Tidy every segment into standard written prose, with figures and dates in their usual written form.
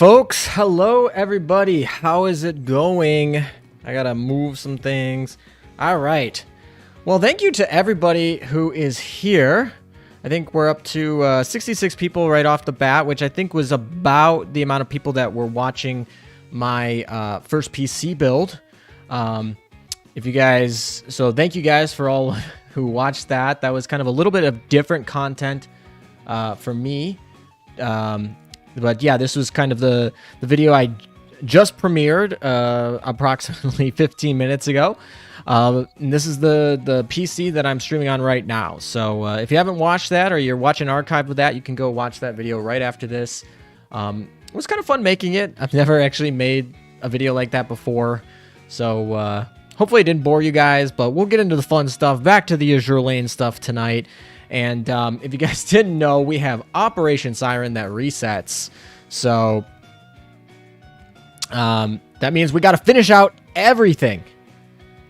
folks. Hello, everybody. How is it going? I gotta move some things. All right. Well, thank you to everybody who is here. I think we're up to 66 people right off the bat, which I think was about the amount of people that were watching my first PC build. If you guys, so thank you guys for all who watched that. That was kind of a little bit of different content for me. But yeah, this was kind of the video I just premiered approximately 15 minutes ago. And this is the PC that I'm streaming on right now. So if you haven't watched that or you're watching archive of that, you can go watch that video right after this. It was kind of fun making it. I've never actually made a video like that before. So hopefully it didn't bore you guys, but we'll get into the fun stuff. Back to the Azur lane stuff tonight. And if you guys didn't know, we have Operation Siren that resets. So that means we got to finish out everything.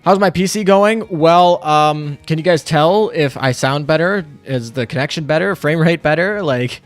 How's my PC going? Well, can you guys tell if I sound better? Is the connection better? Frame rate better? Like,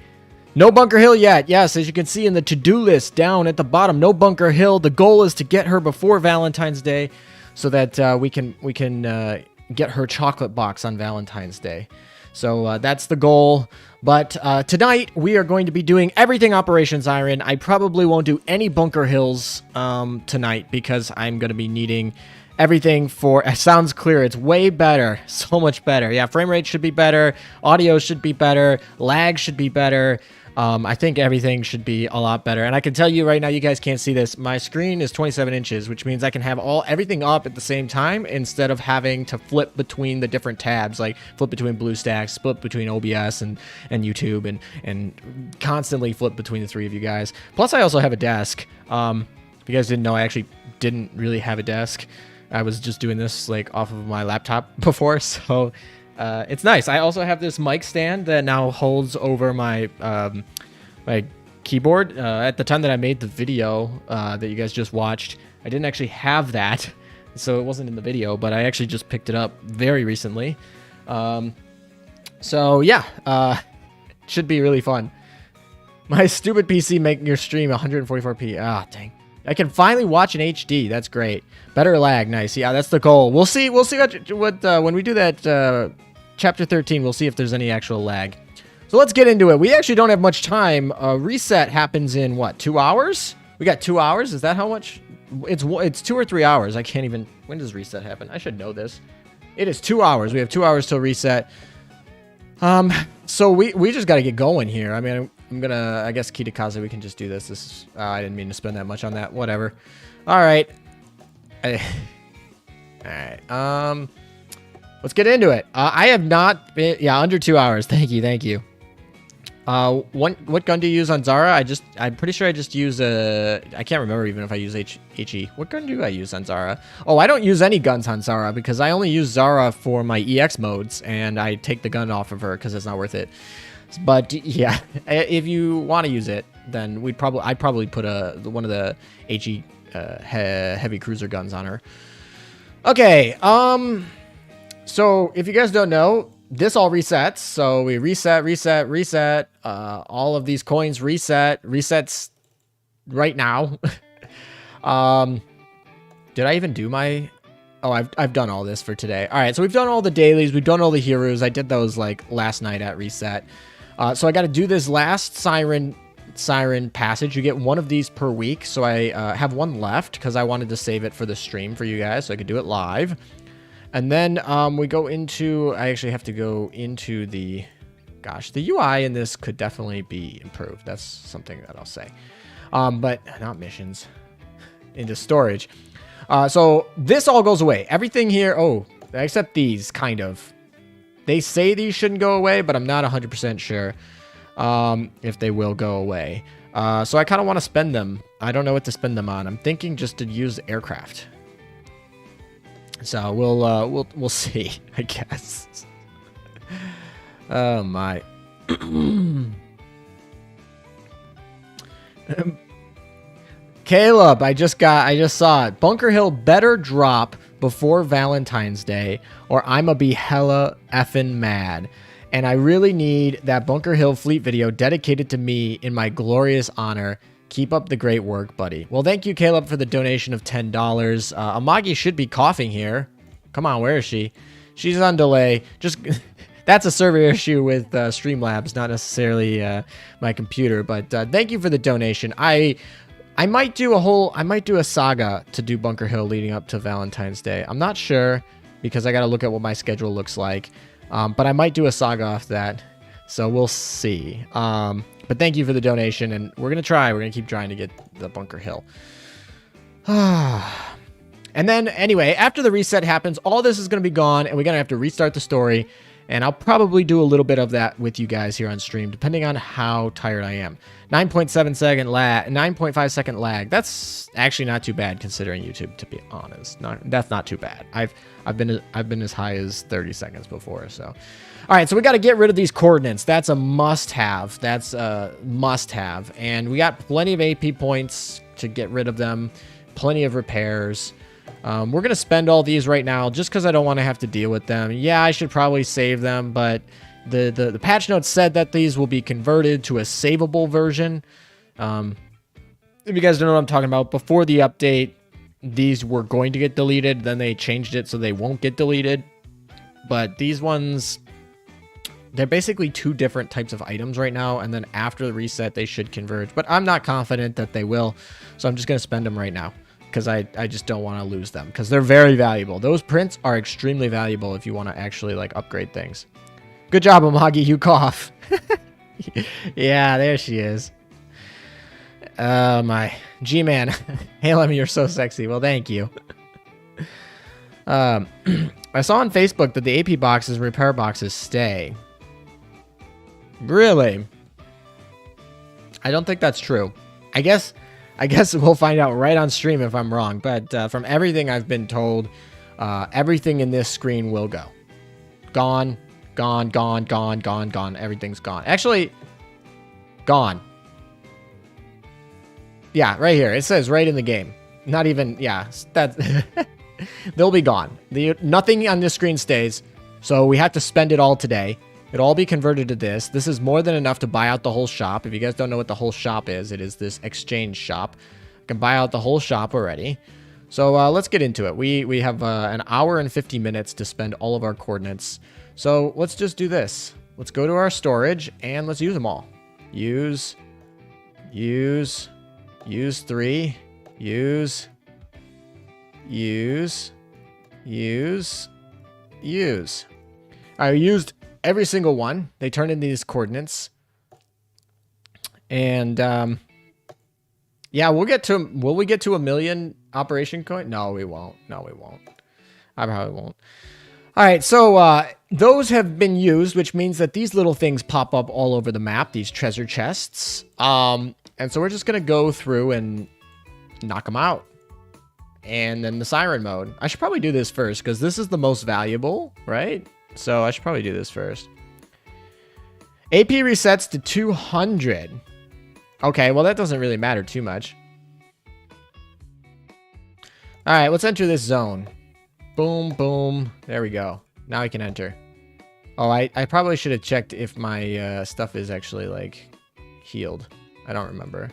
no Bunker Hill yet. Yes, as you can see in the to-do list down at the bottom, no Bunker Hill. The goal is to get her before Valentine's Day so that we can get her chocolate box on Valentine's Day. So that's the goal. But tonight, we are going to be doing everything Operation Siren. I probably won't do any Bunker Hills tonight because I'm going to be needing everything for... It sounds clear. It's way better. So much better. Yeah, frame rate should be better. Audio should be better. Lag should be better. I think everything should be a lot better. And I can tell you right now, you guys can't see this. My screen is 27 inches, which means I can have everything up at the same time instead of having to flip between the different tabs, like flip between BlueStacks, flip between OBS and YouTube, and constantly flip between the three of you guys. Plus, I also have a desk. If you guys didn't know, I actually didn't really have a desk. I was just doing this like off of my laptop before, so... it's nice. I also have this mic stand that now holds over my my keyboard. At the time that I made the video that you guys just watched, I didn't actually have that, so it wasn't in the video, but I actually just picked it up very recently. So yeah, should be really fun. My stupid PC making your stream 144p. Ah, dang. I can finally watch in HD. That's great. Better lag. Nice. Yeah, that's the goal. We'll see what when we do that chapter 13, we'll see if there's any actual lag. So let's get into it. We actually don't have much time. Reset happens in what, 2 hours? We got 2 hours. Is that how much? It's 2 or 3 hours. I can't even. When does reset happen? I should know this. It is 2 hours. We have 2 hours till reset. So we just got to get going here. I mean, I'm gonna, I guess, Kitakaze, we can just do this. This is, I didn't mean to spend that much on that. Whatever. All right. All right. Let's get into it. I have not been, yeah, under 2 hours. Thank you. What gun do you use on Zara? I'm pretty sure I just use I can't remember even if I use HE. What gun do I use on Zara? Oh, I don't use any guns on Zara because I only use Zara for my EX modes, and I take the gun off of her because it's not worth it. But yeah, if you want to use it, then I'd probably put one of the HE heavy cruiser guns on her. Okay, so if you guys don't know, this all resets. So we reset. All of these coins resets right now. Did I even do my... Oh, I've done all this for today. All right, so we've done all the dailies. We've done all the heroes. I did those like last night at reset. So I got to do this last Siren passage. You get one of these per week. So I have one left because I wanted to save it for the stream for you guys so I could do it live. And then we go into, I actually have to go into the, gosh, the UI in this could definitely be improved. That's something that I'll say. But not missions, into storage. So this all goes away. Everything here, oh, except these, kind of. They say these shouldn't go away, but I'm not 100% sure if they will go away. So I kind of want to spend them. I don't know what to spend them on. I'm thinking just to use aircraft. So we'll see, I guess. Oh my. Caleb, I just saw it. Bunker Hill better drop before Valentine's Day or I'ma be hella effing mad. And I really need that Bunker Hill fleet video dedicated to me in my glorious honor. Keep up the great work, buddy. Well, thank you, Caleb, for the donation of $10. Amagi should be coughing here. Come on, where is she? She's on delay. Just that's a server issue with Streamlabs, not necessarily my computer. But thank you for the donation. I might do a saga to do Bunker Hill leading up to Valentine's Day. I'm not sure because I got to look at what my schedule looks like. But I might do a saga off that. So we'll see. But thank you for the donation, and we're going to try. We're going to keep trying to get the Bunker Hill. And then, anyway, after the reset happens, all this is going to be gone, and we're going to have to restart the story. And I'll probably do a little bit of that with you guys here on stream, depending on how tired I am. 9.7 second lag, 9.5 second lag. That's actually not too bad considering YouTube, to be honest. That's not too bad. I've been as high as 30 seconds before, so. All right, so we got to get rid of these coordinates. That's a must-have. That's a must-have. And we got plenty of AP points to get rid of them. Plenty of repairs. We're going to spend all these right now just because I don't want to have to deal with them. Yeah, I should probably save them, but the patch notes said that these will be converted to a savable version. If you guys don't know what I'm talking about, before the update, these were going to get deleted. Then they changed it so they won't get deleted. But these ones, they're basically two different types of items right now. And then after the reset, they should converge. But I'm not confident that they will. So I'm just going to spend them right now, because I just don't want to lose them, because they're very valuable. Those prints are extremely valuable if you want to actually like upgrade things. Good job, Amagi. You cough. Yeah, there she is. My G-Man. Hey, Lemmy, you're so sexy. Well, thank you. I saw on Facebook that the AP boxes and repair boxes stay. Really? I don't think that's true. I guess we'll find out right on stream if I'm wrong, but from everything I've been told, everything in this screen will go. Gone, gone, gone, gone, gone, gone. Everything's gone. Actually, gone. Yeah, right here. It says right in the game. Not even, yeah, that they'll be gone. Nothing on this screen stays, so we have to spend it all today. It'll all be converted to this. This is more than enough to buy out the whole shop. If you guys don't know what the whole shop is, it is this exchange shop. I can buy out the whole shop already. So let's get into it. We have an hour and 50 minutes to spend all of our coordinates. So let's just do this. Let's go to our storage and let's use them all. Use 3, use. I used every single one. They turn into these coordinates. And yeah, will we get to 1 million operation coin? No, we won't. No, we won't. I probably won't. All right, so those have been used, which means that these little things pop up all over the map, these treasure chests. And so we're just going to go through and knock them out. And then the siren mode. I should probably do this first because this is the most valuable, right? So I should probably do this first. AP resets to 200. Okay, well, that doesn't really matter too much. All right, let's enter this zone. Boom, boom. There we go. Now I can enter. Oh, I probably should have checked if my stuff is actually, like, healed. I don't remember.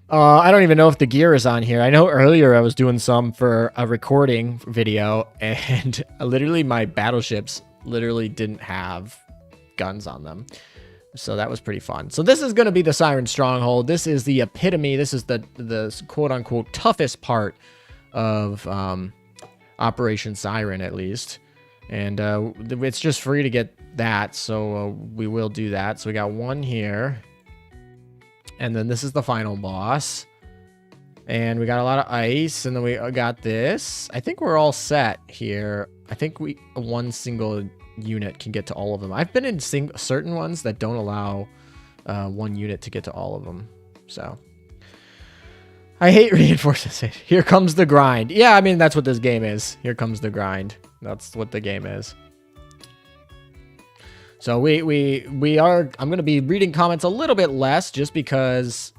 I don't even know if the gear is on here. I know earlier I was doing some for a recording video, and literally my battleships literally didn't have guns on them. So that was pretty fun. So this is going to be the Siren Stronghold. This is the epitome. This is the quote-unquote toughest part of Operation Siren, at least. And it's just free to get that, so we will do that. So we got one here. And then this is the final boss. And we got a lot of ice. And then we got this. I think we're all set here. I think one single unit can get to all of them. I've been in certain ones that don't allow one unit to get to all of them. So I hate reinforcements. Here comes the grind. Yeah, I mean, that's what this game is. Here comes the grind. That's what the game is. So I'm going to be reading comments a little bit less just because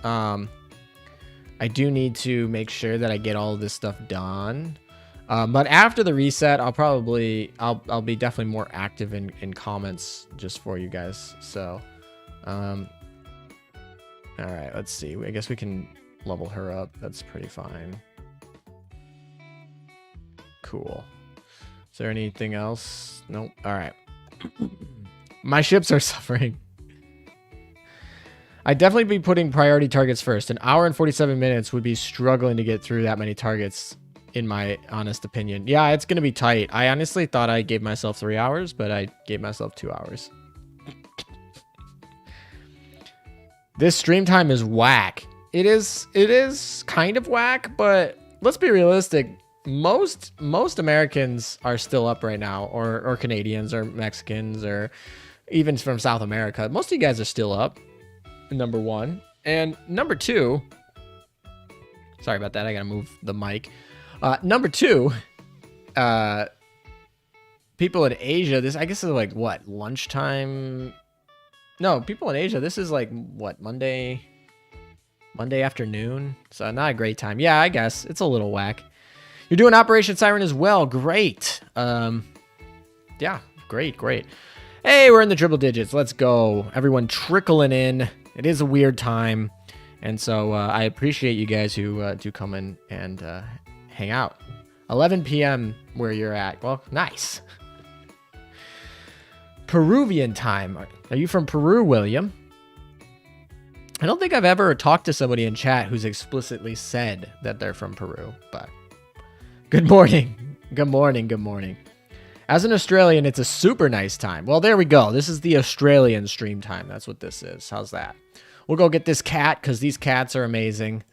I do need to make sure that I get all of this stuff done. But after the reset, I'll be definitely more active in comments just for you guys. So, All right, let's see. I guess we can level her up. That's pretty fine. Cool. Is there anything else? Nope. All right. My ships are suffering. I'd definitely be putting priority targets first. An hour and 47 minutes would be struggling to get through that many targets, in my honest opinion. Yeah, it's going to be tight. I honestly thought I gave myself 3 hours, but I gave myself 2 hours. This stream time is whack. It is kind of whack, but let's be realistic. Most Americans are still up right now, or Canadians or Mexicans or even from South America. Most of you guys are still up. Number one. And number two, sorry about that, I gotta move the mic. Number two, people in Asia, this I guess is like what, lunchtime? No, people in Asia, this is like what, Monday afternoon, so not a great time. Yeah, I guess it's a little whack. You're doing Operation Siren as well. Great. Yeah, great. Hey, we're in the triple digits. Let's go. Everyone trickling in. It is a weird time, and so I appreciate you guys who do come in and hang out. 11 p.m. where you're at. Well, nice. Peruvian time. Are you from Peru, William? I don't think I've ever talked to somebody in chat who's explicitly said that they're from Peru, but good morning. Good morning. As an Australian, it's a super nice time. Well, there we go. This is the Australian stream time. That's what this is. How's that? We'll go get this cat because these cats are amazing.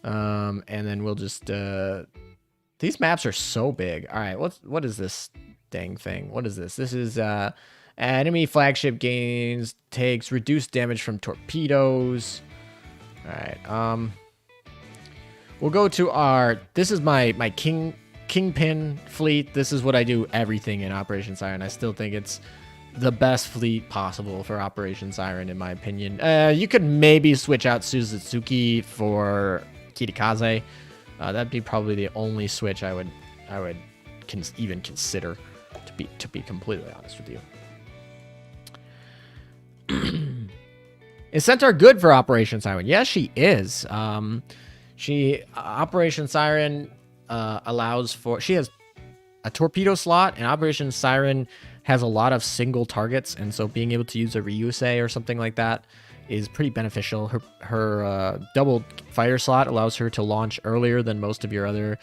And then we'll just... these maps are so big. All right, what is this dang thing? What is this? This is enemy flagship gains, takes reduced damage from torpedoes. All right. We'll go to our... This is my Kingpin fleet. This is what I do everything in Operation Siren. I still think it's the best fleet possible for Operation Siren, in my opinion. You could maybe switch out Suzuki for Kitakaze. That'd be probably the only switch I would even consider, to be completely honest with you. Is Centaur good for Operation Siren? Yes, she is. Operation Siren allows for... She has a torpedo slot, and Operation Siren has a lot of single targets, and so being able to use a Ryusei or something like that is pretty beneficial. Her double fire slot allows her to launch earlier than most of your other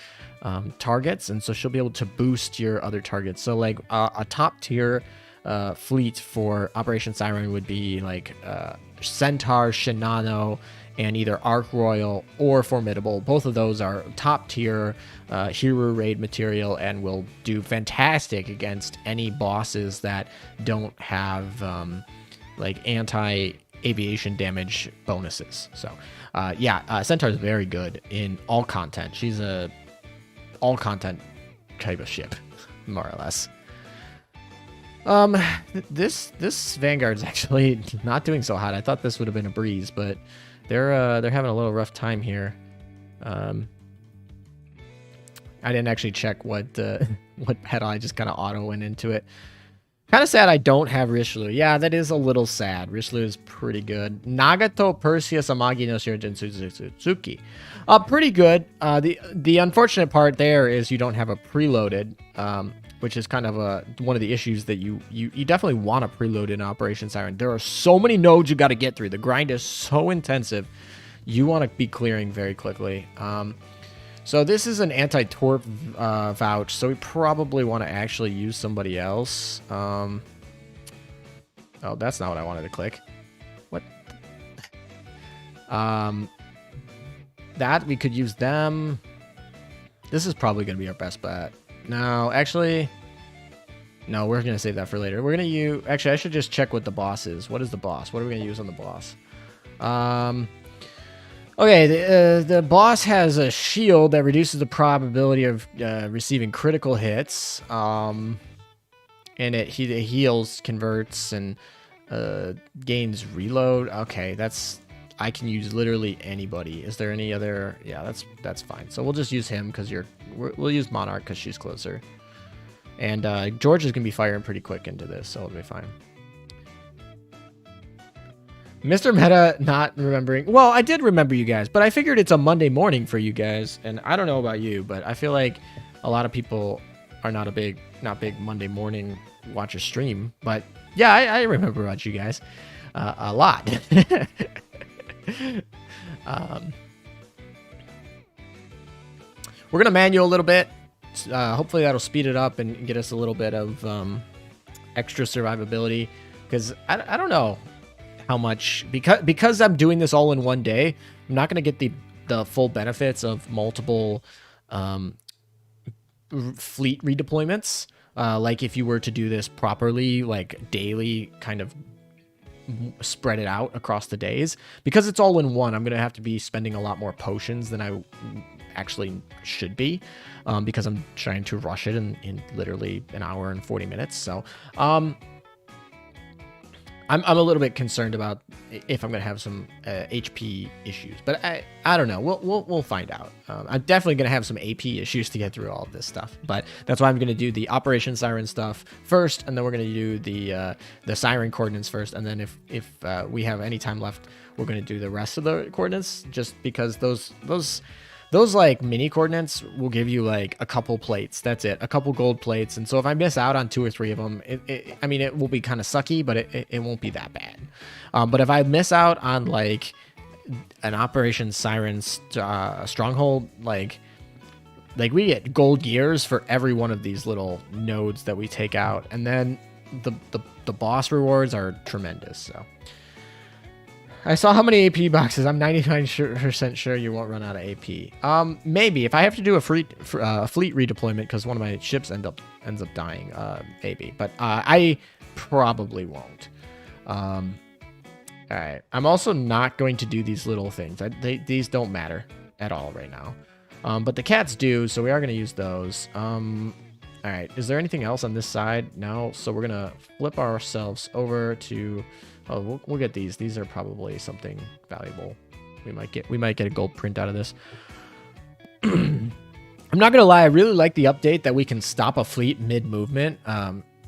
targets, and so she'll be able to boost your other targets. So like a top tier fleet for Operation Siren would be like Centaur, Shinano, and either Ark Royal or Formidable. Both of those are top tier hero raid material and will do fantastic against any bosses that don't have like anti-aviation damage bonuses. So yeah, Centaur is very good in all content. She's a all content type of ship, more or less. This Vanguard's actually not doing so hot. I thought this would have been a breeze, but they're having a little rough time here. I didn't actually check what pedal. I just kind of auto went into it. Kind of sad I don't have Richelieu. Yeah, that is a little sad. Richelieu is pretty good. Nagato, Perseus, Amagi no Shirojin, Suzuki. Pretty good. The unfortunate part there is you don't have a preloaded, which is kind of one of the issues that you definitely want to preload in Operation Siren. There are so many nodes you got to get through. The grind is so intensive. You want to be clearing very quickly. So this is an anti-torp vouch, so we probably want to actually use somebody else. Oh, that's not what I wanted to click. What? That we could use them. This is probably going to be our best bet. No, actually, no, we're going to save that for later. We're going to use... Actually, I should just check what the boss is. What is the boss? What are we going to use on the boss? Okay, the boss has a shield that reduces the probability of receiving critical hits. And it heals, converts, and gains reload. Okay, I can use literally anybody. Is there any other? Yeah, that's fine. So we'll just use him because we'll use Monarch because she's closer. And George is gonna be firing pretty quick into this, so it'll be fine. Mr. Meta not remembering. Well, I did remember you guys, but I figured it's a Monday morning for you guys, and I don't know about you, but I feel like a lot of people are not big Monday morning watch a stream. But yeah, I remember about you guys a lot. We're gonna manual a little bit. Hopefully that'll speed it up and get us a little bit of extra survivability, because I don't know how much, because I'm doing this all in one day, I'm not going to get the full benefits of multiple fleet redeployments, like if you were to do this properly, like daily, kind of spread it out across the days. Because it's all in one, I'm going to have to be spending a lot more potions than I actually should be, because I'm trying to rush it in literally an hour and 40 minutes. So I'm a little bit concerned about if I'm gonna have some HP issues, but I don't know. We'll find out. I'm definitely gonna have some AP issues to get through all of this stuff, but that's why I'm gonna do the Operation Siren stuff first, and then we're gonna do the Siren coordinates first, and then if we have any time left, we're gonna do the rest of the coordinates, just because those like mini coordinates will give you like a couple plates. That's it, a couple gold plates. And so if I miss out on 2 or 3 of them, I mean, it will be kind of sucky, but it won't be that bad. But if I miss out on like an Operation Siren Stronghold, like we get gold gears for every one of these little nodes that we take out, and then the boss rewards are tremendous. So I saw how many AP boxes. I'm 99% sure you won't run out of AP. Maybe if I have to do a fleet redeployment because one of my ships ends up dying, maybe. But I probably won't. All right. I'm also not going to do these little things. These don't matter at all right now. But the cats do, so we are going to use those. All right. Is there anything else on this side? No. So we're going to flip ourselves over to... Oh, we'll get these. These are probably something valuable. We might get a gold print out of this. I'm not gonna lie, I really like the update that we can stop a fleet mid-movement,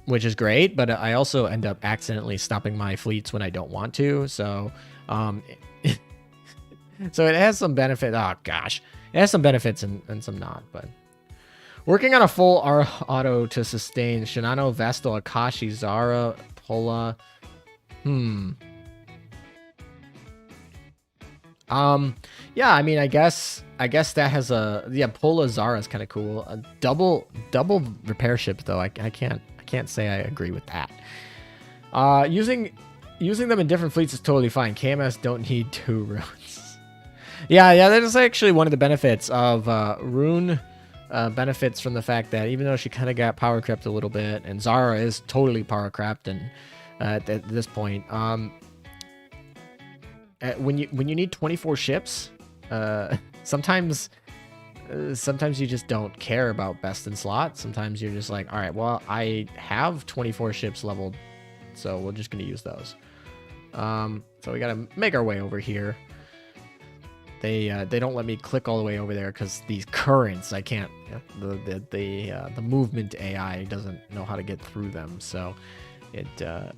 which is great, but I also end up accidentally stopping my fleets when I don't want to. So, so it has some benefit. Oh gosh, it has some benefits and some not. But working on a full auto to sustain Shinano, Vestal, Akashi, Zara, Pola. Yeah, I mean, I guess that has Pola Zara is kind of cool. A double repair ships though. I can't say I agree with that. Using them in different fleets is totally fine. KMS don't need 2 runes. Yeah, that is actually one of the benefits of rune. Benefits from the fact that even though she kind of got power crept a little bit, and Zara is totally power crept, and at this point, when you need 24 ships, sometimes you just don't care about best in slot. Sometimes you're just like, all right, well, I have 24 ships leveled, so we're just gonna use those. So we gotta make our way over here. They don't let me click all the way over there because these currents, I can't. The movement AI doesn't know how to get through them, so it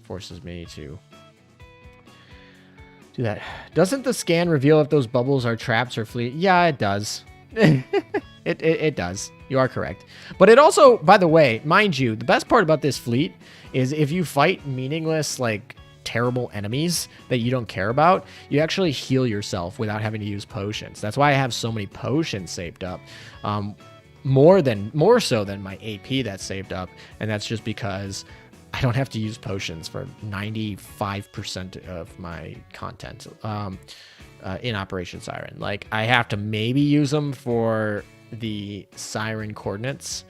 forces me to do that. Doesn't the scan reveal if those bubbles are traps or fleet? Yeah, it does. It does. You are correct. But it also, by the way, mind you, the best part about this fleet is if you fight meaningless, like, terrible enemies that you don't care about, you actually heal yourself without having to use potions. That's why I have so many potions saved up. More so than my AP that's saved up. And that's just because I don't have to use potions for 95% of my content in Operation Siren. Like, I have to maybe use them for the Siren coordinates,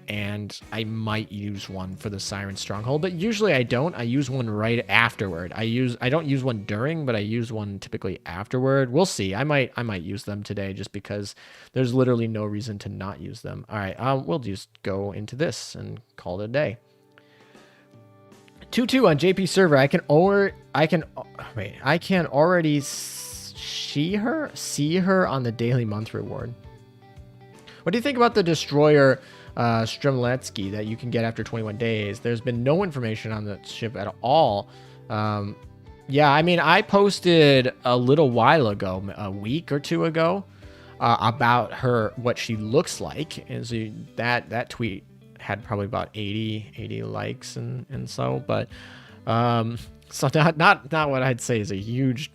and I might use one for the Siren Stronghold, but usually I don't. I use one right afterward. I don't use one during, but I use one typically afterward. We'll see. I might use them today just because there's literally no reason to not use them. All right, we'll just go into this and call it a day. 2-2 on JP server. I can already see her on the daily month reward. What do you think about the destroyer Stremletsky that you can get after 21 days? There's been no information on the ship at all. Yeah, I mean, I posted a little while ago, a week or two ago, about her, what she looks like. And so that tweet had probably about 80 likes and so, but so not what I'd say is a huge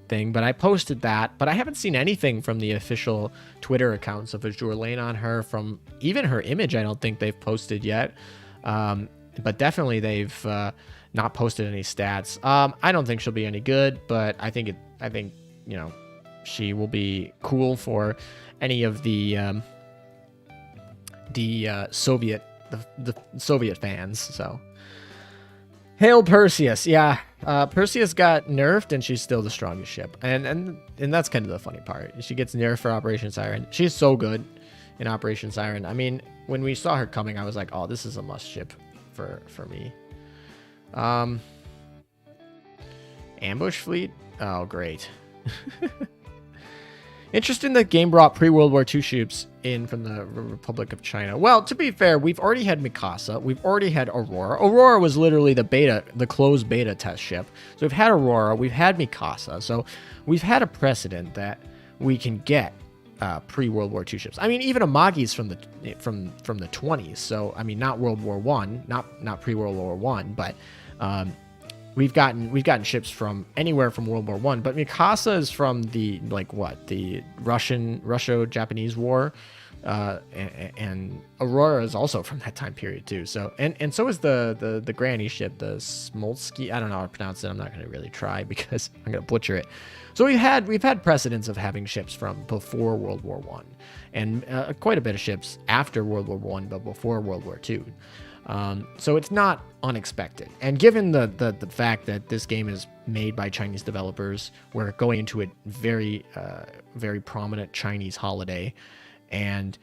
thing, but I posted that, but I haven't seen anything from the official Twitter accounts of Azur Lane on her. From even her image, I don't think they've posted yet. But definitely they've not posted any stats. I don't think she'll be any good, but I think you know, she will be cool for any of the Soviet fans. So hail Perseus. Yeah, Perseus got nerfed and she's still the strongest ship, and that's kind of the funny part. She gets nerfed for Operation Siren. She's so good in Operation Siren. I mean, when we saw her coming, I was like, oh, this is a must ship for me. Ambush fleet. Oh, great. Interesting that game brought pre-World War II ships in from the Republic of China. Well, to be fair, we've already had Mikasa. We've already had Aurora. Aurora was literally the closed beta test ship. So we've had Aurora. We've had Mikasa. So we've had a precedent that we can get pre-World War II ships. I mean, even Amagi's from the 20s. So I mean, not World War One, not pre-World War One, but we've gotten ships from anywhere from World War One. But Mikasa is from the the Russo-Japanese War, and Aurora is also from that time period too. So and so is the granny ship, the Smolsky. I don't know how to pronounce it. I'm not going to really try because I'm going to butcher it. So we've had precedents of having ships from before World War One, and quite a bit of ships after World War One, but before World War Two. So it's not unexpected. And given the fact that this game is made by Chinese developers, we're going into a very prominent Chinese holiday, and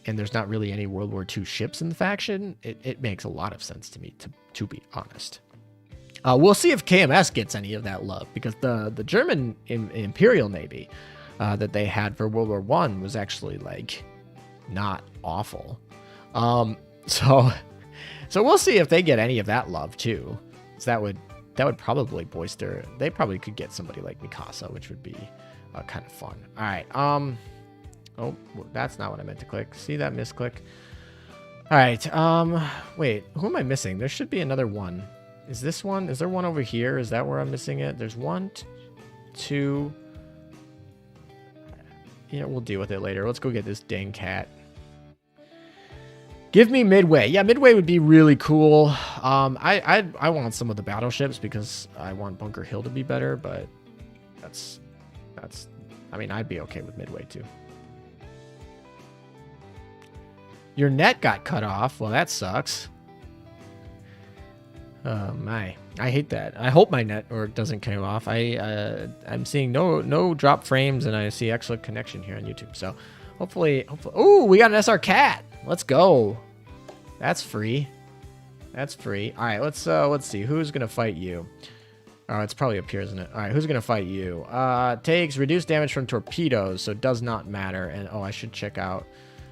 there's not really any World War II ships in the faction, it makes a lot of sense to me, to be honest. We'll see if KMS gets any of that love, because the German Imperial Navy that they had for World War One was actually not awful. So we'll see if they get any of that love too. So that would probably bolster. They probably could get somebody like Mikasa, which would be kind of fun. All right. Oh, that's not what I meant to click. See that misclick? All right. Wait, who am I missing? There should be another one. Is this one? Is there one over here? Is that where I'm missing it? There's one, two. Yeah, we'll deal with it later. Let's go get this dang cat. Give me Midway. Yeah, Midway would be really cool. I want some of the battleships because I want Bunker Hill to be better, but that's. I mean, I'd be okay with Midway too. Your net got cut off. Well, that sucks. Oh my, I hate that. I hope my network doesn't come off. I'm seeing no drop frames, and I see excellent connection here on YouTube. So hopefully. Oh, we got an SR cat. Let's go. That's free. That's free. All right, let's see who's gonna fight you. Oh, it's probably up here, isn't it? All right, who's gonna fight you? Takes reduced damage from torpedoes, so it does not matter. And oh, I should check out.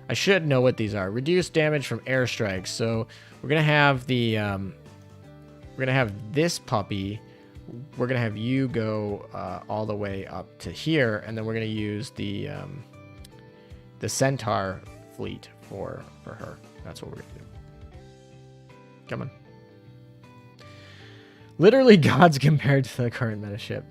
I should know what these are. Reduced damage from airstrikes. So we're gonna have the we're gonna have this puppy. We're gonna have you go all the way up to here, and then we're gonna use the Centaur fleet for her. That's what we're gonna do. Come on. Literally gods compared to the current meta ship.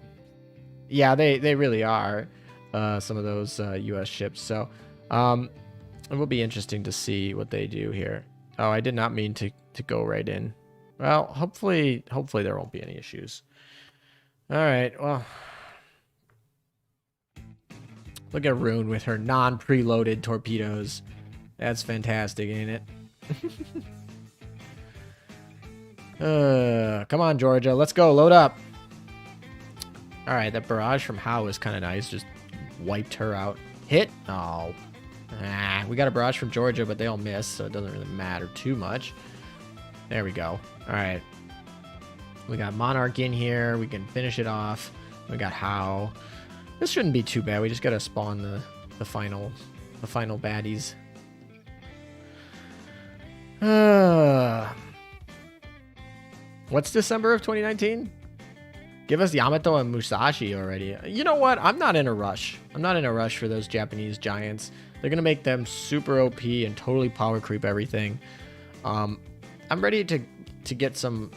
Yeah, they really are. Some of those US ships. So it will be interesting to see what they do here. Oh, I did not mean to go right in. Well, hopefully there won't be any issues. All right, well. Look at Rune with her non-preloaded torpedoes. That's fantastic, ain't it? Come on, Georgia. Let's go. Load up. All right, that barrage from Howe is kind of nice. Just wiped her out. Hit. Oh. We got a barrage from Georgia, but they all missed, so it doesn't really matter too much. There we go. All right. We got Monarch in here. We can finish it off. We got Howe. This shouldn't be too bad. We just got to spawn the final baddies. What's December of 2019? Give us Yamato and Musashi already. You know what? I'm not in a rush. I'm not in a rush for those Japanese giants. They're going to make them super OP and totally power creep everything. I'm ready to get some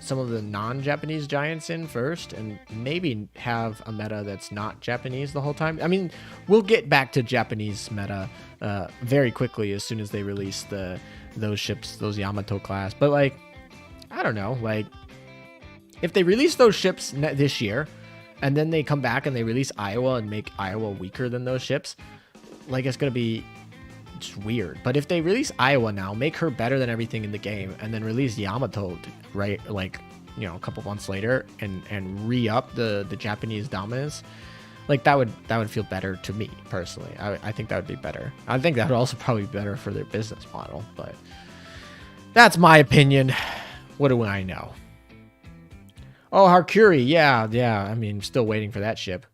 of the non-Japanese giants in first and maybe have a meta that's not Japanese the whole time. I mean, we'll get back to Japanese meta very quickly as soon as they release those ships, those Yamato class. But like, I don't know, like, if they release those ships this year, and then they come back and they release Iowa and make Iowa weaker than those ships, like, it's going to be just weird. But if they release Iowa now, make her better than everything in the game, and then release Yamato, right, like, you know, a couple months later, and re-up the Japanese dominance, like, that would feel better to me, personally. I think that would be better. I think that would also probably be better for their business model, but that's my opinion. What do I know? Oh, Harkuri, yeah. I mean, still waiting for that ship.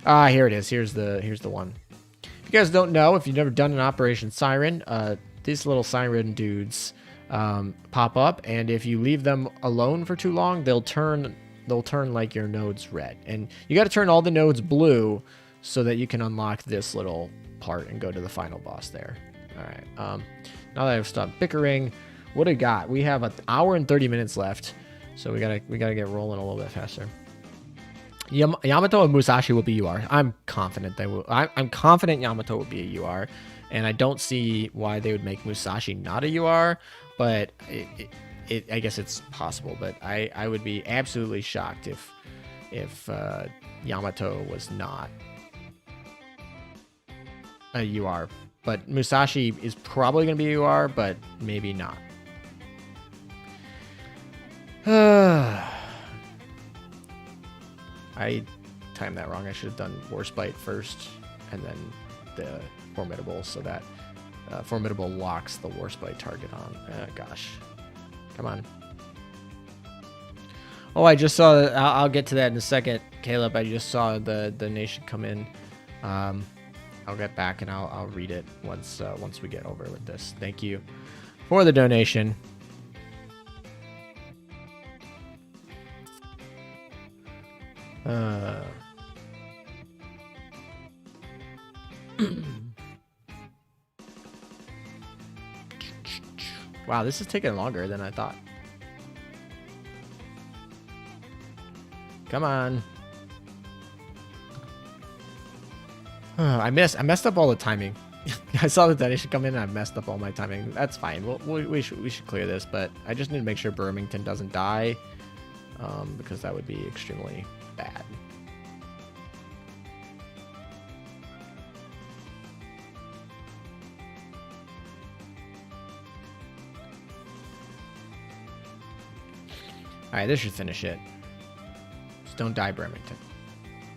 Here it is. Here's the one. If you guys don't know, if you've never done an Operation Siren, these little siren dudes pop up, and if you leave them alone for too long, they'll turn like your nodes red, and you got to turn all the nodes blue so that you can unlock this little part and go to the final boss there. All right. Now that I've stopped bickering, what do we got? We have an hour and 30 minutes left. So we gotta get rolling a little bit faster. Yamato and Musashi will be UR. I'm confident they will. I'm confident Yamato will be a UR, and I don't see why they would make Musashi not a UR. But I guess it's possible. But I would be absolutely shocked if Yamato was not a UR. But Musashi is probably gonna be a UR, but maybe not. I timed that wrong. I should have done Warspite first and then the Formidable, so that Formidable locks the Warspite target on. Gosh. Come on. Oh, I just saw... I'll get to that in a second, Caleb. I just saw the donation come in. I'll get back and I'll read it once we get over with this. Thank you for the donation. Wow, this is taking longer than I thought. Come on. I messed up all the timing. I saw the donation come in and I messed up all my timing. That's fine. We should clear this, but I just need to make sure Burmington doesn't die, because that would be extremely bad. All right, this should finish it. Just don't die, Burmington.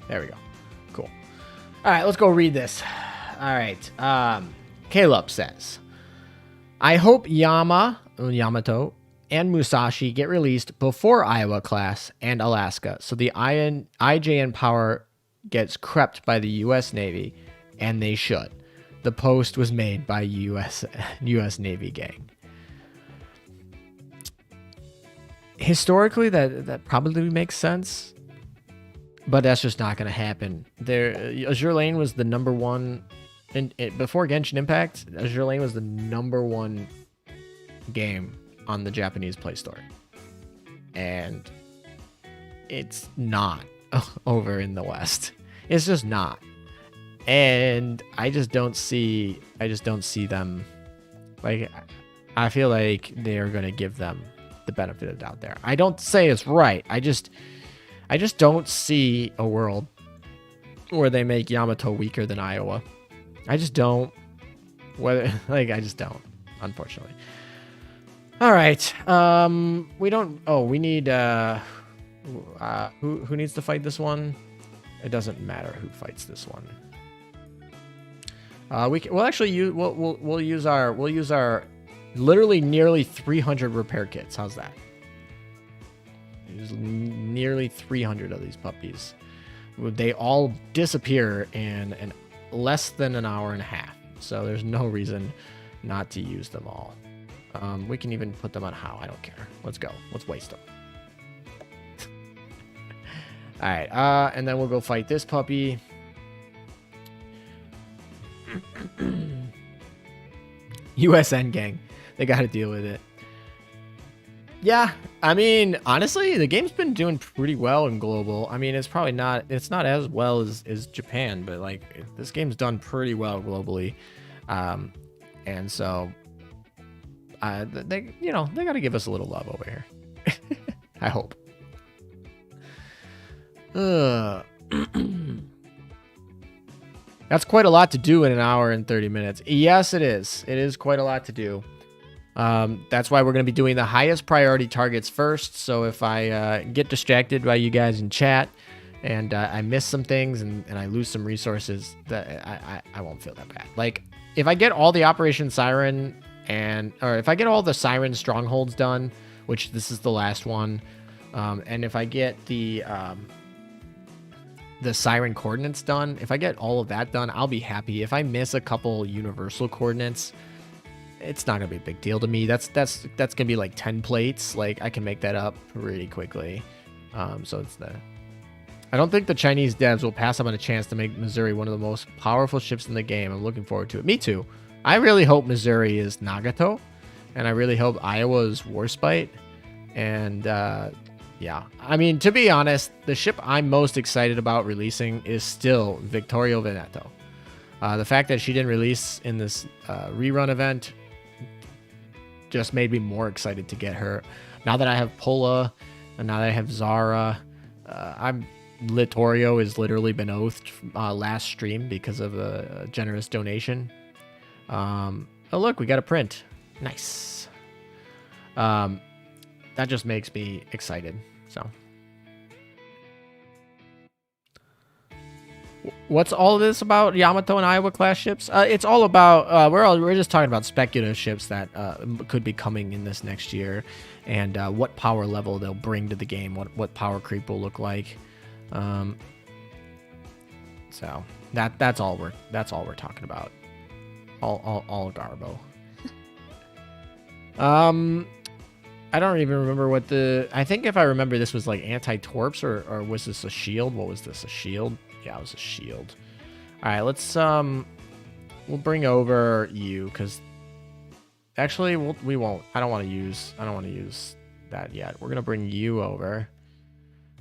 There we go. Cool. All right, let's go read this. All right. Caleb says, I hope Yamato and Musashi get released before Iowa class and Alaska, so the IJN power gets crept by the U.S. Navy, and they should. The post was made by U.S. Navy gang. Historically, that probably makes sense, but that's just not going to happen. Azur Lane was the number one, before Genshin Impact, Azur Lane was the number one game on the Japanese Play Store, and it's not over in the West. It's just not, and I just don't see them. Like, I feel like they are going to give them the benefit of doubt there. I don't say it's right. I just don't see a world where they make Yamato weaker than Iowa. I just don't. I just don't, unfortunately. All right. We don't. Oh, we need. Who needs to fight this one? It doesn't matter who fights this one. We'll use our literally nearly 300 repair kits. How's that? There's nearly 300 of these puppies. They all disappear in less than an hour and a half. So there's no reason not to use them all. We can even put them on how. I don't care. Let's go. Let's waste them. All right, and then we'll go fight this puppy. USN gang. They got to deal with it. Yeah, I mean, honestly, the game's been doing pretty well in global. I mean, it's probably not, it's not as well as Japan, but like this game's done pretty well globally. And so they, you know, they got to give us a little love over here. I hope. That's quite a lot to do in an hour and 30 minutes. Yes, it is. It is quite a lot to do. That's why we're going to be doing the highest priority targets first. So if I get distracted by you guys in chat and I miss some things and I lose some resources, that I won't feel that bad. Like if I get all the Operation Siren or if I get all the Siren strongholds done, which this is the last one, and if I get the Siren coordinates done, if I get all of that done, I'll be happy. If I miss a couple universal coordinates, it's not gonna be a big deal to me. That's gonna be like 10 plates. Like I can make that up pretty quickly. So it's I don't think the Chinese devs will pass up on a chance to make Missouri one of the most powerful ships in the game. I'm looking forward to it. Me too. I really hope Missouri is Nagato, and I really hope Iowa is Warspite. And yeah, I mean, to be honest, the ship I'm most excited about releasing is still Victorio Veneto. The fact that she didn't release in this rerun event just made me more excited to get her. Now that I have Pola, and now that I have Zara, Littorio has literally been oathed last stream because of a generous donation. Oh look, we got a print. Nice. That just makes me excited. So, what's all of this about Yamato and Iowa class ships? It's all about we're just talking about speculative ships that could be coming in this next year, and what power level they'll bring to the game. What power creep will look like. So that's all we're talking about. All Garbo. I don't even remember what I think if I remember this was like anti-torps or was this a shield? What was this, a shield? Yeah, it was a shield. All right, let's, we'll bring over you because actually we won't. I don't want to use that yet. We're going to bring you over.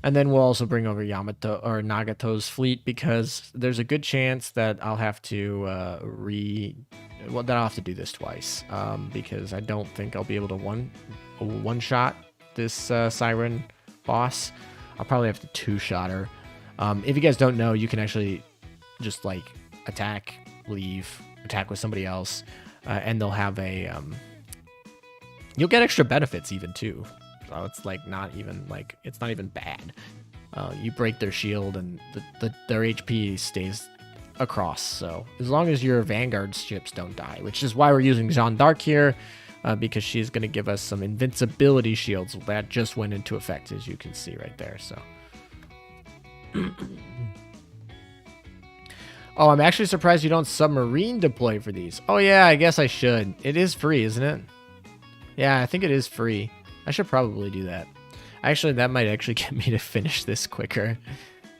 And then we'll also bring over Yamato or Nagato's fleet because there's a good chance that I'll have to that I'll have to do this twice because I don't think I'll be able to one shot this Siren boss. I'll probably have to two-shot her. If you guys don't know, you can actually just like attack, leave, attack with somebody else, and they'll have a you'll get extra benefits even too. So it's like it's not even bad. You break their shield and their HP stays across. So as long as your Vanguard ships don't die, which is why we're using Jeanne d'Arc here, because she's going to give us some invincibility shields that just went into effect, as you can see right there. So, oh, I'm actually surprised you don't submarine deploy for these. Oh yeah, I guess I should. It is free, isn't it? Yeah, I think it is free. I should probably do that. Actually, that might actually get me to finish this quicker.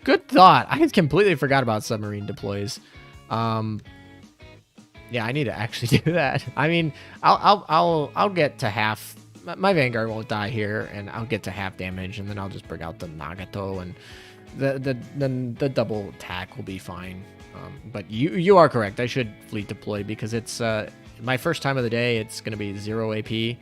Good thought. I completely forgot about submarine deploys. Yeah, I need to actually do that. I mean, I'll get to half. My Vanguard won't die here, and I'll get to half damage, and then I'll just bring out the Nagato, and the double attack will be fine. But you are correct. I should fleet deploy because it's my first time of the day. It's going to be 0 AP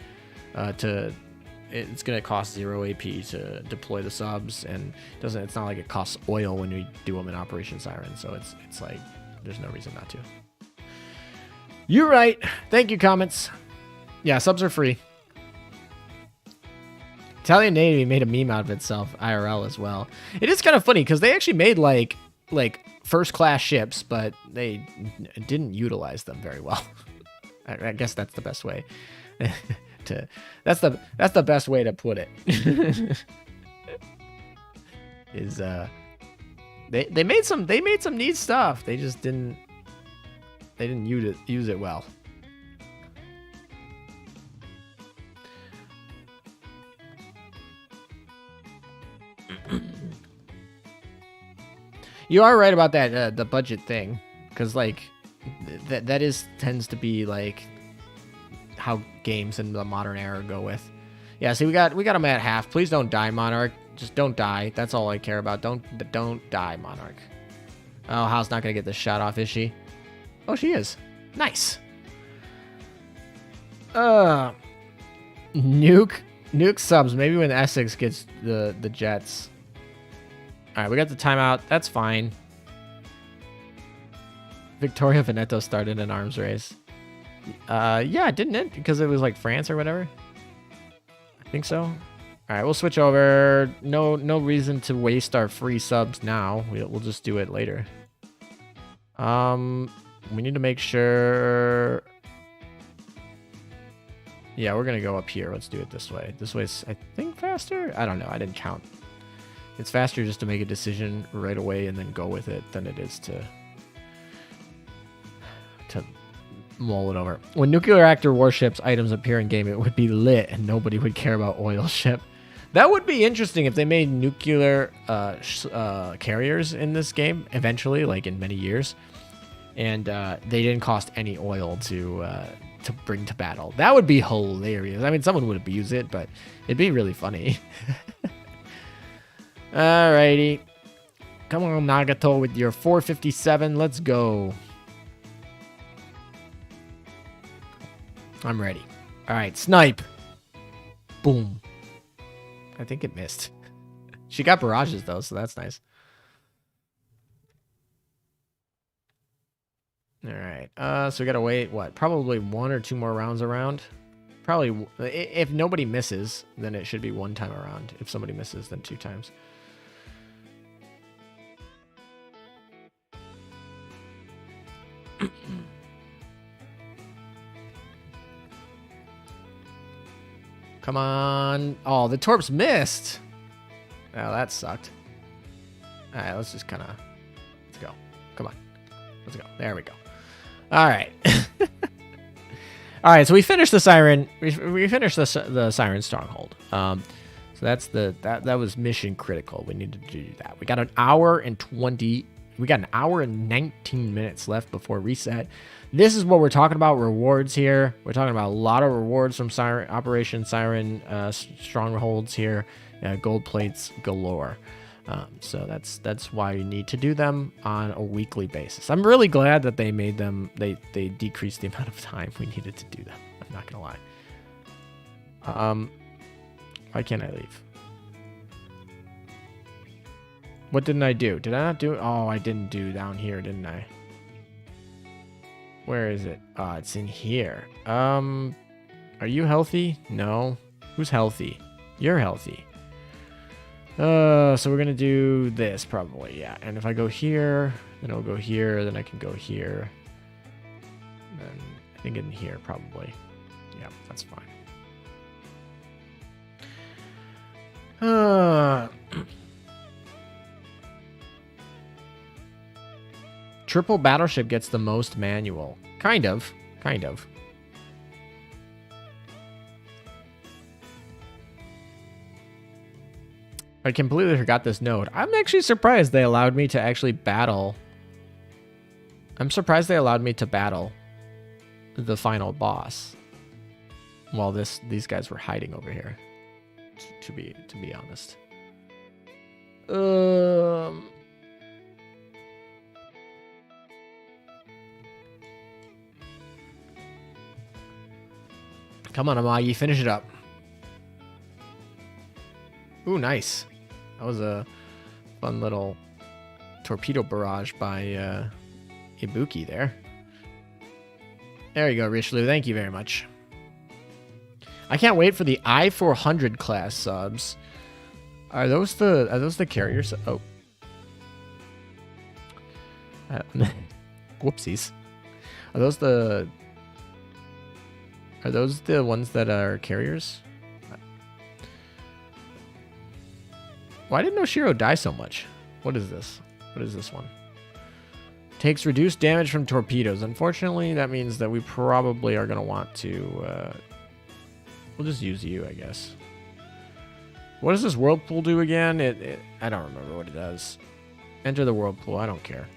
it's going to cost 0 AP to deploy the subs, and it's not like it costs oil when we do them in Operation Siren, so it's like there's no reason not to. You're right. Thank you, comments. Yeah, subs are free. Italian Navy made a meme out of itself IRL as well. It is kind of funny because they actually made like first class ships, but they didn't utilize them very well. I guess that's the best way that's the best way to put it. Is they made some neat stuff. They just didn't use it well. You are right about that, the budget thing. Because, like, tends to be, like, how games in the modern era go with. Yeah, see, we got him at half. Please don't die, Monarch. Just don't die. That's all I care about. Don't die, Monarch. Oh, Hal's not going to get this shot off, is she? Oh, she is. Nice. Nuke subs. Maybe when Essex gets the jets. All right, we got the timeout. That's fine. Victoria Veneto started an arms race. Yeah, didn't it? Because it was like France or whatever. I think so. All right, we'll switch over. No reason to waste our free subs now. We'll just do it later. We need to make sure. Yeah, we're gonna go up here. Let's do it this way. This way's, I think, faster. I don't know. I didn't count. It's faster just to make a decision right away and then go with it than it is to mull it over. When nuclear reactor warships items appear in game, it would be lit and nobody would care about oil ship. That would be interesting if they made nuclear carriers in this game eventually, like in many years, and they didn't cost any oil to bring to battle. That would be hilarious. I mean, someone would abuse it, but it'd be really funny. Alrighty. Come on, Nagato, with your 457. Let's go. I'm ready. All right, snipe. Boom. I think it missed. She got barrages, though, so that's nice. All right. So we got to wait, what? Probably 1 or 2 more rounds around. Probably, if nobody misses, then it should be 1 time around. If somebody misses, then 2 times. Come on. Oh, the torps missed. Oh, that sucked. All right, let's just kind of... Let's go. Come on. Let's go. There we go. All right. All right, so we finished the Siren. We finished the Siren Stronghold. So that's that was mission critical. We needed to do that. We got an hour and 20... We got an hour and 19 minutes left before reset. This is what we're talking about, rewards here. We're talking about a lot of rewards from Siren, Operation Siren strongholds here. Gold plates galore. So that's why you need to do them on a weekly basis. I'm really glad that they made them, they decreased the amount of time we needed to do them. I'm not going to lie. Why can't I leave? What didn't I do? Did I not do it? Oh, I didn't do down here, didn't I? Where is it? It's in here. Are you healthy? No. Who's healthy? You're healthy. So we're gonna do this probably, yeah. And if I go here, then I'll go here, then I can go here. Then I think in here probably. Yeah, that's fine. Triple battleship gets the most manual. Kind of. I completely forgot this node. I'm actually surprised they allowed me to actually battle. I'm surprised they allowed me to battle the final boss while these guys were hiding over here. To be honest. Come on, Amagi, finish it up. Ooh, nice. That was a fun little torpedo barrage by Ibuki there. There you go, Richelieu. Thank you very much. I can't wait for the I-400 class subs. Are those the carriers? Oh. Whoopsies. Are those the ones that are carriers? Why did Noshiro die so much? What is this? What is this one? Takes reduced damage from torpedoes. Unfortunately, that means that we probably are going to want to... we'll just use you, I guess. What does this whirlpool do again? I don't remember what it does. Enter the whirlpool. I don't care.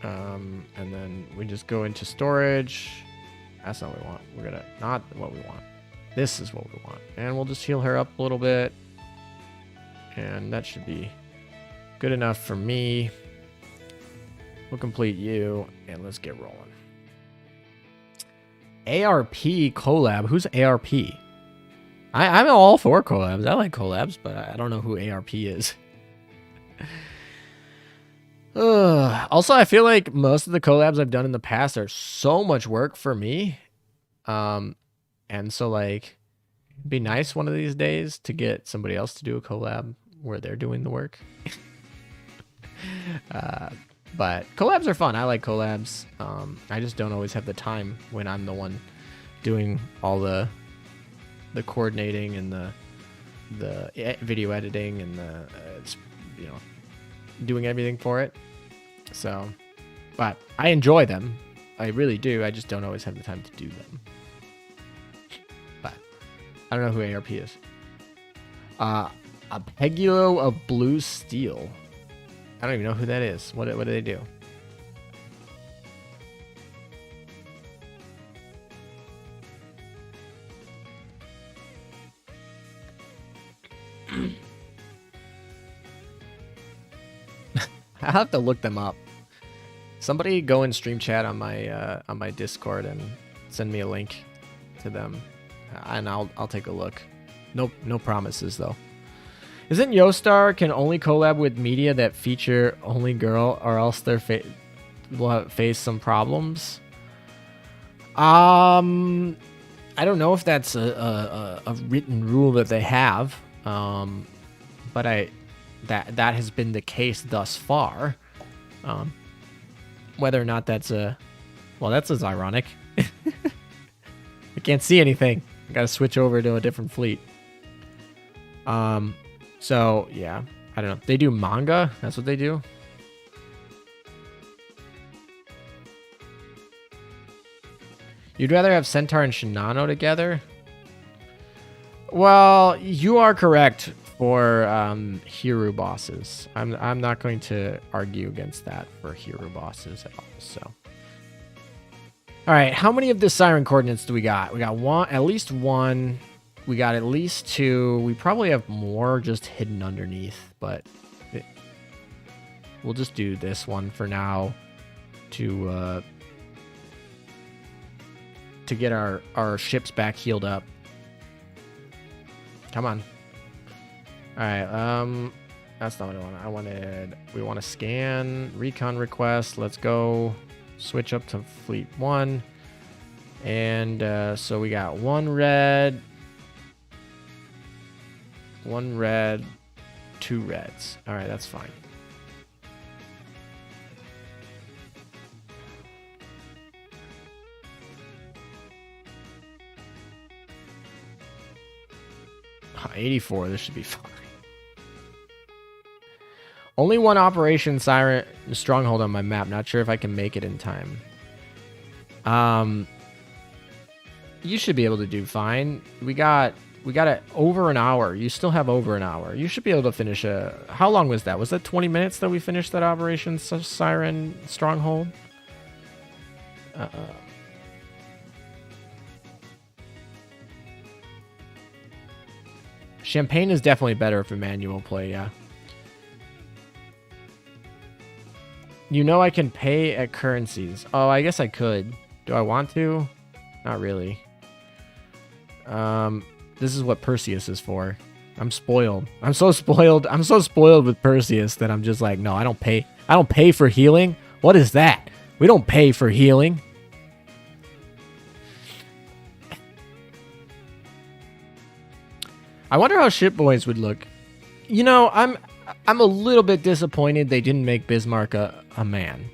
And then we just go into storage. That's not what we want. We're gonna not what we want. This is what we want. And we'll just heal her up a little bit. And that should be good enough for me. We'll complete you, and let's get rolling. ARP collab. Who's ARP? I'm all for collabs. I like collabs, but I don't know who ARP is. Also, I feel like most of the collabs I've done in the past are so much work for me. And so, like, it'd be nice one of these days to get somebody else to do a collab where they're doing the work. But collabs are fun. I like collabs. I just don't always have the time when I'm the one doing all the coordinating and the video editing and the doing everything for it. So, but I enjoy them. I really do. I just don't always have the time to do them. But I don't know who ARP is. A Pegulo of Blue Steel. I don't even know who that is. What do they do? I'll have to look them up. Somebody go in stream chat on my Discord and send me a link to them, and I'll take a look. No promises though. Isn't Yostar can only collab with media that feature only girl, or else they're will face some problems? I don't know if that's a written rule that they have, but that has been the case thus far. Whether or not that's that's ironic. I can't see anything. I gotta switch over to a different fleet. So yeah, I don't know. They do manga. That's what they do. You'd rather have Centaur and Shinano together? Well, you are correct for Hiru bosses. I'm not going to argue against that for Hiru bosses at all. So, all right, how many of the Siren coordinates do we got? We got one, at least one. We got at least two. We probably have more just hidden underneath, but we'll just do this one for now to get our ships back healed up. Come on. All right, that's not what I wanted. We want to scan recon request. Let's go switch up to fleet 1. And so we got one red, 2 reds. All right, that's fine. Oh, 84, this should be fine. Only one Operation Siren Stronghold on my map. Not sure if I can make it in time. You should be able to do fine. We got over an hour. You still have over an hour. You should be able to finish how long was that? Was that 20 minutes that we finished that Operation Siren Stronghold? Champagne is definitely better for manual play, yeah. You know I can pay at currencies. Oh, I guess I could. Do I want to? Not really. This is what Perseus is for. I'm spoiled. I'm so spoiled. I'm so spoiled with Perseus that I'm just like, no, I don't pay. I don't pay for healing. What is that? We don't pay for healing. I wonder how Ship Boys would look. You know, I'm a little bit disappointed they didn't make Bismarck a man.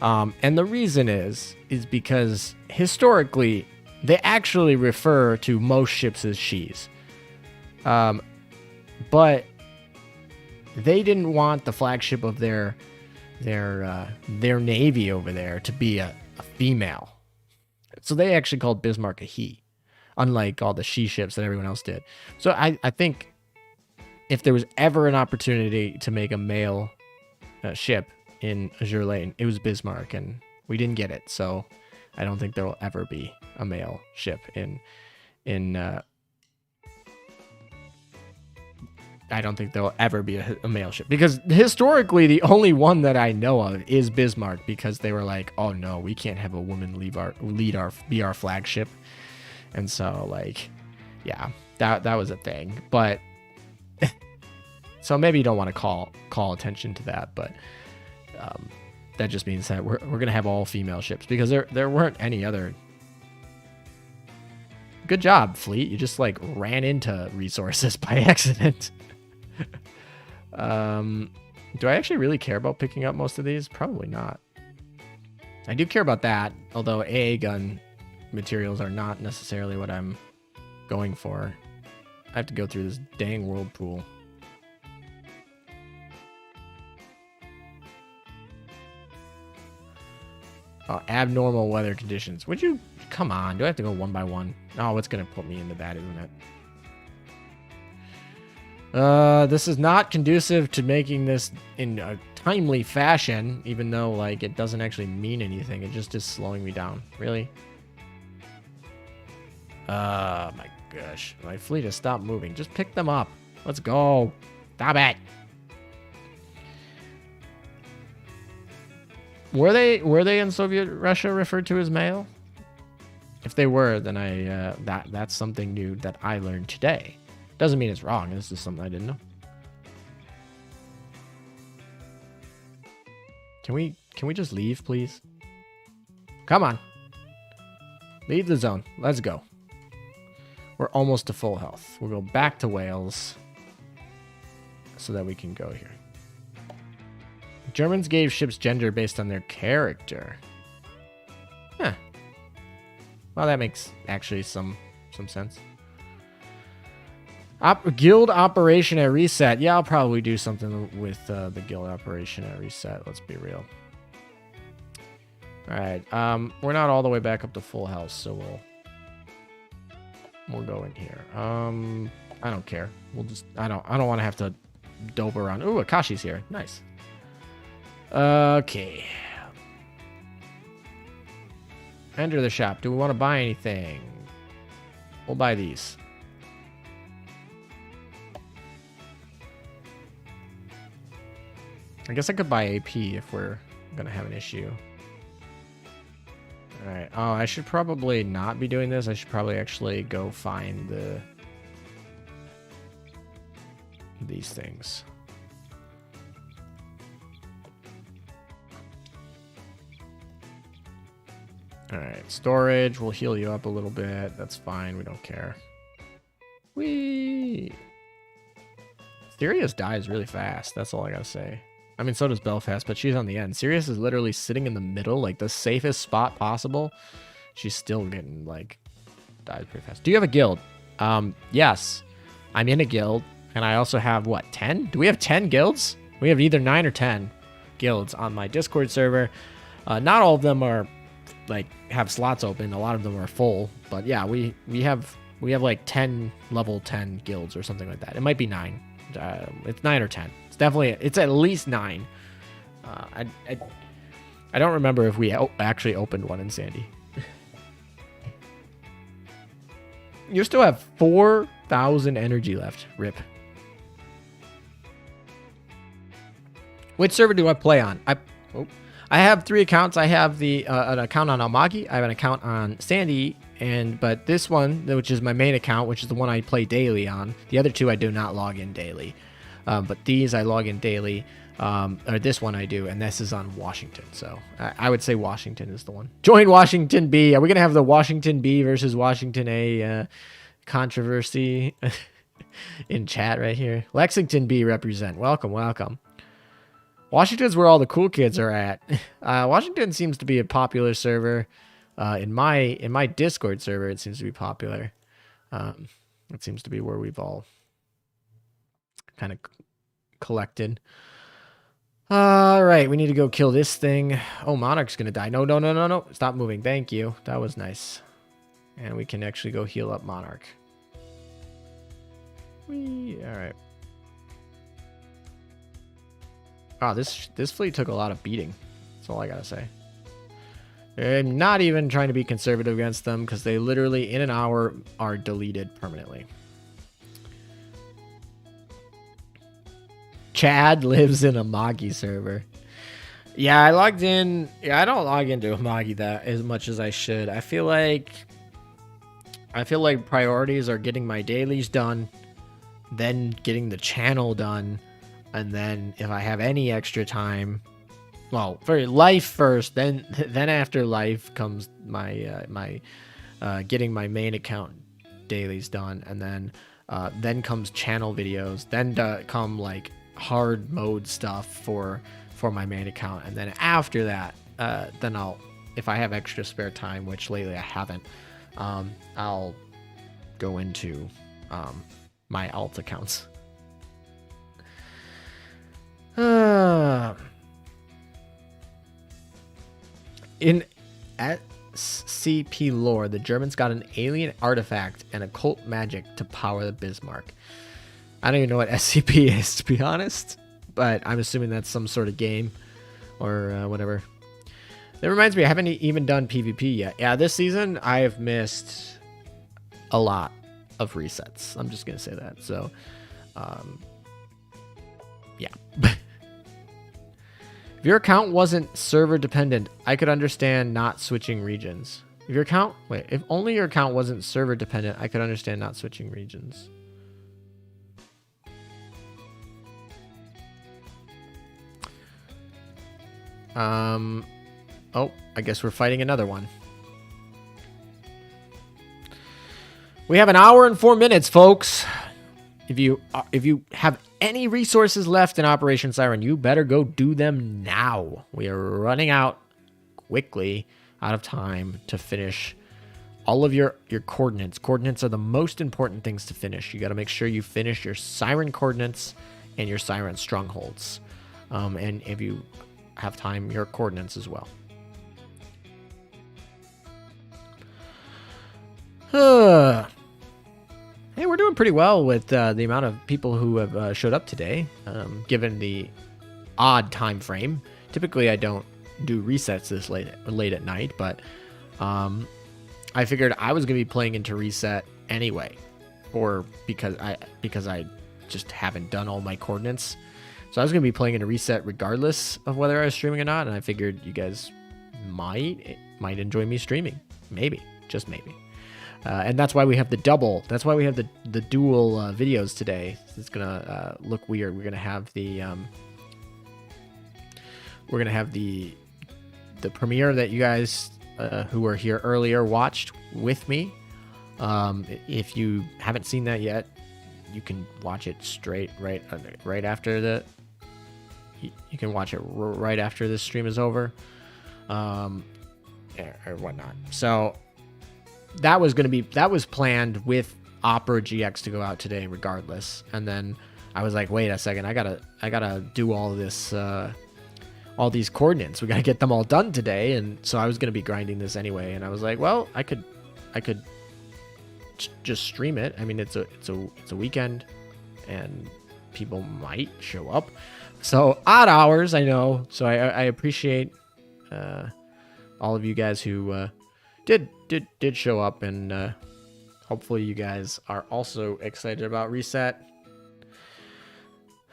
And the reason is because historically they actually refer to most ships as she's. But they didn't want the flagship of their navy over there to be a female. So they actually called Bismarck a he, unlike all the she ships that everyone else did. So I think if there was ever an opportunity to make a male ship in Azur Lane, it was Bismarck, and we didn't get it. So I don't think there will ever be a male ship in I don't think there'll ever be a male ship, because historically the only one that I know of is Bismarck, because they were like, oh no, we can't have a woman be our flagship. And so like, yeah, that was a thing. But so maybe you don't want to call attention to that, but that just means that we're gonna have all female ships, because there weren't any other. Good job, fleet. You just like ran into resources by accident. Do I actually really care about picking up most of these? Probably not. I do care about that, although AA gun materials are not necessarily what I'm going for. I have to go through this dang whirlpool. Abnormal weather conditions. Would you come on? Do I have to go one by one? Oh, it's gonna put me into that, isn't it? This is not conducive to making this in a timely fashion, even though like it doesn't actually mean anything. It just is slowing me down. Really? My gosh. My fleet has stopped moving. Just pick them up. Let's go. Stop it. Were they in Soviet Russia referred to as male? If they were, then that's something new that I learned today. Doesn't mean it's wrong. This is something I didn't know. Can we just leave, please? Come on. Leave the zone. Let's go. We're almost to full health. We'll go back to Wales so that we can go here. Germans gave ships gender based on their character. Huh. Well, that makes actually some sense. Guild operation at reset. Yeah, I'll probably do something with the guild operation at reset. Let's be real. All right. We're not all the way back up to full health, so we'll go in here. I don't care. We'll just I don't want to have to dope around. Ooh, Akashi's here. Nice. Okay. Enter the shop. Do we want to buy anything? We'll buy these. I guess I could buy AP if we're gonna have an issue. All right. Oh, I should probably not be doing this. I should probably actually go find these things. All right, storage will heal you up a little bit. That's fine. We don't care. Whee! Sirius dies really fast. That's all I gotta say. I mean, so does Belfast, but she's on the end. Sirius is literally sitting in the middle, like the safest spot possible. She's still getting, like, dies pretty fast. Do you have a guild? Yes. I'm in a guild, and I also have, what, 10? Do we have 10 guilds? We have either 9 or 10 guilds on my Discord server. Not all of them are, like, have slots open. A lot of them are full. But, yeah, we have like, 10 level 10 guilds or something like that. It might be 9. It's 9 or 10. It's at least 9. I don't remember if we actually opened one in Sandy. You still have 4,000 energy left. Rip. Which server do I play on? I have 3 accounts. I have an account on Almagi. I have an account on Sandy. But this one, which is my main account, which is the one I play daily on. The other 2 I do not log in daily. But these I log in daily, or this one I do, and this is on Washington. So I would say Washington is the one. Join Washington B. Are we going to have the Washington B versus Washington A controversy in chat right here? Lexington B represent. Welcome, welcome. Washington's where all the cool kids are at. Washington seems to be a popular server. In my Discord server, it seems to be popular. It seems to be where we've all kind of collected. All right, we need to go kill this thing. Oh, Monarch's gonna die. No. Stop moving. Thank you. That was nice. And we can actually go heal up Monarch. Whee. All right. Oh, this fleet took a lot of beating. That's all I gotta say. I'm not even trying to be conservative against them because they literally in an hour are deleted permanently. Chad lives in a Magi server. Yeah, I logged in. Yeah, I don't log into a Magi that as much as I should. I feel like priorities are getting my dailies done, then getting the channel done, and then if I have any extra time, well, for life first, then after life comes my getting my main account dailies done, and then comes channel videos, then come like hard mode stuff for my main account, and then after that, then I'll, if I have extra spare time, which lately I haven't, I'll go into my alt accounts. In SCP lore, the Germans got an alien artifact and occult magic to power the Bismarck. I don't even know what SCP is, to be honest, but I'm assuming that's some sort of game or whatever. That reminds me, I haven't even done PvP yet. Yeah, this season I have missed a lot of resets. I'm just gonna say that. So, yeah. If your account wasn't server dependent, I could understand not switching regions. If only your account wasn't server dependent, I could understand not switching regions. Oh, I guess we're fighting another one. We have an hour and 4 minutes, folks. If you have any resources left in Operation Siren, you better go do them now. We are running out of time to finish all of your coordinates. Coordinates are the most important things to finish. You got to make sure you finish your Siren coordinates and your Siren strongholds. And if you have time, your coordinates as well. Hey, we're doing pretty well with the amount of people who have showed up today, given the odd time frame. Typically, I don't do resets this late at night, but I figured I was going to be playing into reset anyway, or because I just haven't done all my coordinates. So I was going to be playing into reset regardless of whether I was streaming or not, and I figured you guys might enjoy me streaming. Maybe, just maybe. And that's why we have the double. That's why we have the dual videos today. It's gonna look weird. We're gonna have the premiere that you guys who were here earlier watched with me. If you haven't seen that yet, you can watch it right after the. You can watch it right after this stream is over, or whatnot. So. That was planned with Opera GX to go out today regardless. And then I was like, wait a second, I gotta do all this, all these coordinates. We gotta get them all done today. And so I was gonna be grinding this anyway. And I was like, well, I could just stream it. I mean, it's a weekend and people might show up. So odd hours, I know. So I appreciate, all of you guys who, did show up, and hopefully you guys are also excited about reset.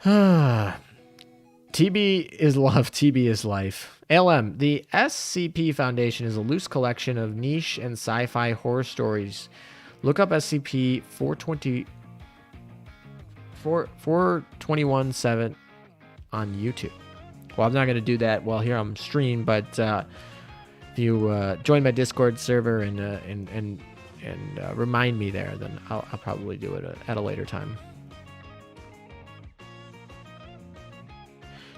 TB is love, TB is life. ALM, the SCP Foundation is a loose collection of niche and sci-fi horror stories. Look up SCP 421-7 on YouTube. Well, I'm not going to do that while here on stream, but if you join my Discord server and remind me there, then I'll probably do it at a later time.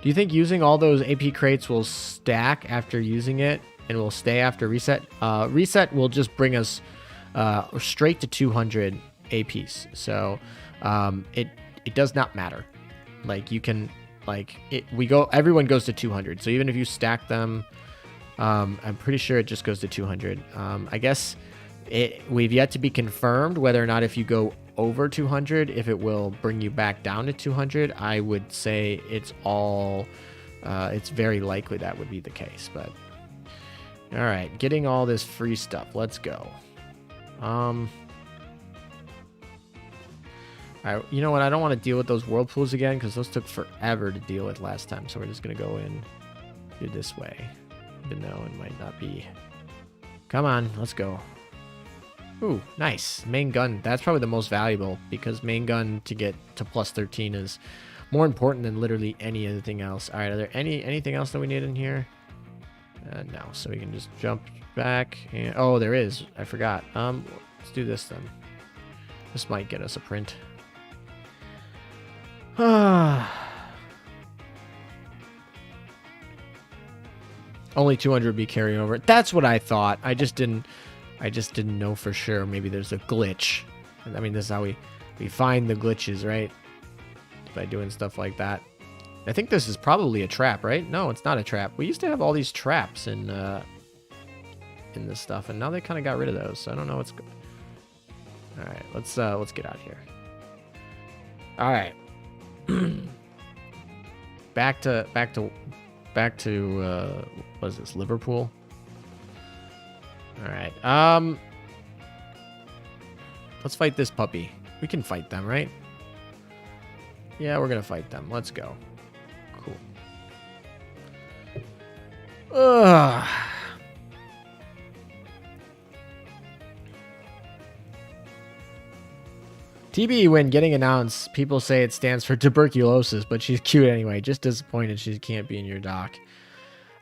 Do you think using all those AP crates will stack after using it and will stay after reset? Reset will just bring us straight to 200 APs. So it does not matter. Like you can everyone goes to 200. So even if you stack them. I'm pretty sure it just goes to 200. I guess we've yet to be confirmed whether or not if you go over 200, if it will bring you back down to 200. I would say it's all it's very likely that would be the case. But all right, getting all this free stuff. Let's go. All right, you know what? I don't want to deal with those whirlpools again because those took forever to deal with last time. So we're just gonna go in, do this way, even though it might not be. Come on, let's go. Ooh, nice. Main gun. That's probably the most valuable because main gun to get to plus 13 is more important than literally anything else. All right, are there anything else that we need in here? No, so we can just jump back. And, oh, there is. I forgot. Let's do this then. This might get us a print. Only 200 would be carrying over. That's what I thought. I just didn't know for sure. Maybe there's a glitch. I mean, this is how we find the glitches, right? By doing stuff like that. I think this is probably a trap, right? No, it's not a trap. We used to have all these traps in this stuff, and now they kind of got rid of those. So I don't know what's good. All right, let's get out of here. All right. back to what is this, Liverpool? All right. Let's fight this puppy. We can fight them, right? Yeah, we're gonna fight them. Let's go. Cool. Ugh. TB, when getting announced, people say it stands for tuberculosis, but she's cute anyway. Just disappointed she can't be in your doc.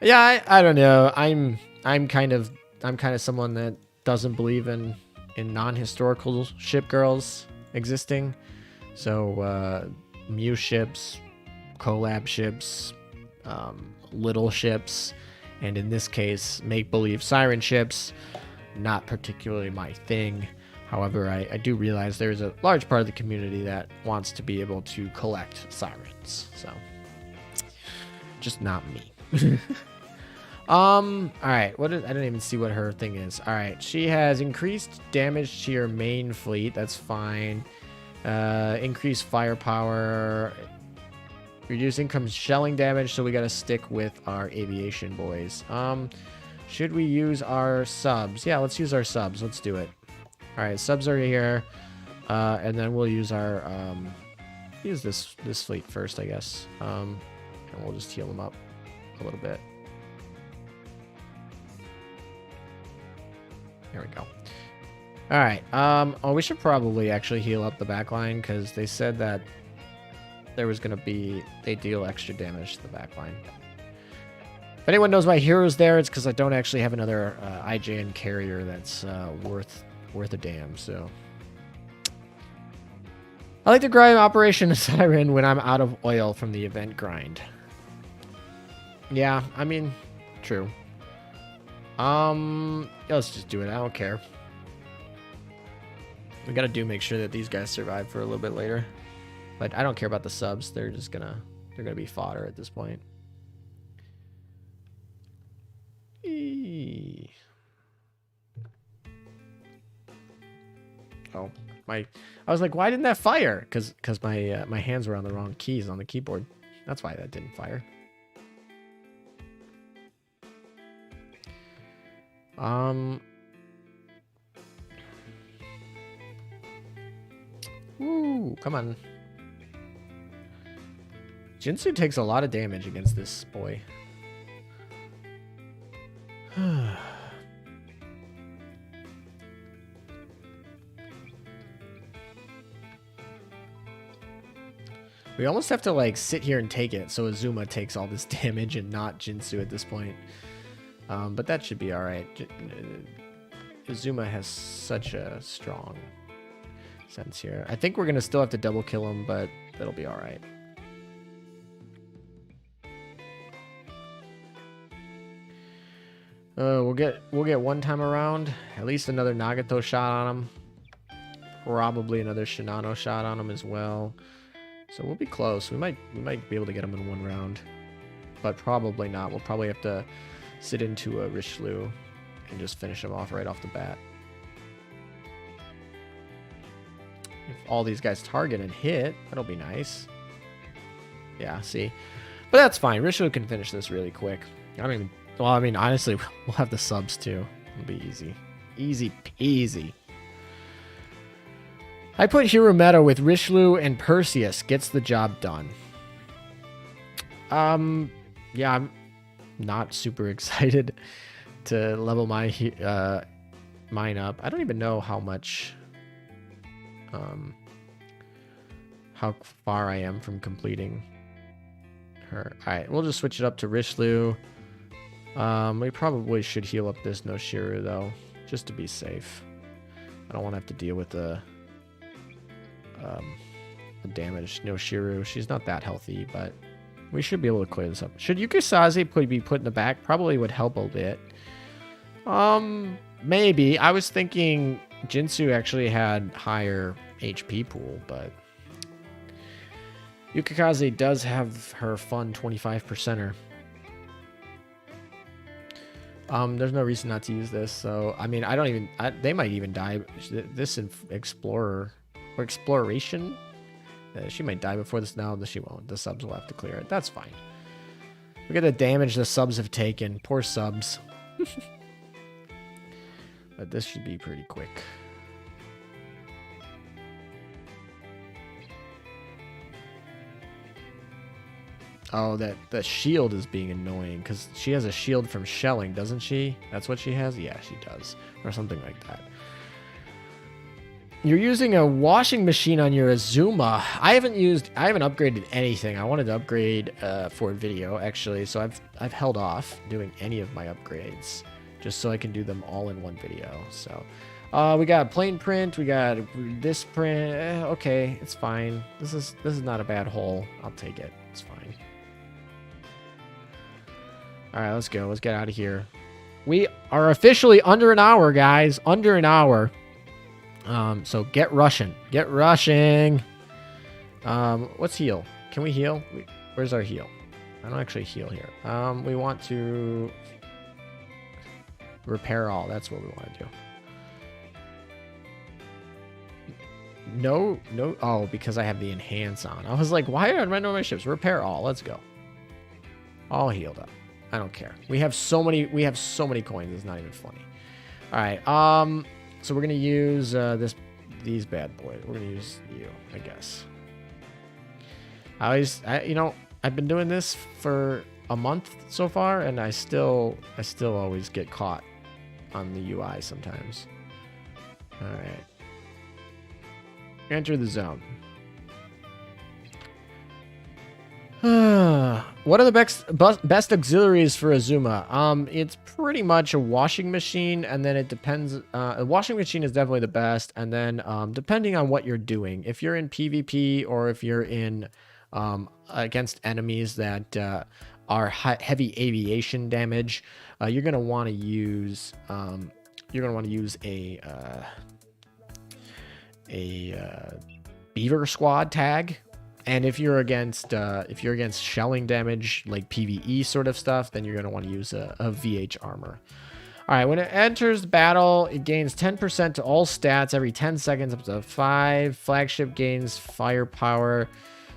Yeah, I don't know. I'm kind of someone that doesn't believe in non-historical ship girls existing. So Muse ships, collab ships, little ships, and in this case, make-believe siren ships, not particularly my thing. However, I do realize there's a large part of the community that wants to be able to collect sirens. So, just not me. All right. I didn't even see what her thing is. All right. She has increased damage to your main fleet. That's fine. Increased firepower. Reduce income shelling damage. So we got to stick with our aviation boys. Should we use our subs? Yeah, let's use our subs. Let's do it. All right, subs are here, and then we'll use our use this fleet first, I guess, and we'll just heal them up a little bit. There we go. All right. Oh, we should probably actually heal up the back line because they said that there was gonna be they deal extra damage to the back line. If anyone knows my hero's there, it's because I don't actually have another IJN carrier that's worth a damn. So I like to grind Operation Siren when I'm out of oil from the event grind. Yeah, I mean, true. Let's just do it. I don't care. We gotta make sure that these guys survive for a little bit later. But I don't care about the subs. They're gonna be fodder at this point. Oh, I was like, why didn't that fire? Because my hands were on the wrong keys on the keyboard. That's why that didn't fire. Woo, come on. Jinsu takes a lot of damage against this boy. We almost have to like sit here and take it so Azuma takes all this damage and not Jinsu at this point. But that should be alright. Azuma has such a strong sense here. I think we're gonna still have to double kill him, but that'll be alright. We'll get one time around. At least another Nagato shot on him. Probably another Shinano shot on him as well. So we'll be close. We might be able to get him in one round, but probably not. We'll probably have to sit into a Richelieu and just finish him off right off the bat. If all these guys target and hit, that'll be nice. Yeah, see. But that's fine. Rishlu can finish this really quick. I don't even... Well, I mean, honestly, we'll have the subs too. It'll be easy. Easy peasy. I put hero meta with Rishlu and Perseus. Gets the job done. Yeah, I'm not super excited to level my mine up. I don't even know how much... how far I am from completing her. Alright, we'll just switch it up to Rishlu. We probably should heal up this Noshiru though, just to be safe. I don't want to have to deal with the damaged Noshiru. She's not that healthy, but we should be able to clear this up. Should Yukisaze be put in the back? Probably would help a bit. Maybe. I was thinking Jinsu actually had higher HP pool, but Yukikaze does have her fun 25%er. There's no reason not to use this, so I mean, they might even die. This Explorer or Exploration, she might die before this. No, she won't. The subs will have to clear it. That's fine. Look at the damage the subs have taken. Poor subs. But this should be pretty quick. Oh, the shield is being annoying because she has a shield from shelling, doesn't she? That's what she has? Yeah, she does. Or something like that. You're using a washing machine on your Azuma. I haven't upgraded anything. I wanted to upgrade for video, actually, so I've held off doing any of my upgrades just so I can do them all in one video. So we got plain print, we got this print. Okay, it's fine. This is not a bad haul. I'll take it. It's fine. All right, let's go. Let's get out of here. We are officially under an hour, guys. Under an hour. So get rushing. Get rushing. Let's heal. Can we heal? Where's our heal? I don't actually heal here. We want to repair all. That's what we want to do. No. Oh, because I have the enhance on. I was like, why are I know my ships? Repair all. Let's go. All healed up. I don't care. We have so many coins. It's not even funny. All right. So we're gonna use these bad boys. We're gonna use you, I guess. I've been doing this for a month so far, and I still always get caught on the UI sometimes. All right. Enter the zone. What are the best auxiliaries for Azuma? It's pretty much a washing machine, and then it depends. A washing machine is definitely the best, and then depending on what you're doing, if you're in PvP or if you're in against enemies that are heavy aviation damage, you're gonna want to use a beaver squad tag. And if you're against shelling damage, like PvE sort of stuff, then you're going to want to use a VH armor. All right, when it enters battle, it gains 10% to all stats every 10 seconds up to 5. Flagship gains firepower.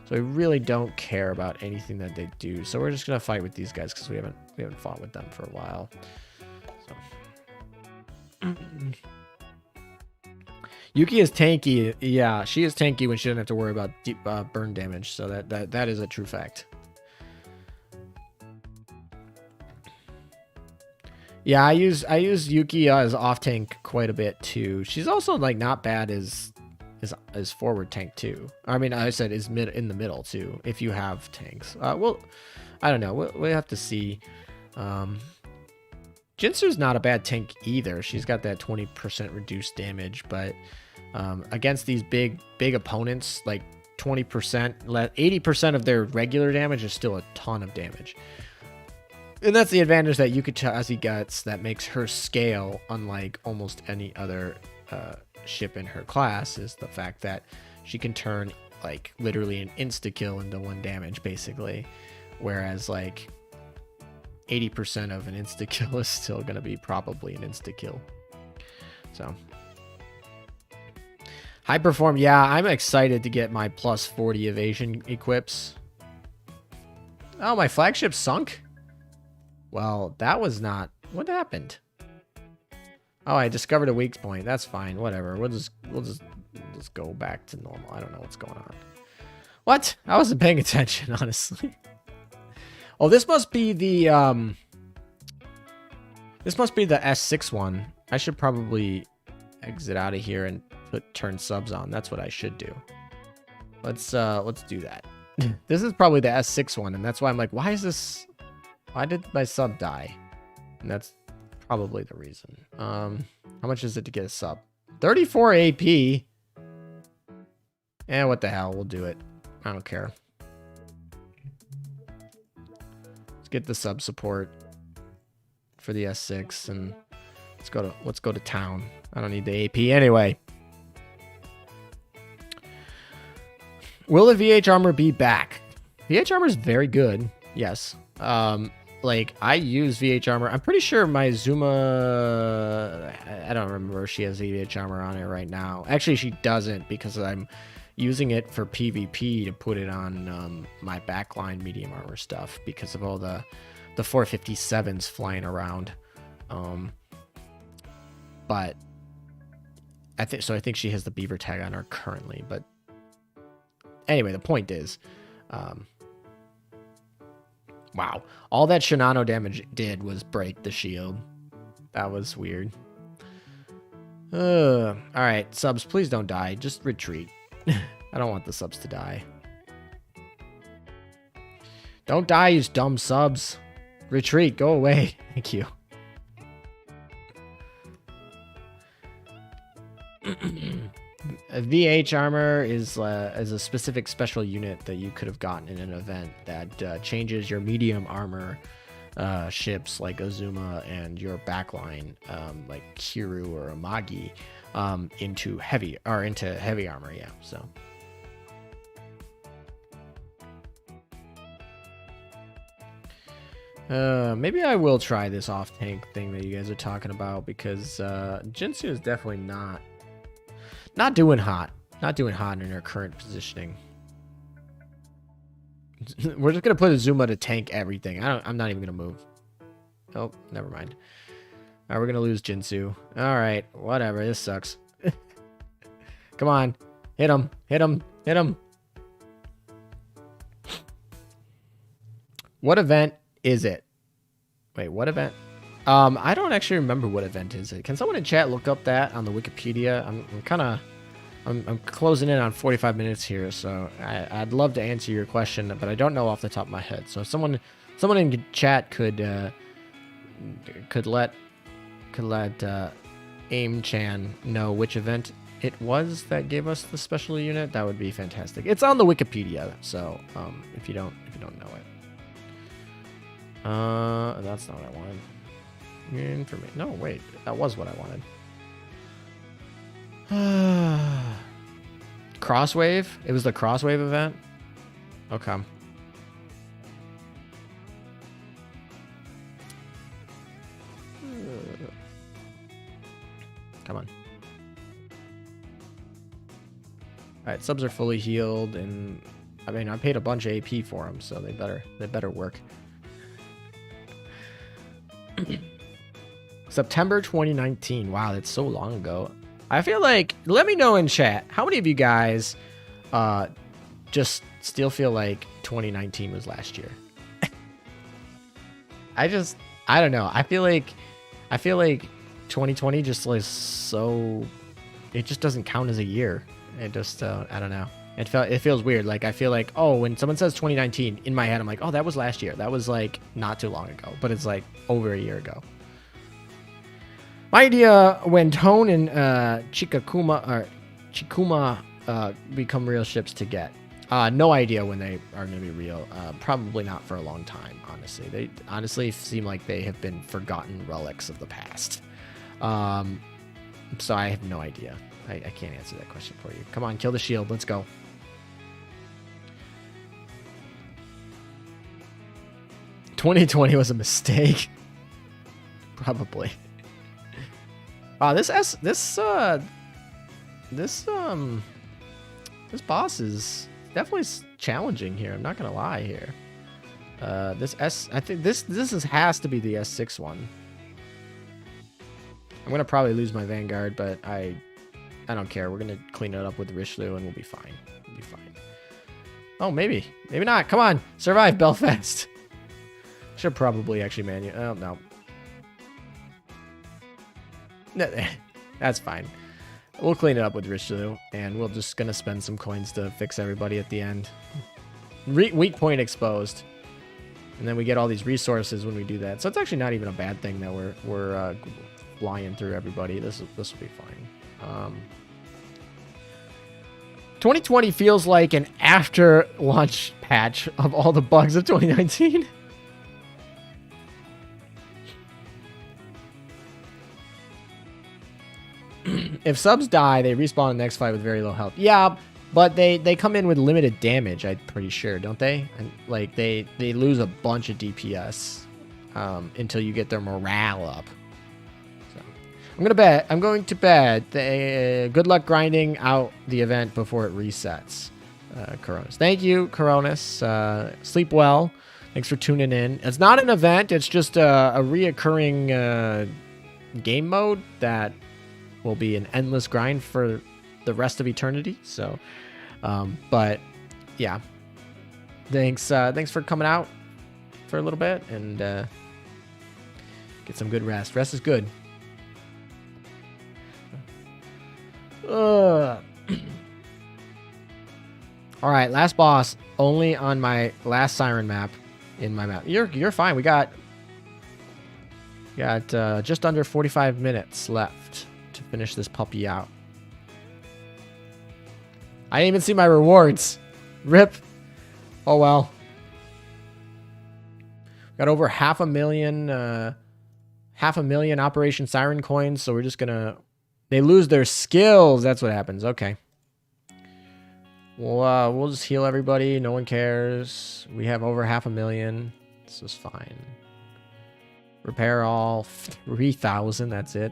So we really don't care about anything that they do. So we're just going to fight with these guys because we haven't fought with them for a while. So. Yuki is tanky. Yeah, she is tanky when she doesn't have to worry about deep burn damage. So that is a true fact. Yeah, I use Yuki as off tank quite a bit too. She's also like not bad as forward tank too. I mean, I said is in the middle too. If you have tanks, well, I don't know. We'll have to see. Jinsu's not a bad tank either. She's got that 20% reduced damage, but against these big opponents, like 20%, 80% of their regular damage is still a ton of damage. And that's the advantage that Yukikaze gets that makes her scale unlike almost any other ship in her class, is the fact that she can turn like literally an insta-kill into 1 damage basically, whereas like 80% of an insta-kill is still going to be probably an insta-kill. So high perform. Yeah, I'm excited to get my plus 40 evasion equips. Oh, my flagship sunk? Well, that was not... What happened? Oh, I discovered a weak point. That's fine. Whatever. We'll just go back to normal. I don't know what's going on. What? I wasn't paying attention, honestly. Oh, this must be the this must be the S6 one. I should probably exit out of here and turn subs on. That's what I should do. Let's do that. This is probably the S6 one, and that's why I'm like, why did my sub die? And that's probably the reason. How much is it to get a sub? 34 AP. Eh, what the hell? We'll do it. I don't care. Let's get the sub support for the S6 and let's go to town. I don't need the AP anyway. Will the VH armor be back? VH armor is very good. Yes. Like I use VH armor. I'm pretty sure my Zuma, I don't remember if she has VH armor on it right now. Actually, she doesn't because I'm using it for PvP to put it on my backline medium armor stuff because of all the 457s flying around. But I think she has the beaver tag on her currently. But anyway, the point is, wow, all that Shinano damage did was break the shield. That was weird. All right, subs, please don't die. Just retreat. I don't want the subs to die. Don't die, you dumb subs. Retreat, go away. Thank you. VH armor is a specific special unit that you could have gotten in an event that changes your medium armor ships like Azuma and your backline like Kiru or Amagi into heavy armor. Yeah, so. Maybe I will try this off tank thing that you guys are talking about because Jinsu is definitely not doing hot. Not doing hot in her current positioning. We're just gonna put Azuma to tank everything. I'm not even gonna move. Oh, never mind. All right, we're gonna lose Jinsu. All right, whatever. This sucks. Come on, hit him, hit him, hit him. What event is it? Wait, what event? I don't actually remember what event is it. Can someone in chat look up that on the Wikipedia? I'm closing in on 45 minutes here, so I'd love to answer your question, but I don't know off the top of my head. So if someone in chat could let Aim-chan know which event it was that gave us the special unit, that would be fantastic. It's on the Wikipedia, so if you don't know it. That's not what I wanted. Information. No, wait. That was what I wanted. Crosswave? It was the Crosswave event? Okay. Come on. Alright, subs are fully healed, and I mean I paid a bunch of AP for them, so they better work. September 2019. Wow, that's so long ago. I feel like, let me know in chat, how many of you guys just still feel like 2019 was last year? I don't know. I feel like 2020 just like so, it just doesn't count as a year. It just I don't know. It feels weird. Like I feel like, oh, when someone says 2019, in my head I'm like, oh, that was last year. That was like not too long ago, but it's like over a year ago. My idea when Tone and Chikuma become real ships to get. No idea when they are going to be real. Probably not for a long time, honestly. They honestly seem like they have been forgotten relics of the past. So I have no idea. I can't answer that question for you. Come on, kill the shield. Let's go. "2020 was a mistake." Probably. Wow, this boss is definitely challenging here. I'm not gonna lie here. I think this has to be the S6 one. I'm gonna probably lose my Vanguard, but I don't care. We're gonna clean it up with Richelieu and we'll be fine. We'll be fine. Oh, maybe not. Come on, survive Belfast. Should probably actually oh no. That's fine. We'll clean it up with Richelieu, and we're just gonna spend some coins to fix everybody at the end. Weak point exposed, and then we get all these resources when we do that. So it's actually not even a bad thing that we're flying through everybody. This will be fine. 2020 feels like an after launch patch of all the bugs of 2019. If subs die, they respawn in the next fight with very low health. Yeah, but they come in with limited damage, I'm pretty sure, don't they? And like they lose a bunch of DPS until you get their morale up. So I'm going to bet. Good luck grinding out the event before it resets. Coronas. Thank you, Coronas. Sleep well. Thanks for tuning in. It's not an event. It's just a reoccurring game mode that will be an endless grind for the rest of eternity. So, but yeah, thanks for coming out for a little bit and get some good rest. Rest is good. All right, last boss only on my last Siren map in my map. You're fine. We got just under 45 minutes left to finish this puppy out. I didn't even see my rewards. Rip. Oh well. Got over 500,000 Operation Siren coins, so we're just gonna... They lose their skills. That's what happens. Okay. Well, we'll just heal everybody. No one cares. We have over 500,000. This is fine. Repair all. 3,000. That's it.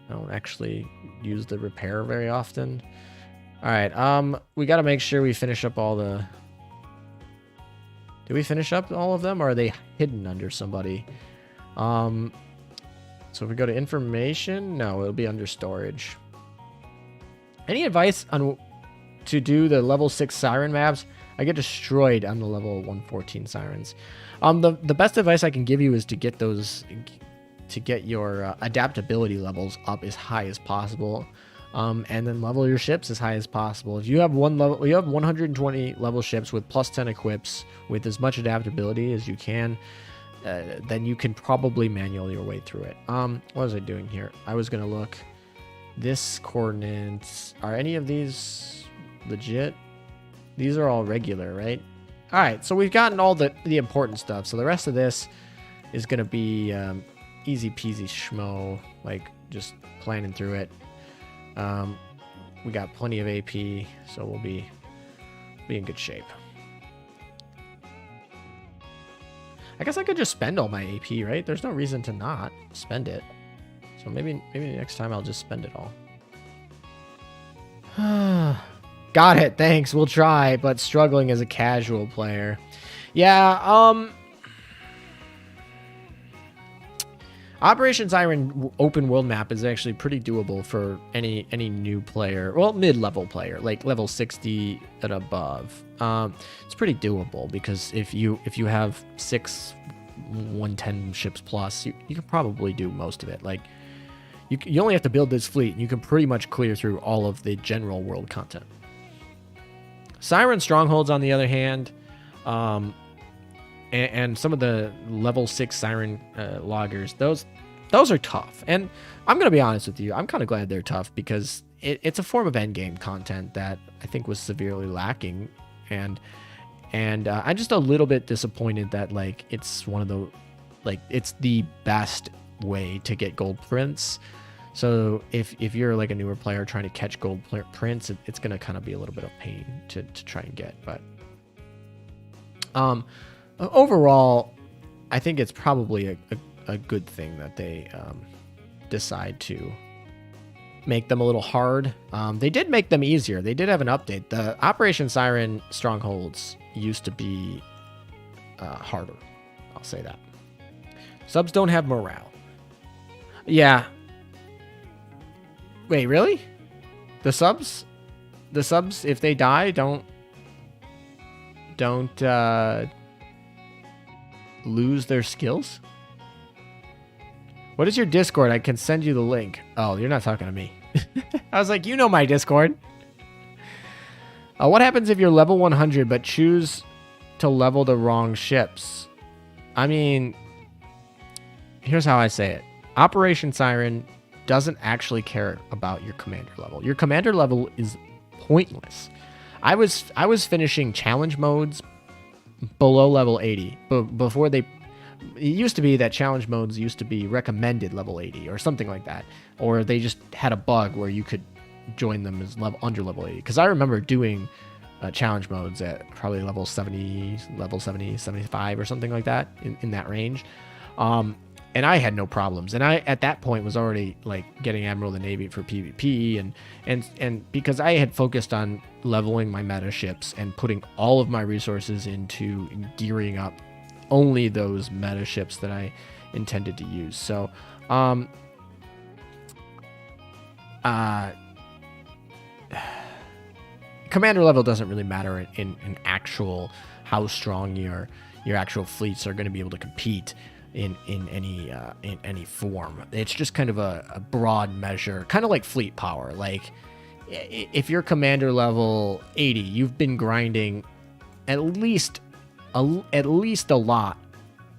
I don't actually use the repair very often. All right. We got to make sure we finish up all the... Did we finish up all of them, or are they hidden under somebody? So if we go to information, no, it'll be under storage. Any advice on to do the level 6 siren maps? I get destroyed on the level 114 sirens. The best advice I can give you is to get those, to get your adaptability levels up as high as possible, and then level your ships as high as possible. If you have 120 level ships with plus 10 equips with as much adaptability as you can, then you can probably manual your way through it. What was I doing here? I was gonna look. This coordinates, are any of these legit? These are all regular, right? All right, so we've gotten all the important stuff. So the rest of this is gonna be easy peasy schmo, like just planning through it. We got plenty of AP, so we'll be in good shape. I guess I could just spend all my AP, right? There's no reason to not spend it. So maybe next time I'll just spend it all. Got it. Thanks. We'll try, but struggling as a casual player. Yeah, Operation Siren open world map is actually pretty doable for any new player. Well, mid-level player, like level 60 and above. It's pretty doable because if you have 6 110 ships plus, you can probably do most of it. Like you only have to build this fleet and you can pretty much clear through all of the general world content. Siren Strongholds, on the other hand, and some of the level 6 Siren loggers, those are tough. And I'm going to be honest with you, I'm kind of glad they're tough because it's a form of endgame content that I think was severely lacking. And I'm just a little bit disappointed that like it's one of the, like it's the best way to get gold prints. So if you're like a newer player trying to catch gold prints, it's going to kind of be a little bit of pain to try and get. But overall, I think it's probably a good thing that they decide to make them a little hard. They did make them easier. They did have an update. The Operation Siren Strongholds used to be harder. I'll say that. Subs don't have morale. Yeah. Wait, really? The subs, if they die, don't lose their skills? What is your Discord? I can send you the link. Oh, you're not talking to me. I was like, you know my Discord. What happens if you're level 100 but choose to level the wrong ships? I mean, here's how I say it. Operation Siren doesn't actually care about your commander level. Your commander level is pointless. I was finishing challenge modes below level 80, but before they... It used to be that challenge modes used to be recommended level 80 or something like that. Or they just had a bug where you could join them as under level 80. Because I remember doing challenge modes at probably level 70, 75 or something like that, in that range. And I had no problems. And I, at that point, was already like getting Admiral of the Navy for PvP. And because I had focused on leveling my meta ships and putting all of my resources into gearing up only those meta ships that I intended to use. So, commander level doesn't really matter in actual how strong your actual fleets are going to be able to compete in any form. It's just kind of a broad measure, kind of like fleet power. Like if you're commander level 80, you've been grinding at least a lot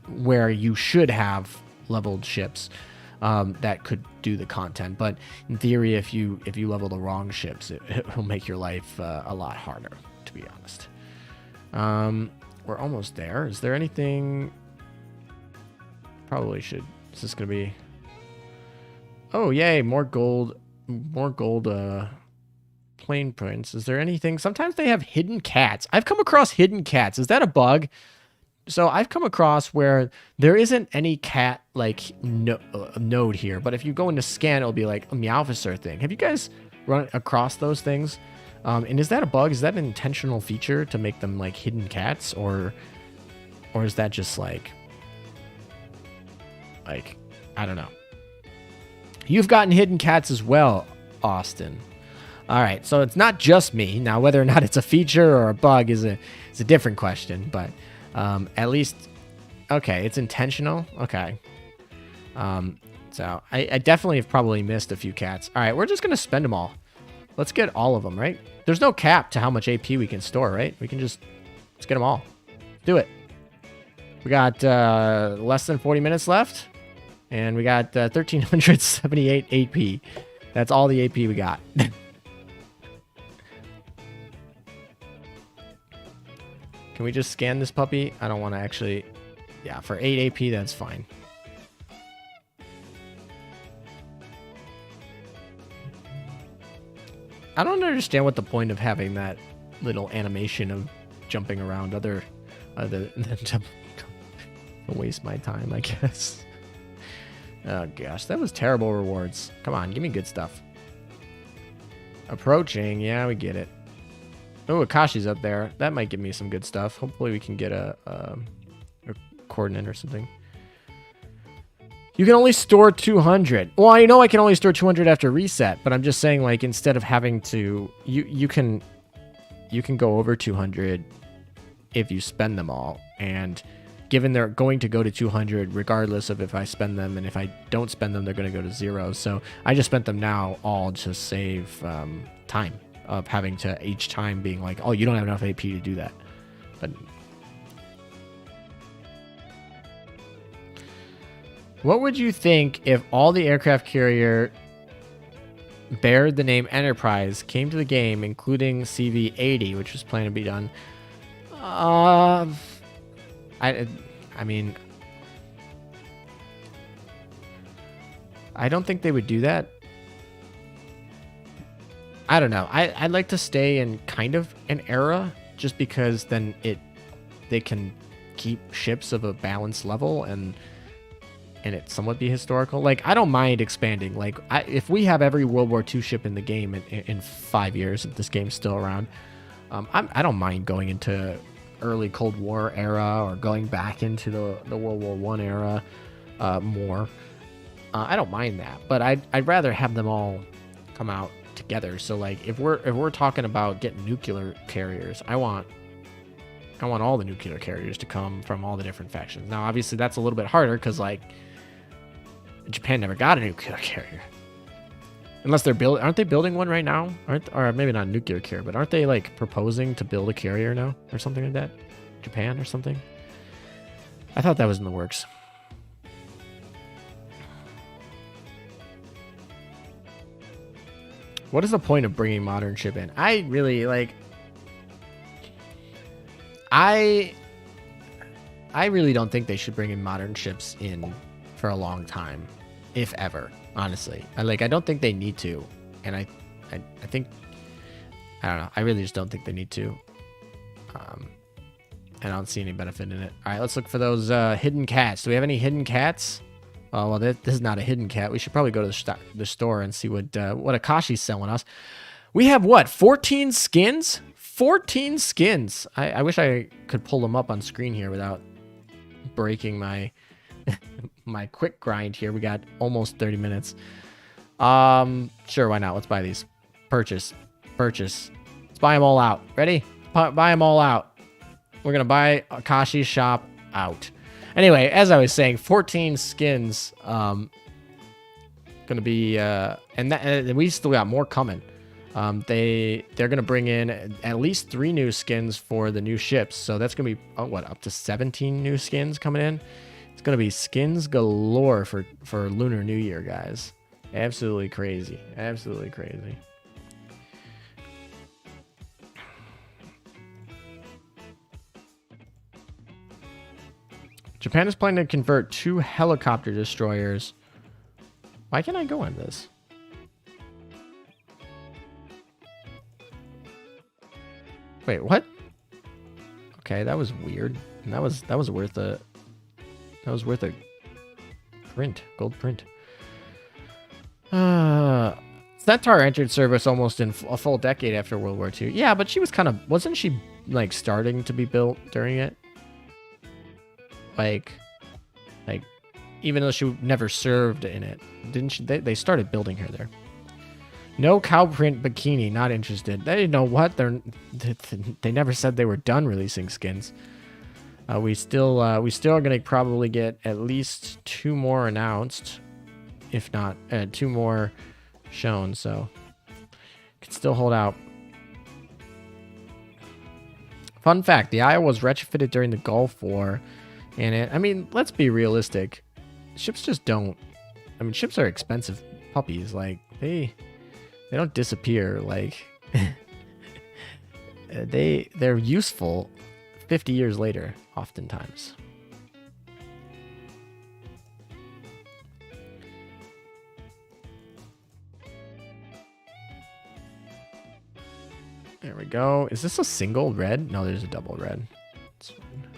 where you should have leveled ships that could do the content. But in theory, if you level the wrong ships, it will make your life a lot harder, to be honest. We're almost there. Is there anything? Probably should. Is this gonna be? Oh yay! More gold. Plane prints. Is there anything? Sometimes they have hidden cats. I've come across hidden cats. Is that a bug? So I've come across where there isn't any cat like node here, but if you go into scan, it'll be like a Meowfisser thing. Have you guys run across those things? And is that a bug? Is that an intentional feature to make them like hidden cats, or is that just like I don't know. You've gotten hidden cats as well, Austin. All right, so it's not just me. Now, whether or not it's a feature or a bug is a different question, but at least, okay, it's intentional. Okay. So I definitely have probably missed a few cats. All right, we're just going to spend them all. Let's get all of them, right? There's no cap to how much AP we can store, right? We can let's get them all. Do it. We got less than 40 minutes left, and we got 1,378 AP. That's all the AP we got. Can we just scan this puppy? I don't want to actually... Yeah, for 8 AP, that's fine. I don't understand what the point of having that little animation of jumping around other than to waste my time, I guess. Oh, gosh. That was terrible rewards. Come on, give me good stuff. Approaching. Yeah, we get it. Oh, Akashi's up there. That might give me some good stuff. Hopefully we can get a coordinate or something. You can only store 200. Well, I know I can only store 200 after reset, but I'm just saying, like, instead of having to... You can go over 200 if you spend them all. And given they're going to go to 200 regardless of if I spend them, and if I don't spend them, they're going to go to 0. So I just spent them now all to save time. Of having to each time being like, oh, you don't have enough AP to do that. But what would you think if all the aircraft carrier bared the name Enterprise came to the game, including CV-80, which was planned to be done? I mean, I don't think they would do that. I don't know. I'd like to stay in kind of an era, just because then they can keep ships of a balanced level and it somewhat be historical. Like, I don't mind expanding. Like, if we have every World War II ship in the game in 5 years, if this game's still around, I don't mind going into early Cold War era or going back into the World War One era more. I don't mind that, but I'd rather have them all come out together. So like if we're talking about getting nuclear carriers, I want all the nuclear carriers to come from all the different factions. Now obviously that's a little bit harder because like Japan never got a nuclear carrier. Unless aren't they building one right now? Or maybe not a nuclear carrier, but aren't they like proposing to build a carrier now or something like that? Japan or something? I thought that was in the works. What is the point of bringing modern ship in? I really like. I really don't think they should bring in modern ships in for a long time, if ever. Honestly, I don't think they need to, and I think I don't know. I really just don't think they need to. And I don't see any benefit in it. All right, let's look for those hidden cats. Do we have any hidden cats? Well, this is not a hidden cat. We should probably go to the store and see what Akashi's selling us. We have what? 14 skins? 14 skins. I wish I could pull them up on screen here without breaking my my quick grind here. We got almost 30 minutes. Sure, why not? Let's buy these. Purchase. Let's buy them all out. Ready? Buy them all out. We're gonna buy Akashi's shop out. Anyway, as I was saying, 14 skins. Gonna be and we still got more coming. They're gonna bring in at least 3 new skins for the new ships. So that's gonna be up to 17 new skins coming in. It's gonna be skins galore for Lunar New Year, guys. Absolutely crazy. Absolutely crazy. Japan is planning to convert 2 helicopter destroyers. Why can't I go on this? Wait, what? Okay, that was weird. And that was worth a print, gold print. Centaur entered service almost in a full decade after World War II. Yeah, but she was wasn't she like starting to be built during it? Like even though she never served in it, didn't she? They started building her there. No cow print bikini, not interested. They know what they never said they were done releasing skins. We still are gonna probably get at least 2 more announced, if not 2 more shown. So can still hold out. Fun fact: the Iowa was retrofitted during the Gulf War, and I mean, let's be realistic. Ships just don't. I mean, ships are expensive puppies. Like they don't disappear. Like they're useful 50 years later, oftentimes. There we go. Is this a single red? No, there's a double red. That's fine.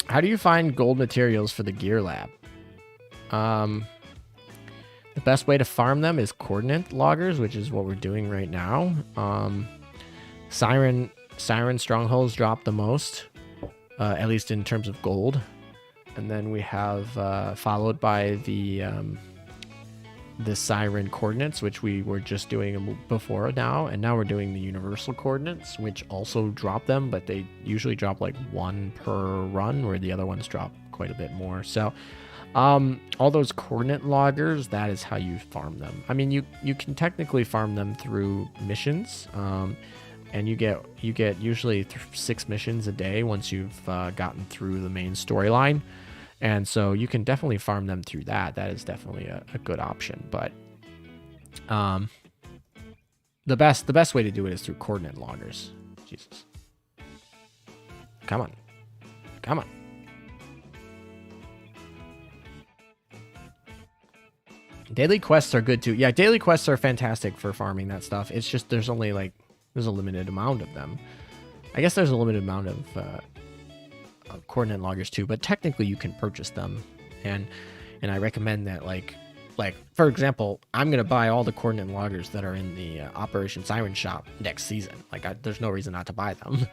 How do you find gold materials for the gear lab? The best way to farm them is coordinate loggers, which is what we're doing right now. Siren strongholds drop the most, at least in terms of gold. And then we have followed by the Siren coordinates, which we were just doing before now, and now we're doing the universal coordinates, which also drop them, but they usually drop like 1 per run, where the other ones drop quite a bit more. So all those coordinate loggers, that is how you farm them. I mean, you can technically farm them through missions, and you get usually 6 missions a day once you've gotten through the main storyline. And so you can definitely farm them through that. That is definitely a good option. But the best way to do it is through coordinate loggers. Jesus. Come on. Daily quests are good too. Yeah, daily quests are fantastic for farming that stuff. It's just there's a limited amount of them. I guess there's a limited amount of coordinate loggers too, but technically you can purchase them, and I recommend that, like, like, for example, I'm going to buy all the coordinate loggers that are in the Operation Siren shop next season. Like, there's no reason not to buy them.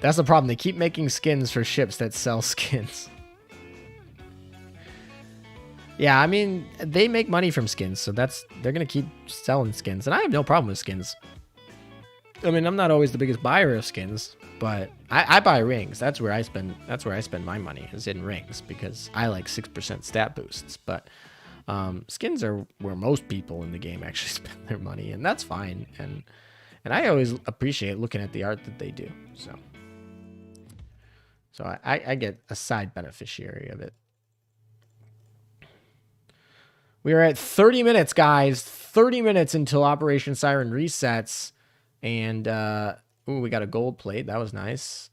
That's the problem. They keep making skins for ships that sell skins. Yeah, I mean, they make money from skins, so they're going to keep selling skins. And I have no problem with skins. I mean, I'm not always the biggest buyer of skins, but I buy rings. That's where I spend my money, is in rings, because I like 6% stat boosts. But skins are where most people in the game actually spend their money, and that's fine. And I always appreciate looking at the art that they do. So I get a side beneficiary of it. We are at 30 minutes, guys. 30 minutes until Operation Siren resets. And, ooh, we got a gold plate. That was nice.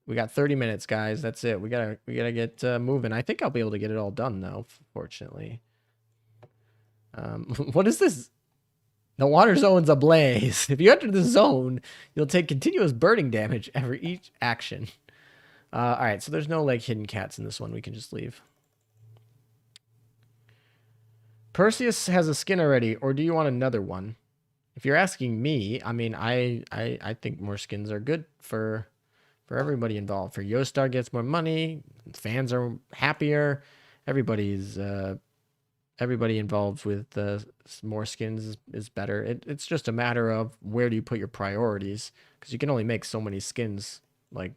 We got 30 minutes, guys. That's it. We gotta get moving. I think I'll be able to get it all done, though, fortunately. What is this? The water zone's ablaze. If you enter the zone, you'll take continuous burning damage every each action. All right, so there's no, like, hidden cats in this one. We can just leave. Perseus has a skin already, or do you want another one? If you're asking me, I mean, I think more skins are good for everybody involved. For Yostar gets more money, fans are happier, everybody involved with more skins is better. It's just a matter of where do you put your priorities, because you can only make so many skins. Like,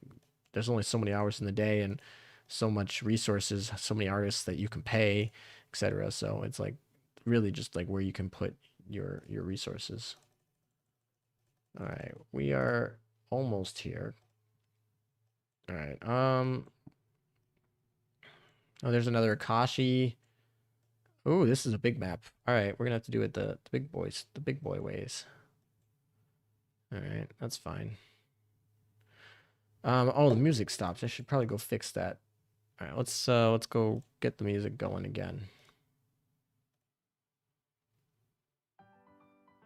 there's only so many hours in the day and so much resources, so many artists that you can pay, etc. So it's like really just like where you can put your resources. All right, we are almost here. All right. Oh, there's another Akashi. Oh, this is a big map. All right, we're gonna have to do it the big boy ways. All right, that's fine. Oh, the music stops. I should probably go fix that. All right, let's go get the music going again.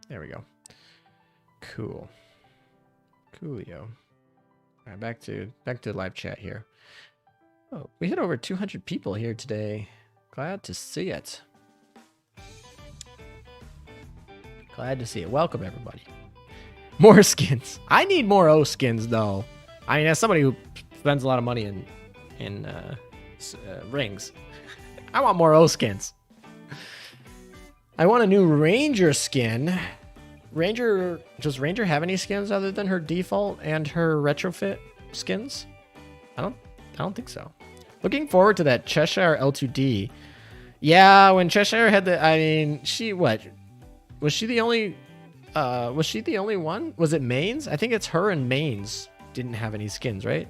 There we go. Cool. Coolio. All right, back to live chat here. Oh, we hit over 200 people here today. Glad to see it. Glad to see it. Welcome, everybody. More skins. I need more O skins, though. I mean, as somebody who spends a lot of money in rings, I want more O skins. I want a new Ranger skin. Does Ranger have any skins other than her default and her retrofit skins? I don't think so. Looking forward to that Cheshire L2D. Yeah, when Cheshire had was she the only one? Was it Mains? I think it's her and Mains didn't have any skins, right?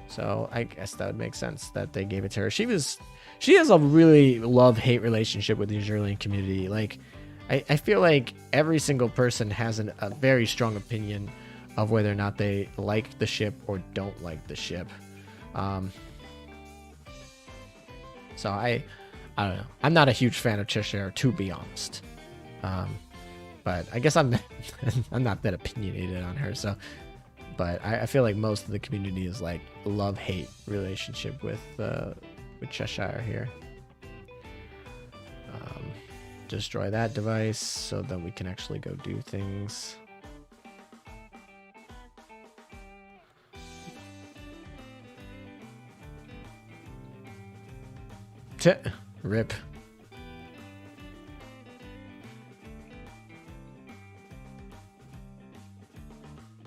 So I guess that would make sense that they gave it to her. She has a really love-hate relationship with the Azurian community. Like, I feel like every single person has a very strong opinion of whether or not they like the ship or don't like the ship. So I don't know. I'm not a huge fan of Cheshire, to be honest. But I guess I'm not that opinionated on her. So, but I feel like most of the community is like love-hate relationship with Cheshire here. Destroy that device so that we can actually go do things. Rip.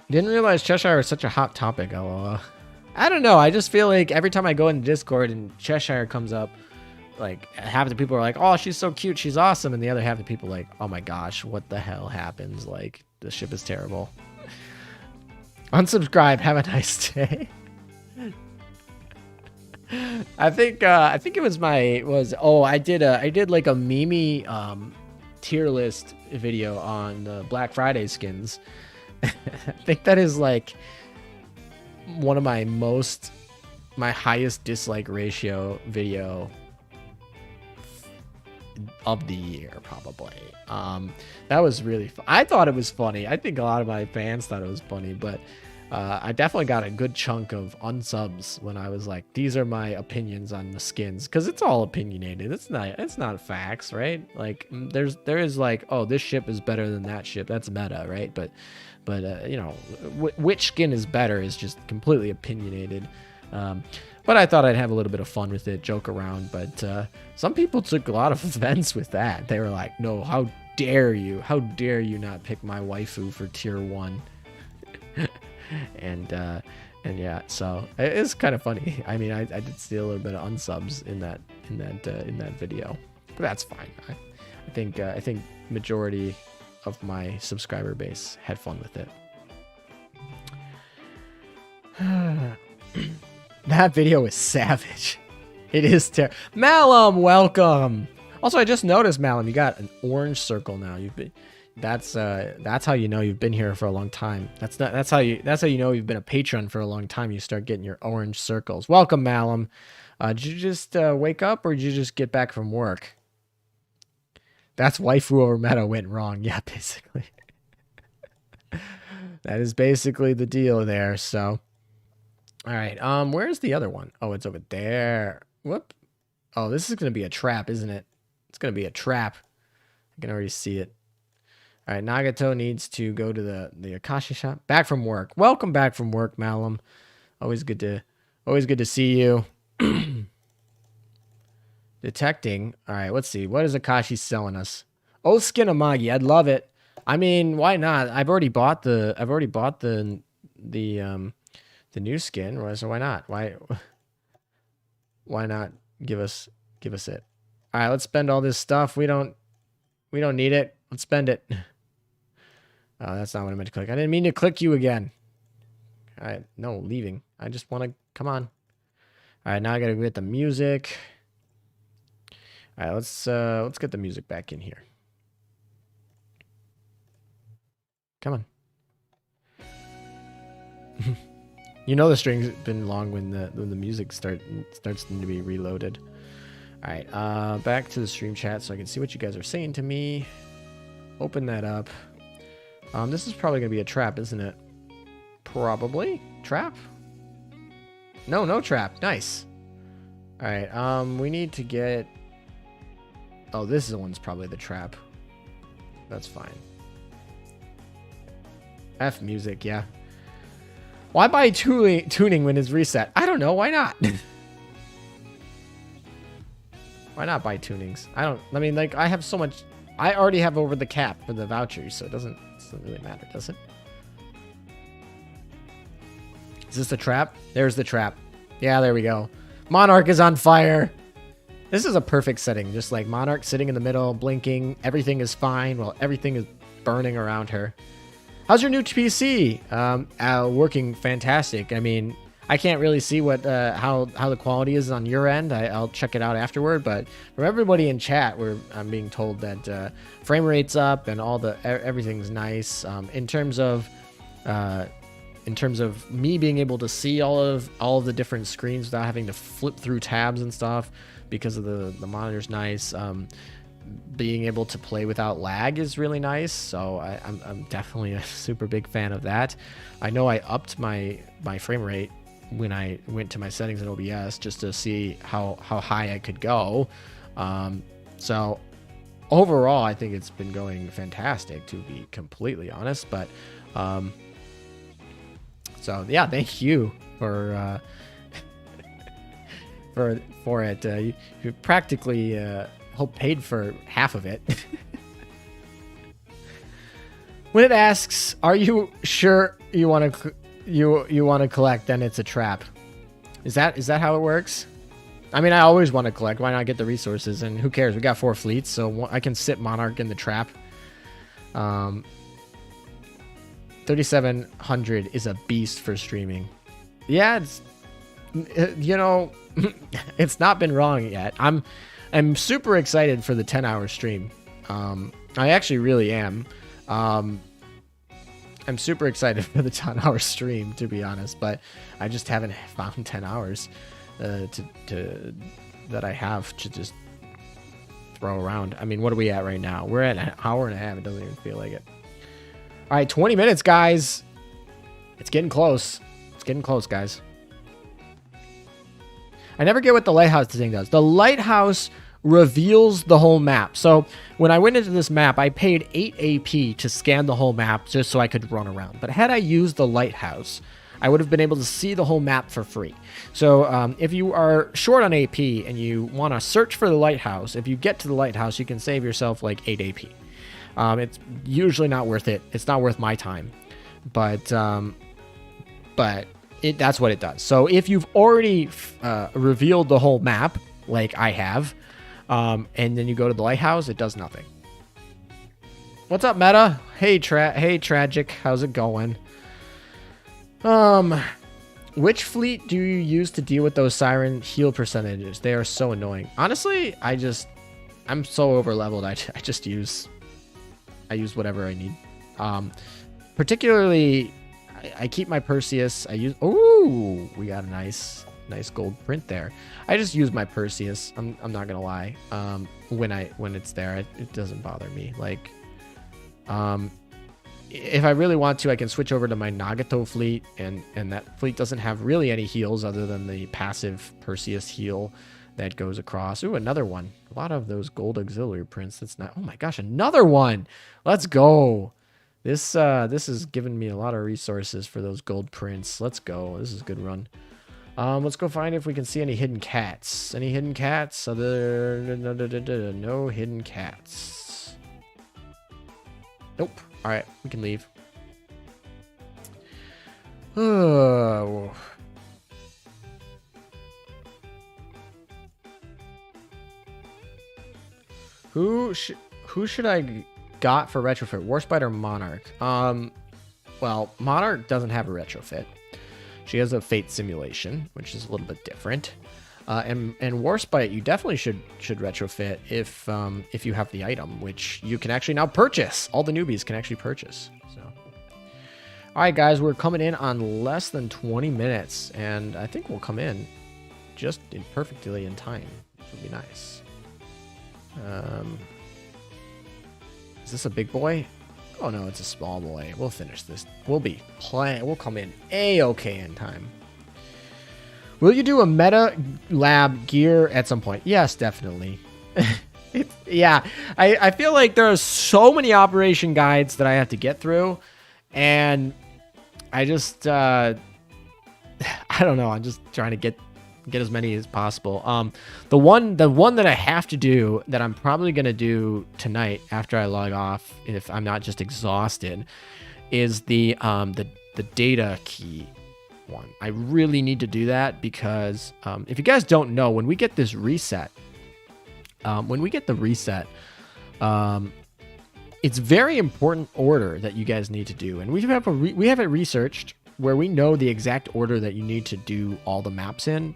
Didn't realize Cheshire was such a hot topic, lol. I don't know. I just feel like every time I go into Discord and Cheshire comes up, like half the people are like, "Oh, she's so cute, she's awesome," and the other half the people are like, "Oh my gosh, what the hell happens? Like, this ship is terrible." Unsubscribe. Have a nice day. I think it was I did like a Mimi tier list video on the Black Friday skins. I think that is like one of my highest dislike ratio video of the year, probably. That was really fun. I thought it was funny. I think a lot of my fans thought it was funny, but I definitely got a good chunk of unsubs when I was like, these are my opinions on the skins, because it's all opinionated. It's not facts, right? Like there is like, oh, this ship is better than that ship. That's meta, right? But you know, which skin is better is just completely opinionated. But I thought I'd have a little bit of fun with it, joke around. But some people took a lot of offense with that. They were like, no, how dare you? How dare you not pick my waifu for tier 1? and yeah, so it's kind of funny. I mean, I did see a little bit of unsubs in that video, but that's fine. I think majority of my subscriber base had fun with it. That video is savage. It is terrible. Malum, welcome. Also, I just noticed, Malum, you got an orange circle now. That's how you know you've been here for a long time. That's how you know you've been a patron for a long time. You start getting your orange circles. Welcome, Malum. Did you just wake up, or did you just get back from work? That's waifu over meta went wrong. Yeah, basically. That is basically the deal there. So, all right. Where's the other one? Oh, it's over there. Whoop. Oh, this is gonna be a trap, isn't it? It's gonna be a trap. I can already see it. All right, Nagato needs to go to the Akashi shop. Back from work. Welcome back from work, Malum. Always good to see you. Detecting. All right, let's see. What is Akashi selling us? Oh, skin of Magi. I'd love it. I mean, why not? I've already bought the new skin. So why not? Why not give us it? All right, let's spend all this stuff. We don't need it. Let's spend it. Oh, that's not what I meant to click. I didn't mean to click you again. All right, no, leaving. I just want to, come on. All right, now I got to get the music. All right, let's get the music back in here. Come on. You know the string's been long when the music starts to be reloaded. All right, back to the stream chat so I can see what you guys are saying to me. Open that up. This is probably gonna be a trap, isn't it? Probably trap. No trap. Nice. All right. We need to get. Oh, this one's probably the trap. That's fine. F music, yeah. Why buy tuning when it's reset? I don't know. Why not? Why not buy tunings? I mean, like, I have so much. I already have over the cap for the vouchers, so it doesn't really matter, does it? Is this the trap? There's the trap. Yeah, there we go. Monarch is on fire. This is a perfect setting. Just like Monarch sitting in the middle, blinking. Everything is fine while everything is burning around her. How's your new PC? Working fantastic. I mean, I can't really see what how the quality is on your end. I'll check it out afterward. But from everybody in chat, I'm being told that frame rate's up and everything's nice. In terms of me being able to see all of the different screens without having to flip through tabs and stuff because of the monitor's nice. Being able to play without lag is really nice. So I'm definitely a super big fan of that. I know I upped my frame rate when I went to my settings in OBS just to see how high I could go. So overall, I think it's been going fantastic, to be completely honest. But so yeah, thank you for for it. You practically paid for half of it. When it asks, "Are you sure you want to collect?" Then it's a trap. Is that how it works? I mean, I always want to collect. Why not get the resources? And who cares? We got 4 fleets, so I can sit Monarch in the trap. 3,700 is a beast for streaming. Yeah, it's it's not been wrong yet. I'm super excited for the 10-hour stream. I actually really am. I'm super excited for the 10-hour stream, to be honest, but I just haven't found 10 hours that I have to just throw around. I mean, what are we at right now? We're at an hour and a half. It doesn't even feel like it. All right, 20 minutes, guys. It's getting close. It's getting close, guys. I never get what the lighthouse thing does. The lighthouse reveals the whole map. So when I went into this map, I paid 8 AP to scan the whole map just so I could run around. But had I used the lighthouse, I would have been able to see the whole map for free. So if you are short on AP and you want to search for the lighthouse, if you get to the lighthouse, you can save yourself like 8 AP. It's usually not worth it. It's not worth my time. But that's what it does. So if you've already revealed the whole map, like I have, and then you go to the lighthouse, it does nothing. What's up, Meta? Hey, Tragic. How's it going? Which fleet do you use to deal with those siren heal percentages? They are so annoying. Honestly, I'm so over leveled. I use whatever I need. Particularly, I keep my Perseus. Ooh, we got a nice gold print there. I just use my Perseus. I'm not gonna lie. When it's there, it doesn't bother me. Like, if I really want to, I can switch over to my Nagato fleet, and that fleet doesn't have really any heals other than the passive Perseus heal that goes across. Ooh, another one. A lot of those gold auxiliary prints. That's not. Oh my gosh, another one. Let's go. This has given me a lot of resources for those gold prints. Let's go. This is a good run. Let's go find if we can see any hidden cats. Any hidden cats? No hidden cats. Nope. All right, we can leave. Oh. Who should I got for retrofit? Warspite or Monarch? Well, Monarch doesn't have a retrofit. She has a Fate Simulation, which is a little bit different. And Warspite, you definitely should retrofit if you have the item, which you can actually now purchase. All the newbies can actually purchase. So, all right, guys, we're coming in on less than 20 minutes, and I think we'll come in just perfectly in time, which would be nice. Is this a big boy? Oh no, it's a small boy. We'll finish this. We'll come in A-okay in time. Will you do a meta lab gear at some point? Yes, definitely. Yeah, I feel like there are so many operation guides that I have to get through, and I just I don't know. I'm just trying to get as many as possible. The one that I have to do, that I'm probably gonna do tonight after I log off, if I'm not just exhausted, is the data key one. I really need to do that because if you guys don't know, when we get this reset, it's very important order that you guys need to do, and we have it researched where we know the exact order that you need to do all the maps in.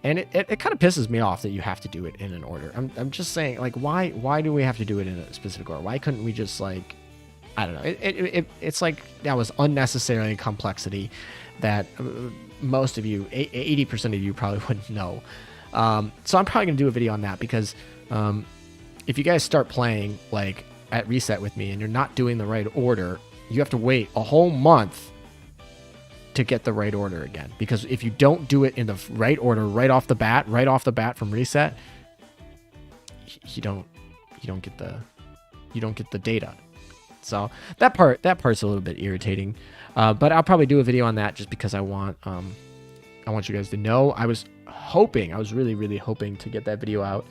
And it kind of pisses me off that you have to do it in an order. I'm just saying, like, why do we have to do it in a specific order? Why couldn't we just, like, I don't know. It's like that was unnecessary complexity that most of you, 80% of you probably wouldn't know. So I'm probably going to do a video on that because if you guys start playing, like, at reset with me and you're not doing the right order, you have to wait a whole month to get the right order again, because if you don't do it in the right order right off the bat from reset, you don't get the data. So that part's a little bit irritating, but I'll probably do a video on that just because I want you guys to know. I was really hoping to get that video out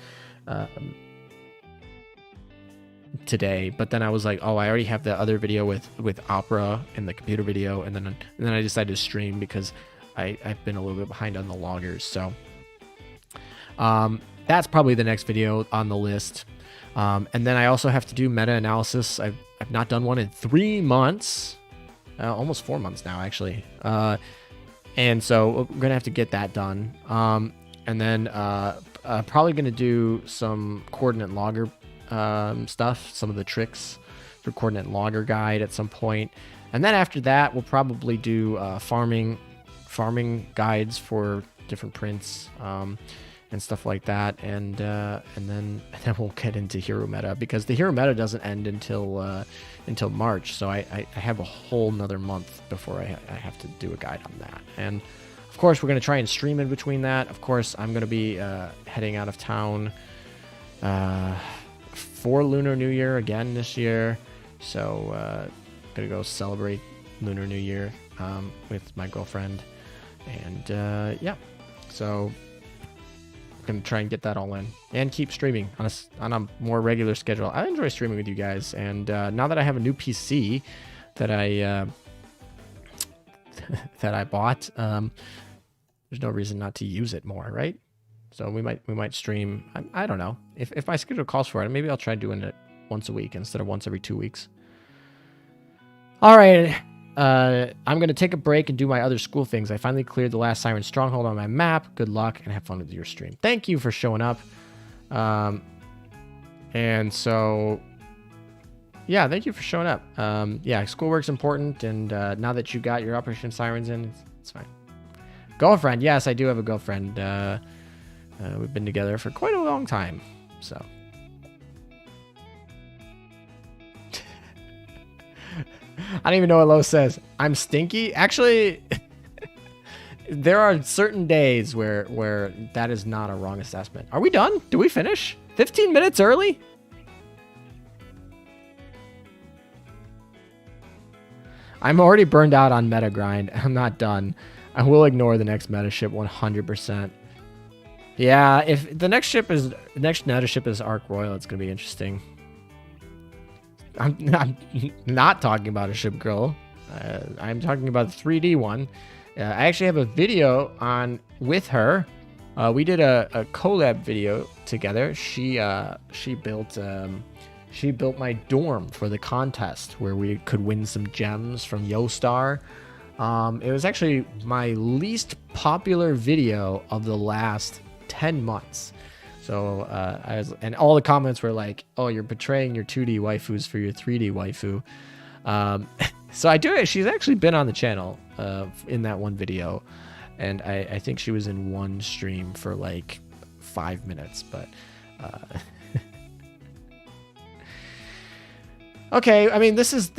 today, but then I was like, oh, I already have the other video with Opera and the computer video, and then I decided to stream because I've been a little bit behind on the loggers. So that's probably the next video on the list. And then I also have to do meta analysis. I've not done one in 3 months, almost 4 months now actually, and so we're gonna have to get that done. And then probably gonna do some coordinate logger stuff, some of the tricks for coordinate logger guide at some point. And then after that, we'll probably do farming guides for different prints. and stuff like that, and then we'll get into hero meta, because the hero meta doesn't end until March, so I have a whole nother month before I have to do a guide on that. And of course we're going to try and stream in between that. Of course I'm going to be heading out of town for Lunar New Year again this year, so gonna go celebrate Lunar New Year with my girlfriend, and yeah, so gonna try and get that all in and keep streaming on a more regular schedule. I enjoy streaming with you guys, and now that I have a new PC that I that I bought, there's no reason not to use it more, right? So we might stream. I don't know if my schedule calls for it. Maybe I'll try doing it once a week instead of once every 2 weeks. All right. I'm going to take a break and do my other school things. I finally cleared the last Siren Stronghold on my map. Good luck and have fun with your stream. Thank you for showing up. And so, yeah, thank you for showing up. Yeah, schoolwork's important, and now that you got your Operation Sirens in, it's fine. Girlfriend. Yes, I do have a girlfriend. We've been together for quite a long time, so. I don't even know what Lo says. I'm stinky. Actually, there are certain days where that is not a wrong assessment. Are we done? Do we finish? 15 minutes early? I'm already burned out on meta grind. I'm not done. I will ignore the next meta ship 100%. Yeah, if the next meta ship is Ark Royal, it's gonna be interesting. I'm not talking about a ship girl. I'm talking about the 3D one. I actually have a video with her. We did a collab video together. She built my dorm for the contest where we could win some gems from YoStar. It was actually my least popular video of the last 10 months. So and all the comments were like, "Oh, you're betraying your 2D waifus for your 3D waifu." So I do it. She's actually been on the channel in that one video, and I think she was in one stream for like 5 minutes. But okay, I mean, this is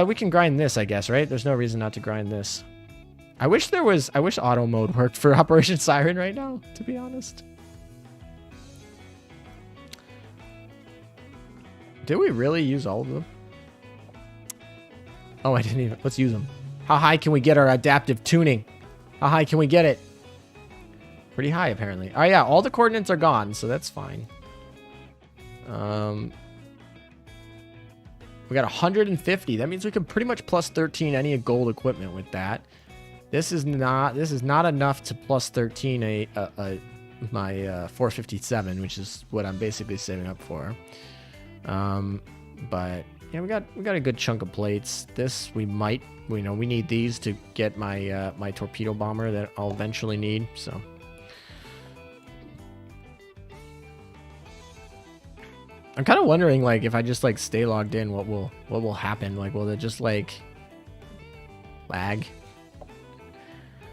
we can grind this, I guess, right? There's no reason not to grind this. I wish auto mode worked for Operation Siren right now, to be honest. Did we really use all of them? Oh, I didn't even. Let's use them. How high can we get our adaptive tuning? How high can we get it? Pretty high, apparently. Oh, yeah. All the coordinates are gone, so that's fine. We got 150. That means we can pretty much plus 13 any gold equipment with that. This is not enough to plus 13 my 457, which is what I'm basically saving up for. But yeah, we got a good chunk of plates. This we need these to get my my torpedo bomber that I'll eventually need. So I'm kind of wondering, like, if I just like stay logged in, what will happen? Like, will it just like lag?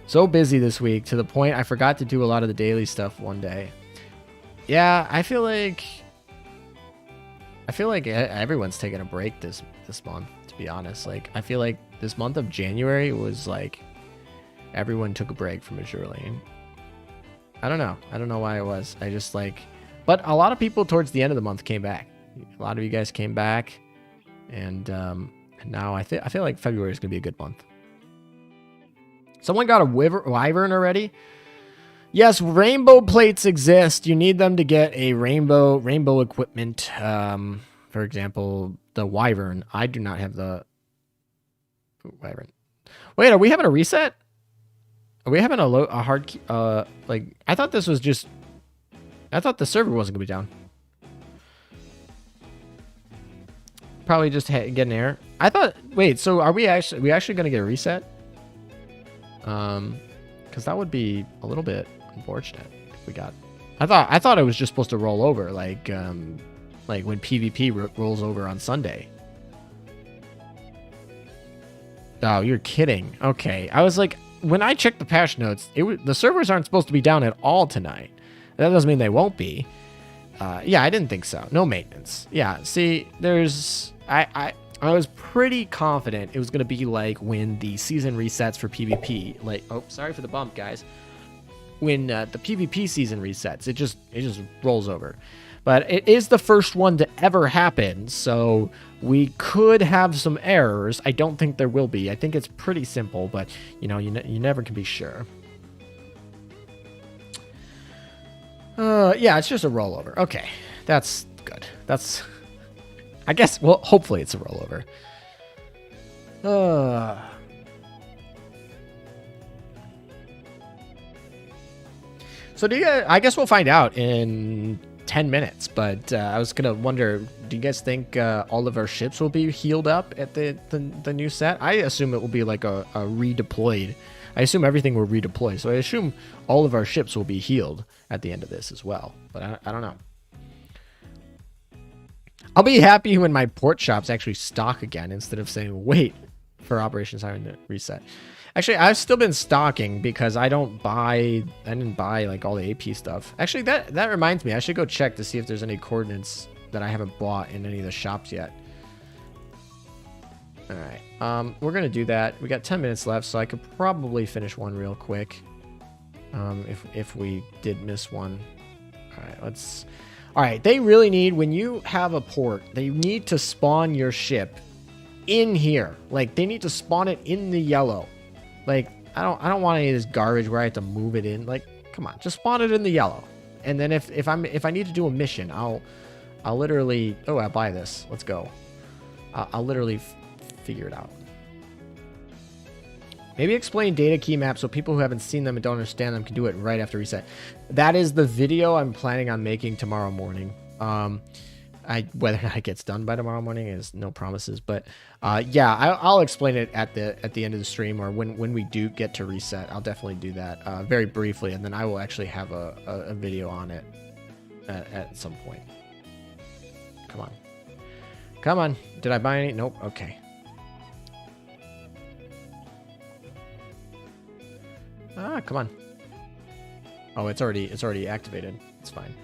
So busy this week to the point I forgot to do a lot of the daily stuff one day. Yeah, I feel like everyone's taking a break this month, to be honest. Like, I feel like this month of January was like everyone took a break from Azur Lane. I don't know why it was. I just like, but a lot of people towards the end of the month came back. A lot of you guys came back, and now I feel like February is gonna be a good month. Someone got a wyvern already. Yes, rainbow plates exist. You need them to get a rainbow equipment. For example, the wyvern. I do not have the wyvern. Wait, are we having a reset? Are we having a hard like, I thought this was just, I thought the server wasn't gonna be down. Probably just get an error. I thought, wait, so are we actually gonna get a reset? Because that would be a little bit unfortunate if we got. I thought it was just supposed to roll over, like when PvP rolls over on Sunday. Oh, you're kidding. Okay, I was like, when I checked the patch notes, the servers aren't supposed to be down at all tonight. That doesn't mean they won't be. Yeah, I didn't think so. No maintenance. Yeah, see, there's... I was pretty confident it was going to be like when the season resets for PvP. Like, oh, sorry for the bump, guys. When the PvP season resets, it just rolls over. But it is the first one to ever happen, so we could have some errors. I don't think there will be. I think it's pretty simple, but, you know, you never can be sure. Yeah, it's just a rollover. Okay, that's good. That's... I guess, well, hopefully it's a rollover. So do you guys, I guess we'll find out in 10 minutes, but I was going to wonder, do you guys think all of our ships will be healed up at the new set? I assume it will be like a redeployed. I assume everything will redeploy, so I assume all of our ships will be healed at the end of this as well, but I don't know. I'll be happy when my port shops actually stock again instead of saying wait for Operation Siren to reset. Actually, I've still been stocking because I didn't buy like all the AP stuff. Actually, that reminds me, I should go check to see if there's any coordinates that I haven't bought in any of the shops yet. All right, we're gonna do that. We got 10 minutes left, so I could probably finish one real quick. If we did miss one. All right, let's. All right, they really need, when you have a port, they need to spawn your ship in here. Like, they need to spawn it in the yellow. Like, I don't want any of this garbage where I have to move it in. Like, come on, just spawn it in the yellow. And then if I need to do a mission, I'll literally, oh, I'll buy this. Let's go. I'll literally figure it out. Maybe explain data key maps so people who haven't seen them and don't understand them can do it right after reset. That is the video I'm planning on making tomorrow morning. Whether or not it gets done by tomorrow morning is no promises, but yeah, I'll explain it at the end of the stream, or when we do get to reset. I'll definitely do that very briefly, and then I will actually have a video on it at some point. Come on. Did I buy any? Nope. Okay. Come on. Oh, it's already activated. It's fine.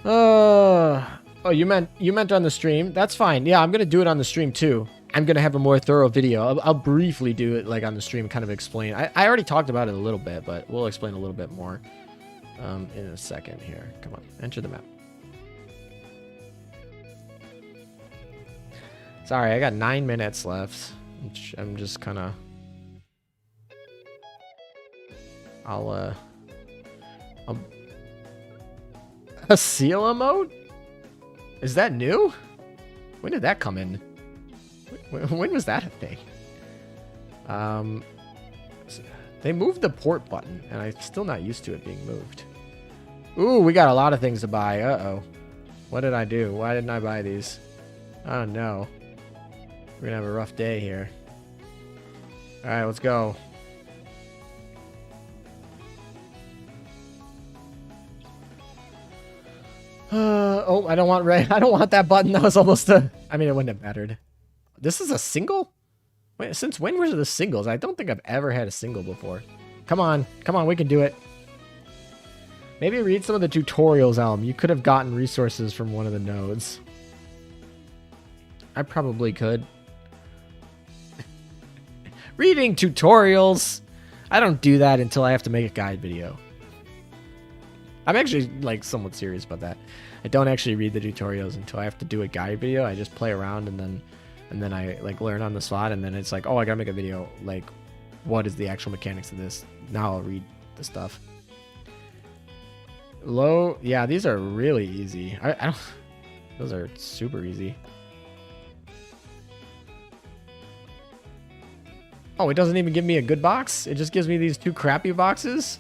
Oh, you meant on the stream? That's fine. Yeah, I'm gonna do it on the stream too. I'm gonna have a more thorough video. I'll briefly do it like on the stream, kind of explain. I already talked about it a little bit, but we'll explain a little bit more in a second here. Come on, enter the map. Sorry, I got 9 minutes left. I'm just kind of. I'll a Sela mode? Is that new? When did that come in? When was that a thing? They moved the port button, and I'm still not used to it being moved. Ooh, we got a lot of things to buy. Uh-oh. What did I do? Why didn't I buy these? Oh, no. We're gonna have a rough day here. Alright, let's go. Oh, I don't want red. I don't want that button. That was almost a... I mean, it wouldn't have mattered. This is a single? Wait, since when were the singles? I don't think I've ever had a single before. Come on. Come on, we can do it. Maybe read some of the tutorials, Elm. You could have gotten resources from one of the nodes. I probably could. Reading tutorials. I don't do that until I have to make a guide video. I'm actually like somewhat serious about that. I don't actually read the tutorials until I have to do a guide video. I just play around and then I like learn on the spot, and then it's like, oh, I gotta make a video. Like, what is the actual mechanics of this? Now I'll read the stuff. Low, yeah, these are really easy. I don't. Those are super easy. Oh, it doesn't even give me a good box. It just gives me these two crappy boxes.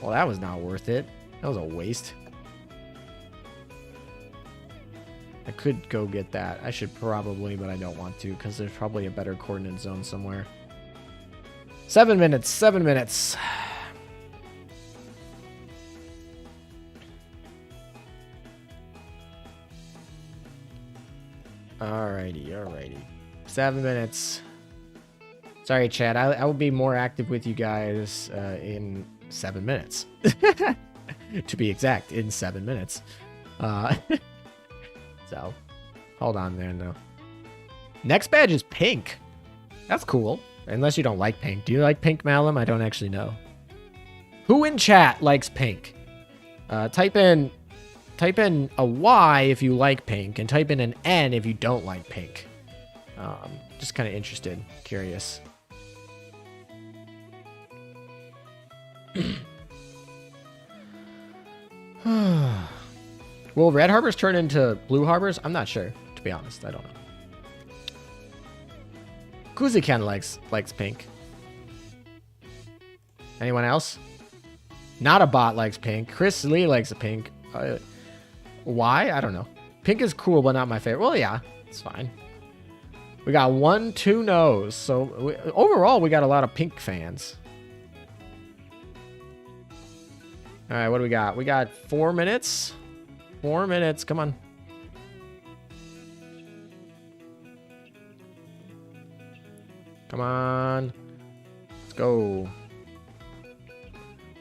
Well, that was not worth it. That was a waste. I could go get that. I should probably, but I don't want to because there's probably a better coordinate zone somewhere. 7 minutes. 7 minutes. Alrighty. 7 minutes. Sorry, chat. I will be more active with you guys in 7 minutes. To be exact, in 7 minutes. So, hold on there, no. Next badge is pink. That's cool. Unless you don't like pink. Do you like pink, Malum? I don't actually know. Who in chat likes pink? Type in a Y if you like pink, and type in an N if you don't like pink. Just kind of interested, curious. Will red harbors turn into blue harbors? I'm not sure, to be honest. I don't know. Kuzi kind of likes pink. Anyone else? Not a bot likes pink. Chris Lee likes a pink. Why? I don't know. Pink is cool, but not my favorite. Well, yeah, it's fine. We got 1, 2 no's. So overall, we got a lot of pink fans. All right, what do we got? We got 4 minutes. 4 minutes. Come on. Come on. Let's go.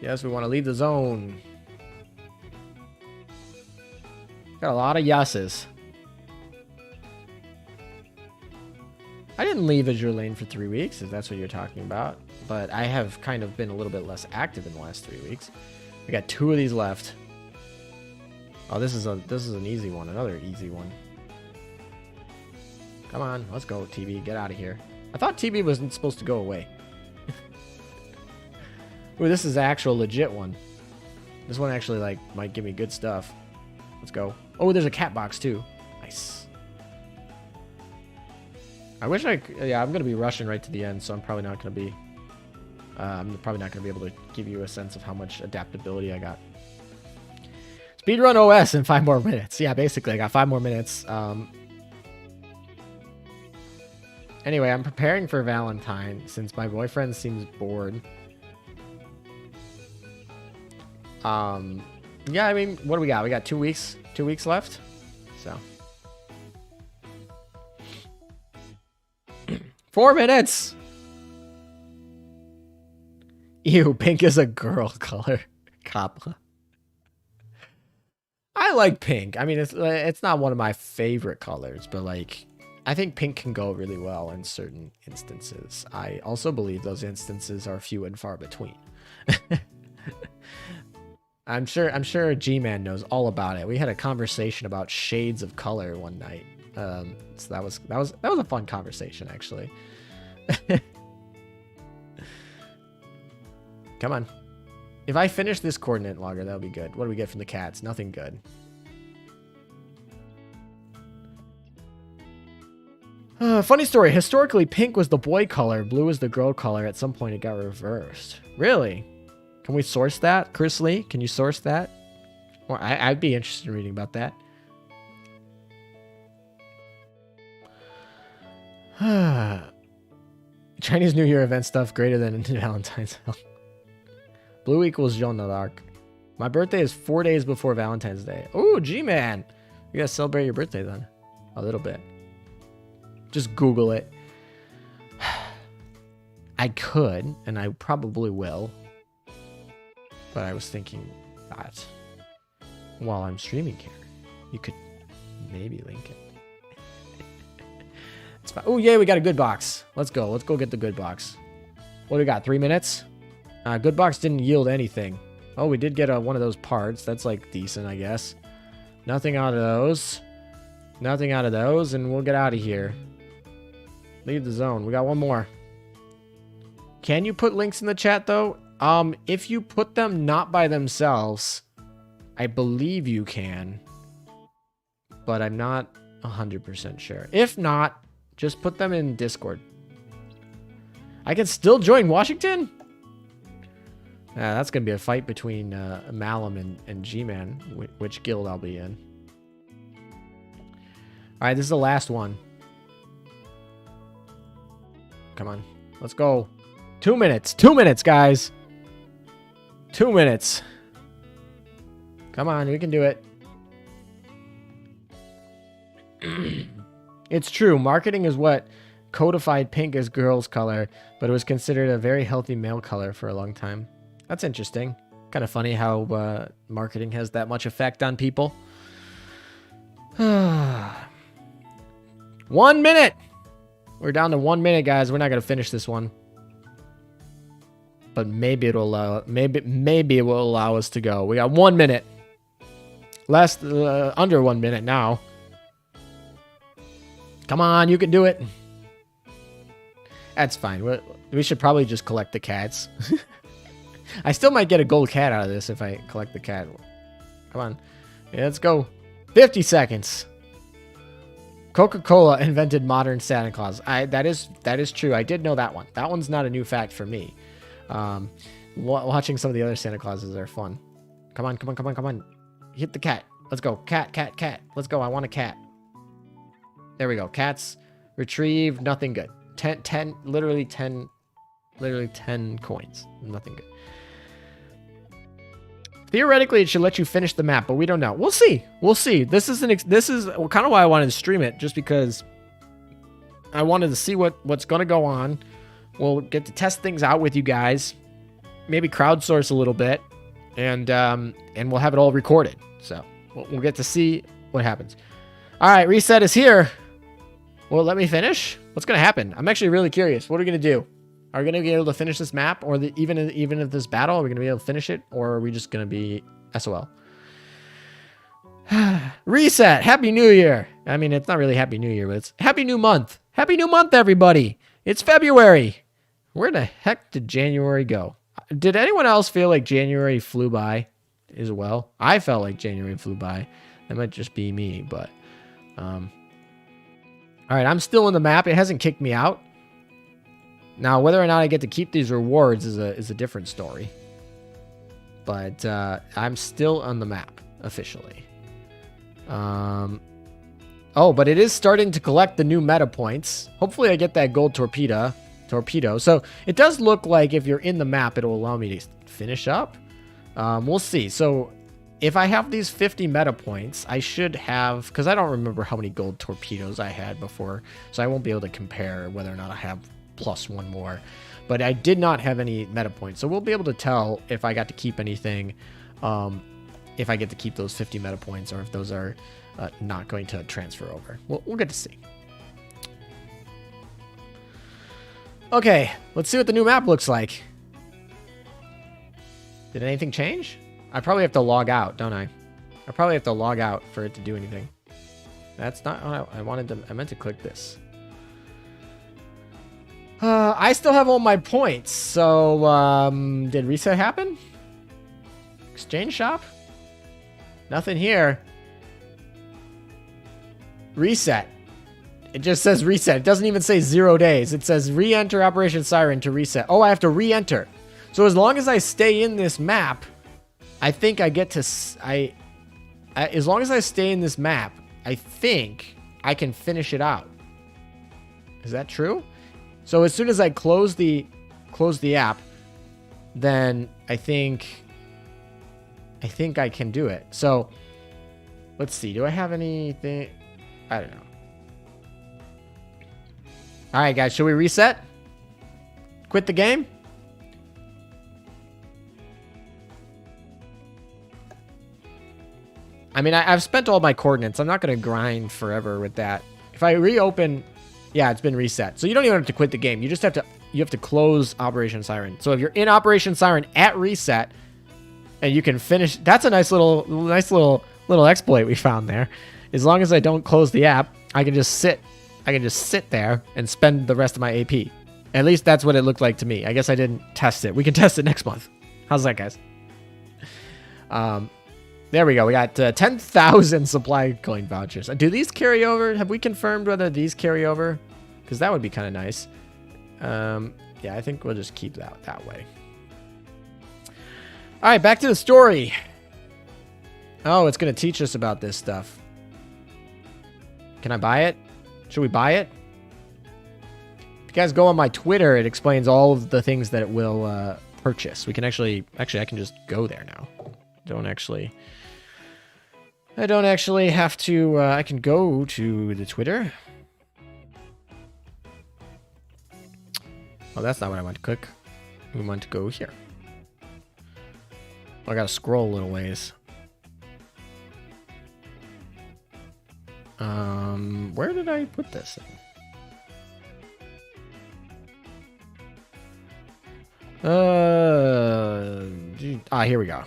Yes, we want to leave the zone. Got a lot of yeses. I didn't leave Azur lane for 3 weeks, if that's what you're talking about. But I have kind of been a little bit less active in the last 3 weeks. I got 2 of these left. Oh, this is an easy one. Another easy one. Come on, let's go, TB. Get out of here. I thought TB wasn't supposed to go away. Ooh, this is the actual legit one. This one actually, like, might give me good stuff. Let's go. Oh, there's a cat box, too. Nice. I wish I could... Yeah, I'm going to be rushing right to the end, so I'm probably not going to be... I'm probably not going to be able to give you a sense of how much adaptability I got. Speedrun OS in 5 more minutes. Yeah, basically, I got 5 more minutes. Anyway, I'm preparing for Valentine since my boyfriend seems bored. Yeah, I mean, what do we got? We got 2 weeks. 2 weeks left. So 4 minutes. Ew, pink is a girl color. Kapla. I like pink. I mean, it's not one of my favorite colors, but like, I think pink can go really well in certain instances. I also believe those instances are few and far between. I'm sure G-Man knows all about it. We had a conversation about shades of color one night. So that was a fun conversation, actually. Come on. If I finish this coordinate logger, that'll be good. What do we get from the cats? Nothing good. Funny story. Historically, pink was the boy color. Blue was the girl color. At some point, it got reversed. Really? Can we source that? Chris Lee, can you source that? Or I'd be interested in reading about that. Chinese New Year event stuff greater than Valentine's. Blue equals Jean d'Arc. My birthday is 4 days before Valentine's Day. Ooh, G-Man. You gotta celebrate your birthday then. A little bit. Just Google it. I could, and I probably will. But I was thinking that while I'm streaming here, you could maybe link it. It's fine. Oh, yeah, we got a good box. Let's go. Let's go get the good box. What do we got? 3 minutes? Good box didn't yield anything. Oh, we did get one of those parts. That's, like, decent, I guess. Nothing out of those. Nothing out of those, and we'll get out of here. Leave the zone. We got one more. Can you put links in the chat, though? If you put them not by themselves, I believe you can. But I'm not 100% sure. If not, just put them in Discord. I can still join Washington? Yeah, that's going to be a fight between Malum and G-Man, which guild I'll be in. Alright, this is the last one. Come on. Let's go. 2 minutes. 2 minutes, guys. 2 minutes. Come on, we can do it. It's true. Marketing is what codified pink as girls' color, but it was considered a very healthy male color for a long time. That's interesting. Kind of funny how marketing has that much effect on people. 1 minute. We're down to 1 minute, guys. We're not gonna finish this one, but maybe it'll allow. Maybe it will allow us to go. We got 1 minute. Less under 1 minute now. Come on, you can do it. That's fine. We should probably just collect the cats. I still might get a gold cat out of this if I collect the cat. Come on. Yeah, let's go. 50 seconds. Coca-Cola invented modern Santa Claus. That is true. I did know that one. That one's not a new fact for me. Watching some of the other Santa Clauses are fun. Come on, come on, come on, come on. Hit the cat. Let's go. Cat, cat, cat. Let's go. I want a cat. There we go. Cats. Retrieve. Nothing good. 10, literally 10 coins. Nothing good. Theoretically, it should let you finish the map, but we don't know. We'll see. We'll see. This is kind of why I wanted to stream it, just because I wanted to see what's going to go on. We'll get to test things out with you guys, maybe crowdsource a little bit, and we'll have it all recorded. So we'll get to see what happens. All right, reset is here. Well, let me finish. What's going to happen? I'm actually really curious. What are we going to do? Are we going to be able to finish this map, or even if this battle, are we going to be able to finish it, or are we just going to be SOL? Reset. Happy New Year. I mean, it's not really Happy New Year, but it's Happy New Month. Happy New Month, everybody. It's February. Where the heck did January go? Did anyone else feel like January flew by as well? I felt like January flew by. That might just be me, but... all right, I'm still in the map. It hasn't kicked me out. Now, whether or not I get to keep these rewards is a different story. But I'm still on the map, officially. Oh, but it is starting to collect the new meta points. Hopefully I get that gold torpedo. So it does look like if you're in the map, it'll allow me to finish up. We'll see. So if I have these 50 meta points, I should have... Because I don't remember how many gold torpedoes I had before. So I won't be able to compare whether or not I have... plus one more, but I did not have any meta points, so we'll be able to tell if I got to keep anything, if I get to keep those 50 meta points, or if those are not going to transfer over. We'll get to see. Okay, let's see what the new map looks like. Did anything change? I probably have to log out, don't I? I probably have to log out for it to do anything. That's not what I wanted to... I meant to click this. I still have all my points, so, did reset happen? Exchange shop? Nothing here. Reset. It just says reset. It doesn't even say 0 days. It says re-enter Operation Siren to reset. Oh, I have to re-enter. So as long as I stay in this map, I think I get to... as long as I stay in this map, I think I can finish it out. Is that true? So as soon as I close the app, then I think I can do it. So let's see. Do I have anything? I don't know. All right, guys. Should we reset? Quit the game? I mean, I've spent all my coordinates. I'm not going to grind forever with that. If I reopen... Yeah, it's been reset. So you don't even have to quit the game. You just have to close Operation Siren. So if you're in Operation Siren at reset and you can finish, that's a nice little exploit we found there. As long as I don't close the app, I can just sit there and spend the rest of my AP. At least that's what it looked like to me. I guess I didn't test it. We can test it next month. How's that, guys? There we go. We got 10,000 supply coin vouchers. Do these carry over? Have we confirmed whether these carry over? Because that would be kind of nice. Yeah, I think we'll just keep that way. All right, back to the story. Oh, it's going to teach us about this stuff. Can I buy it? Should we buy it? If you guys go on my Twitter, it explains all of the things that it will purchase. We can actually, I can just go there now. I don't actually have to, I can go to the Twitter. Oh, that's not what I want to click. We want to go here. I gotta scroll a little ways. Where did I put this in? Here we go.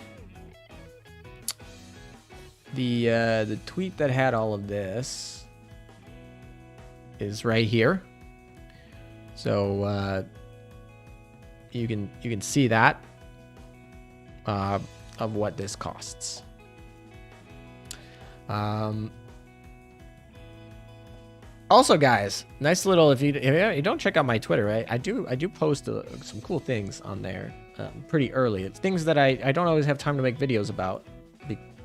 The tweet that had all of this is right here. So you can see that of what this costs. Also, guys, nice little, if you don't check out my Twitter, right? I do post some cool things on there pretty early. It's things that I don't always have time to make videos about,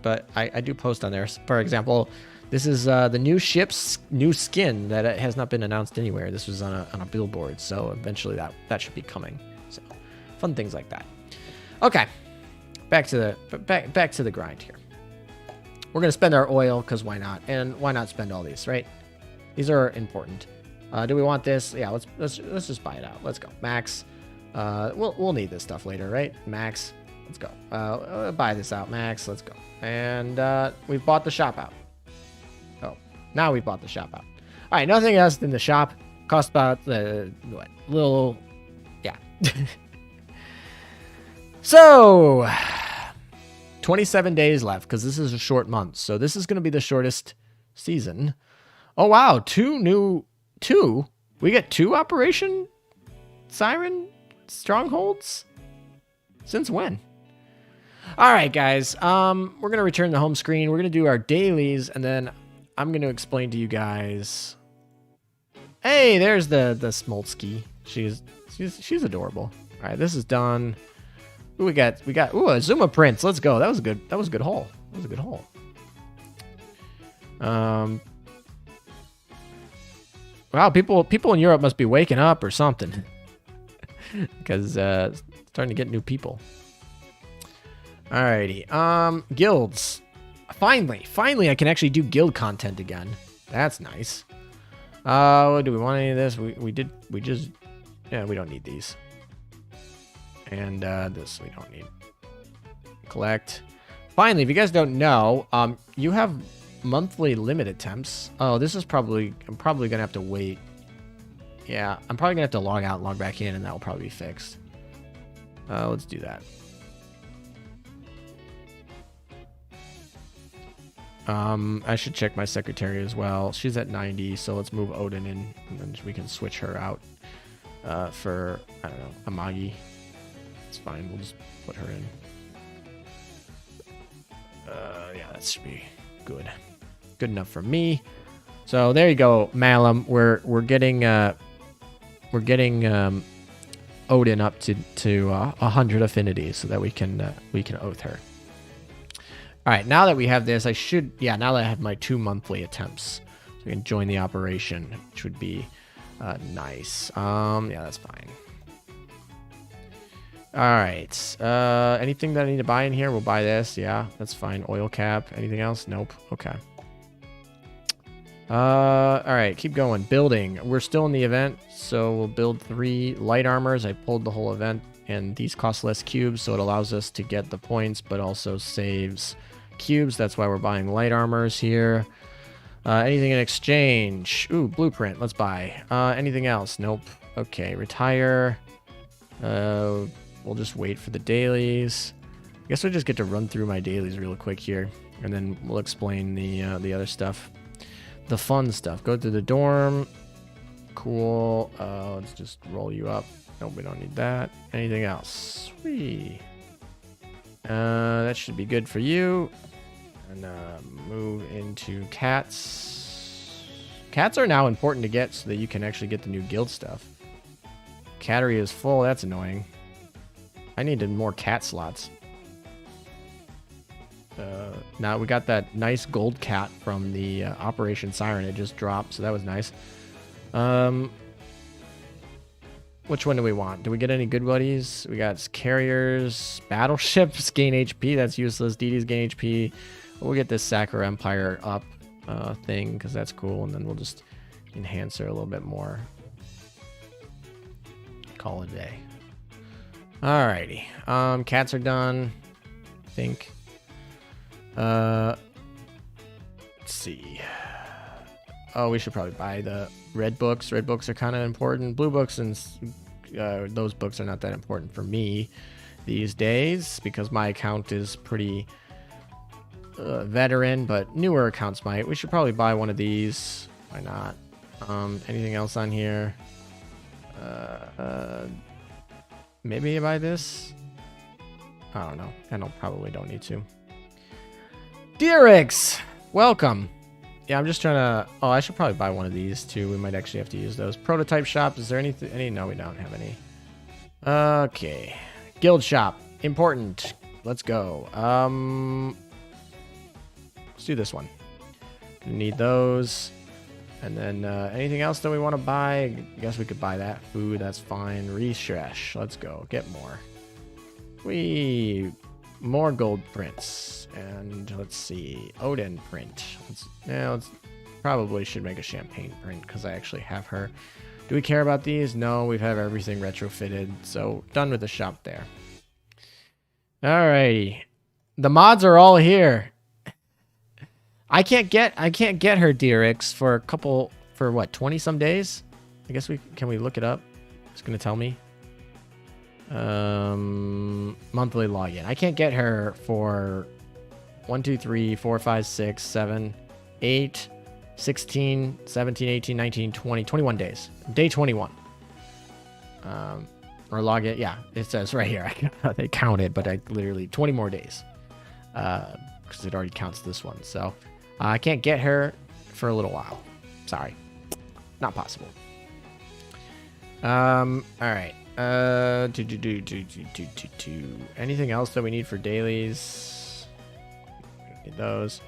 but I do post on there. For example, this is the new ship's new skin that has not been announced anywhere. This was on a billboard, so eventually that should be coming. So fun things like that. Okay, back to the grind here. We're gonna spend our oil because why not? And why not spend all these, right? These are important. Do we want this? Yeah, let's just buy it out. Let's go. Max. We'll need this stuff later, right? Max. Let's go. Buy this out, Max. Let's go. And we've bought the shop out. Oh, now we bought the shop out. All right, nothing else in the shop. Cost about what? Little, yeah. So, 27 days left because this is a short month. So this is going to be the shortest season. Oh, wow. Two? We get 2 Operation Siren Strongholds? Since when? All right, guys. We're going to return the home screen. We're going to do our dailies, and then I'm going to explain to you guys. Hey, there's the Smoltsky. She's adorable. All right, this is done. Ooh, we got a Zuma Prince. Let's go. That was a good haul. That was a good haul. Wow, people in Europe must be waking up or something. Because starting to get new people. Alrighty. Guilds. Finally I can actually do guild content again. That's nice. Do we want any of this? We don't need these. And this we don't need. Collect. Finally, if you guys don't know, you have monthly limit attempts. Oh, this is I'm probably gonna have to wait. Yeah, I'm probably gonna have to log out and log back in, and that will probably be fixed. Let's do that. I should check my secretary as well. She's at 90, so let's move Odin in, and then we can switch her out for, I don't know, Amagi. It's fine, we'll just put her in. Yeah, that should be good. Good enough for me. So there you go, Malum. We're getting Odin up to 100 affinities so that we can oath her. All right, now that we have this, now that I have my 2 monthly attempts, so we can join the operation, which would be nice. Yeah, that's fine. All right, anything that I need to buy in here, we'll buy this. Yeah, that's fine. Oil cap, anything else? Nope. Okay. All right, keep going. Building. We're still in the event, so we'll build 3 light armors. I pulled the whole event, and these cost less cubes, so it allows us to get the points, but also saves cubes. That's why we're buying light armors here. Anything in exchange? Ooh, blueprint. Let's buy. Anything else? Nope. Okay, retire. We'll just wait for the dailies. I guess we'll just get to run through my dailies real quick here, and then we'll explain the other stuff. The fun stuff. Go to the dorm. Cool. Let's just roll you up. Nope, we don't need that. Anything else? Sweet. That should be good for you. And move into cats. Cats are now important to get so that you can actually get the new guild stuff. Cattery is full. That's annoying. I needed more cat slots. Now we got that nice gold cat from the Operation Siren. It just dropped, so that was nice. Which one do we want? Do we get any good buddies? We got carriers, battleships, gain HP. That's useless. DDs gain HP. We'll get this Sacker Empire up thing because that's cool, and then we'll just enhance her a little bit more. Call it a day. Alrighty. Cats are done. think. Let's see. Oh, we should probably buy the red books. Red books are kind of important. Blue books and those books are not that important for me these days because my account is pretty veteran, but newer accounts might. We should probably buy one of these. Why not? Anything else on here? Maybe I buy this? I don't know. Probably don't need to. Deerix! Welcome. Yeah, I'm just trying to... Oh, I should probably buy one of these, too. We might actually have to use those. Prototype shop. Is there anything... No, we don't have any. Okay. Guild shop. Important. Let's go. Let's do this one. We need those. And then anything else that we want to buy? I guess we could buy that. Food, that's fine. Refresh. Let's go. Get more. More gold prints. And let's see. Odin print. Let's probably should make a champagne print because I actually have her. Do we care about these? No, we've had everything retrofitted. So done with the shop there. Alrighty. The mods are all here. I can't get her Deerix for what, 20 some days? I guess can we look it up? It's gonna tell me. Monthly login. I can't get her for 1, 2, 3, 4, 5, 6, 7, 8, 16, 17, 18, 19, 20, 21 days. Day 21. Or login. Yeah, it says right here. They counted, but I literally 20 more days. Because it already counts this one. So I can't get her for a little while. Sorry. Not possible. All right. Anything else that we need for dailies? Need those.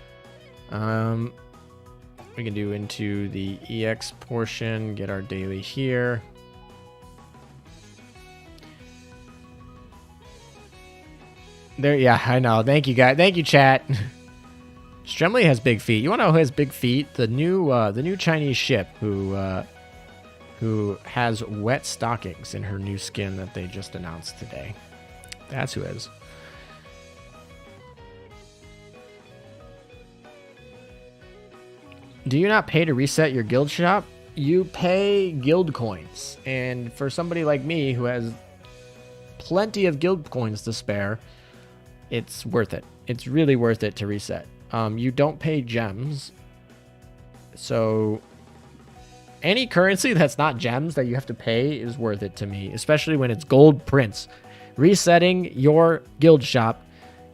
We can do into the EX portion, get our daily here. There, yeah, I know. Thank you, guys. Thank you, chat. Stremley has big feet. You want to know who has big feet? The new Chinese ship who has wet stockings in her new skin that they just announced today. That's who is. Do you not pay to reset your guild shop? You pay guild coins. And for somebody like me who has plenty of guild coins to spare, it's worth it. It's really worth it to reset. You don't pay gems. So any currency that's not gems that you have to pay is worth it to me, especially when it's gold prints. Resetting your guild shop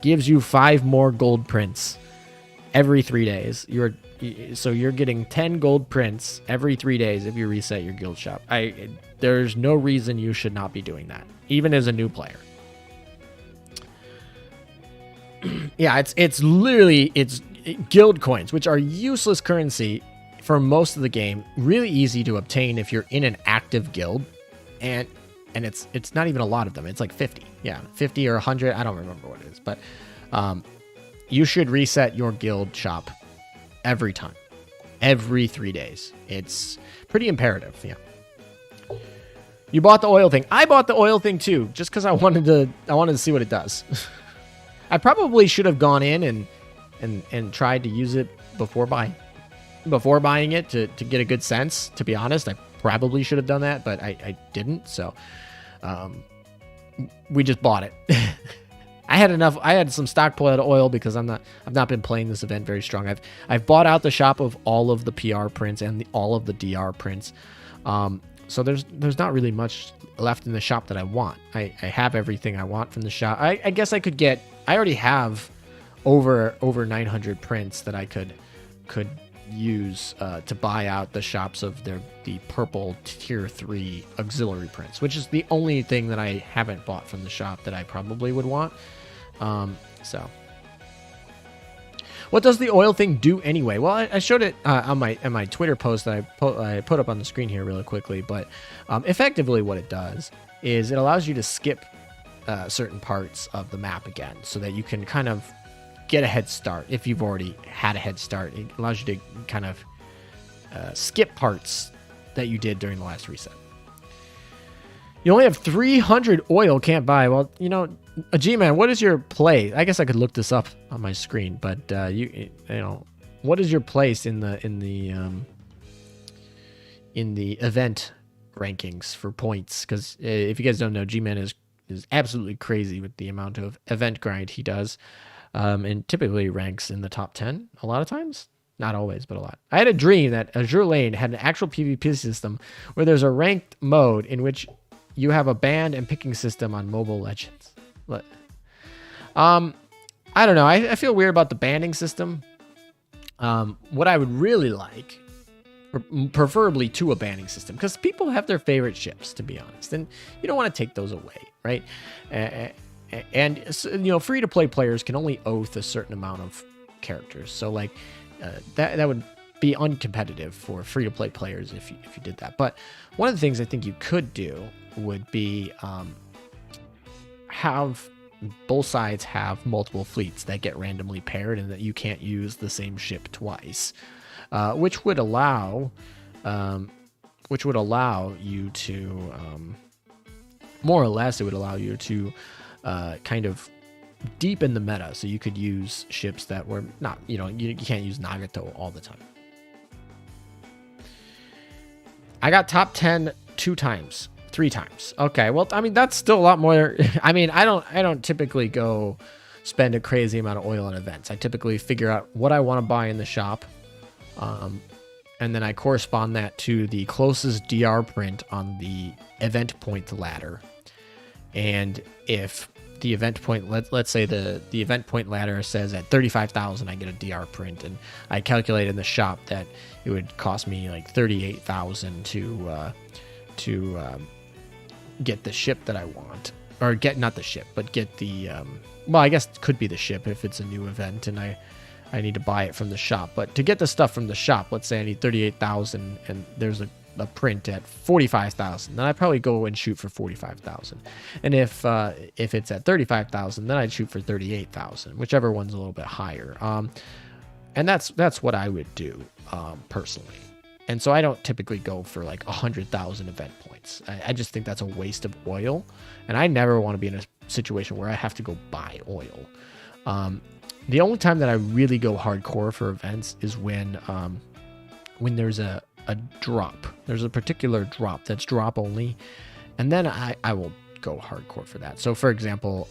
gives you 5 more gold prints every 3 days. So you're getting 10 gold prints every 3 days if you reset your guild shop. There's no reason you should not be doing that, even as a new player. Yeah, it's literally guild coins, which are useless currency for most of the game. Really easy to obtain if you're in an active guild, and it's not even a lot of them. It's like 50, yeah, 50 or 100. I don't remember what it is, but you should reset your guild shop every time, every 3 days. It's pretty imperative. Yeah. You bought the oil thing. I bought the oil thing too, just because I wanted to see what it does. I probably should have gone in and tried to use it before buying it to get a good sense. To be honest, I probably should have done that, but I didn't. So we just bought it. I had some stockpiled oil because I've not been playing this event very strong. I've bought out the shop of all of the PR prints and all of the DR prints. So there's not really much left in the shop that I want. I have everything I want from the shop. I guess I could get. I already have over 900 prints that I could use to buy out the shops of the purple tier 3 auxiliary prints, which is the only thing that I haven't bought from the shop that I probably would want. So what does the oil thing do anyway? Well, I showed it on my Twitter post that I put up on the screen here really quickly, but effectively what it does is it allows you to skip certain parts of the map again so that you can kind of get a head start. If you've already had a head start, it allows you to kind of skip parts that you did during the last reset. You only have 300 oil, can't buy. Well, you know, G-Man, what is your play? I guess I could look this up on my screen, but you know, what is your place in the event rankings for points? Because if you guys don't know, G-Man is absolutely crazy with the amount of event grind he does, and typically ranks in the top 10 a lot of times. Not always, but a lot. I had a dream that Azur Lane had an actual PvP system where there's a ranked mode in which you have a band and picking system on Mobile Legends. But, I don't know. I feel weird about the banding system. What I would really like, or preferably to a banding system, because people have their favorite ships, to be honest, and you don't want to take those away, right? And you know, free-to-play players can only oath a certain amount of characters, so like that would be uncompetitive for free-to-play players if you did that. But one of the things I think you could do would be have both sides have multiple fleets that get randomly paired and that you can't use the same ship twice, which would allow you to more or less, it would allow you to kind of deepen the meta, so you could use ships that were not, you know, you can't use Nagato all the time. I got top 10 3 times. Okay, well, I mean, that's still a lot more. I mean, I don't typically go spend a crazy amount of oil on events. I typically figure out what I want to buy in the shop, and then I correspond that to the closest DR print on the event point ladder. And if the event point, let's say the event point ladder says at 35,000 I get a DR print, and I calculate in the shop that it would cost me like 38,000 to get the ship that I want, or get, not the ship, but get the well, I guess it could be the ship if it's a new event and I need to buy it from the shop. But to get the stuff from the shop, let's say I need 38,000 and there's a print at 45,000, then I'd probably go and shoot for 45,000. And if it's at 35,000, then I'd shoot for 38,000, whichever one's a little bit higher. And that's what I would do personally. And so I don't typically go for like 100,000 event points. I just think that's a waste of oil, and I never want to be in a situation where I have to go buy oil. The only time that I really go hardcore for events is when there's a drop. There's a particular drop that's drop only, and then I will go hardcore for that. So for example,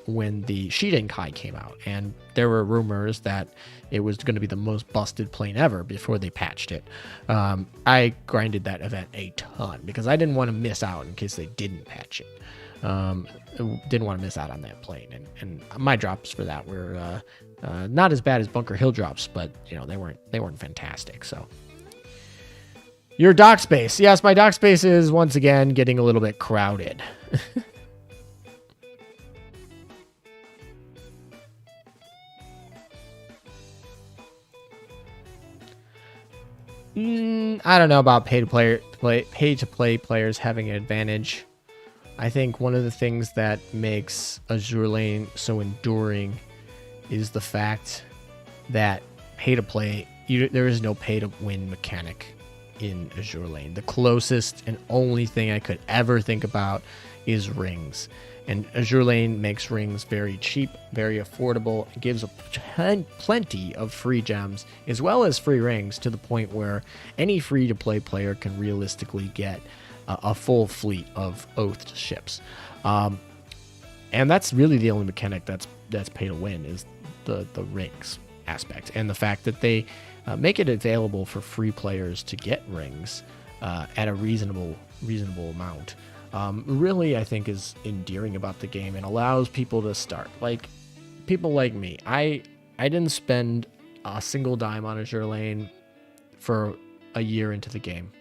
when the Shidenkai came out, and there were rumors that it was going to be the most busted plane ever before they patched it, I grinded that event a ton because I didn't want to miss out in case they didn't patch it. Didn't want to miss out on that plane, and my drops for that were not as bad as Bunker Hill drops, but you know, they weren't fantastic. So your dock space, yes, my dock space is once again getting a little bit crowded. I don't know about pay to play players having an advantage. I think one of the things that makes Azur Lane so enduring is the fact that pay to play, there is no pay to win mechanic in Azur Lane. The closest and only thing I could ever think about is rings. And Azur Lane makes rings very cheap, very affordable, and gives plenty of free gems as well as free rings, to the point where any free-to-play player can realistically get a full fleet of oathed ships. And that's really the only mechanic that's pay to win, is the rings aspect, and the fact that they make it available for free players to get rings at a reasonable amount. Really, I think, is endearing about the game and allows people to start. Like, people like me, I didn't spend a single dime on Azur Lane for a year into the game.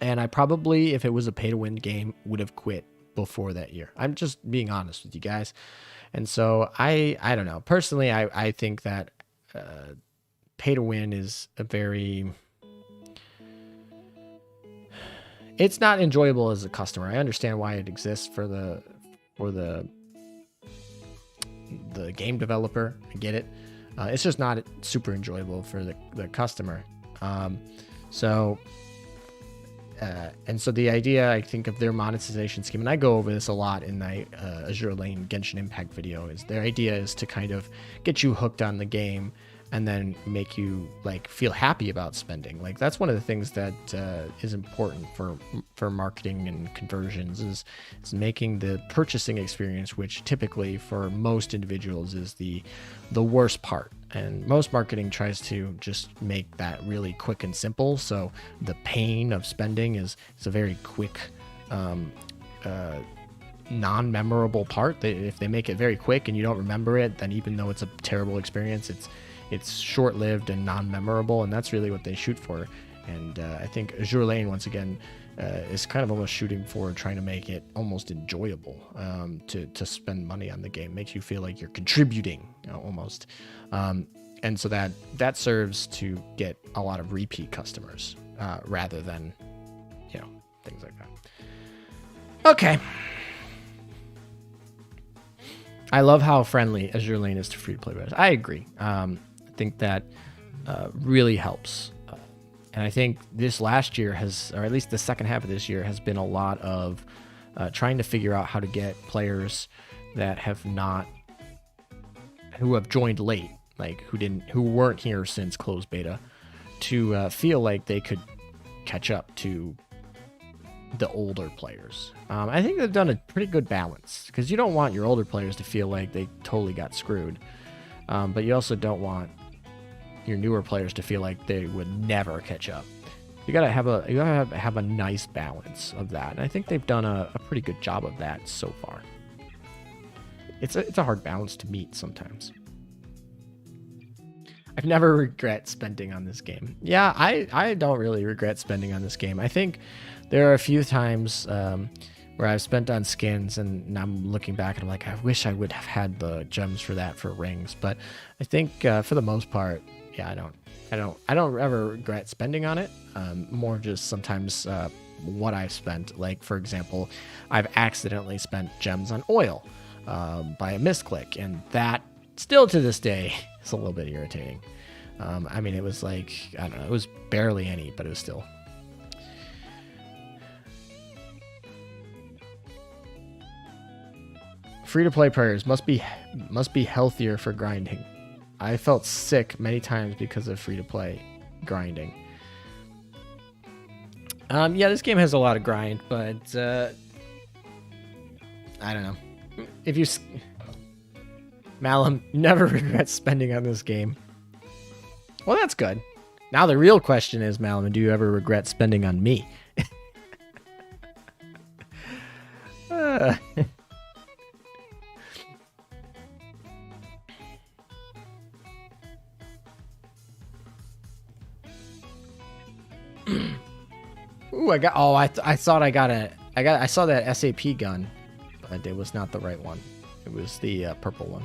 And I probably, if it was a pay-to-win game, would have quit before that year. I'm just being honest with you guys. And so, I don't know. Personally, I think that pay-to-win is a very... It's not enjoyable as a customer. I understand why it exists for the game developer. I get it. It's just not super enjoyable for the customer. So And so the idea, I think, of their monetization scheme, and I go over this a lot in my Azur Lane Genshin Impact video, is their idea is to kind of get you hooked on the game and then make you like feel happy about spending. Like that's one of the things that is important for marketing and conversions is making the purchasing experience, which typically for most individuals is the worst part. And most marketing tries to just make that really quick and simple. So the pain of spending is a very quick, non-memorable part. If they make it very quick and you don't remember it, then even though it's a terrible experience, it's short-lived and non-memorable, and that's really what they shoot for. And I think Azur Lane, once again, is kind of almost shooting for trying to make it almost enjoyable to spend money on the game. Makes you feel like you're contributing, almost. And so that serves to get a lot of repeat customers rather than, things like that. Okay. I love how friendly Azur Lane is to free-to-play players. I agree. I think that really helps. And I think this last year has, or at least the second half of this year, has been a lot of trying to figure out how to get players that who have joined late, like who weren't here since closed beta, to feel like they could catch up to the older players. I think they've done a pretty good balance, because you don't want your older players to feel like they totally got screwed, but you also don't want your newer players to feel like they would never catch up. You gotta have a nice balance of that, and I think they've done a pretty good job of that so far. It's a hard balance to meet sometimes. I've never regret spending on this game. Yeah, I don't really regret spending on this game. I think there are a few times where I've spent on skins, and I'm looking back and I'm like, I wish I would have had the gems for that for rings. But I think for the most part, yeah, I don't ever regret spending on it. More just sometimes what I've spent. Like, for example, I've accidentally spent gems on oil by a misclick, and that still to this day is a little bit irritating. I mean, it was like, I don't know, it was barely any, but it was still. Free-to-play players must be healthier for grinding. I felt sick many times because of free-to-play grinding. Yeah, this game has a lot of grind, but I don't know. If you Malum, you never regret spending on this game. Well, that's good. Now the real question is, Malum, do you ever regret spending on me? Ooh, I thought I saw that SAP gun, but it was not the right one. It was the purple one.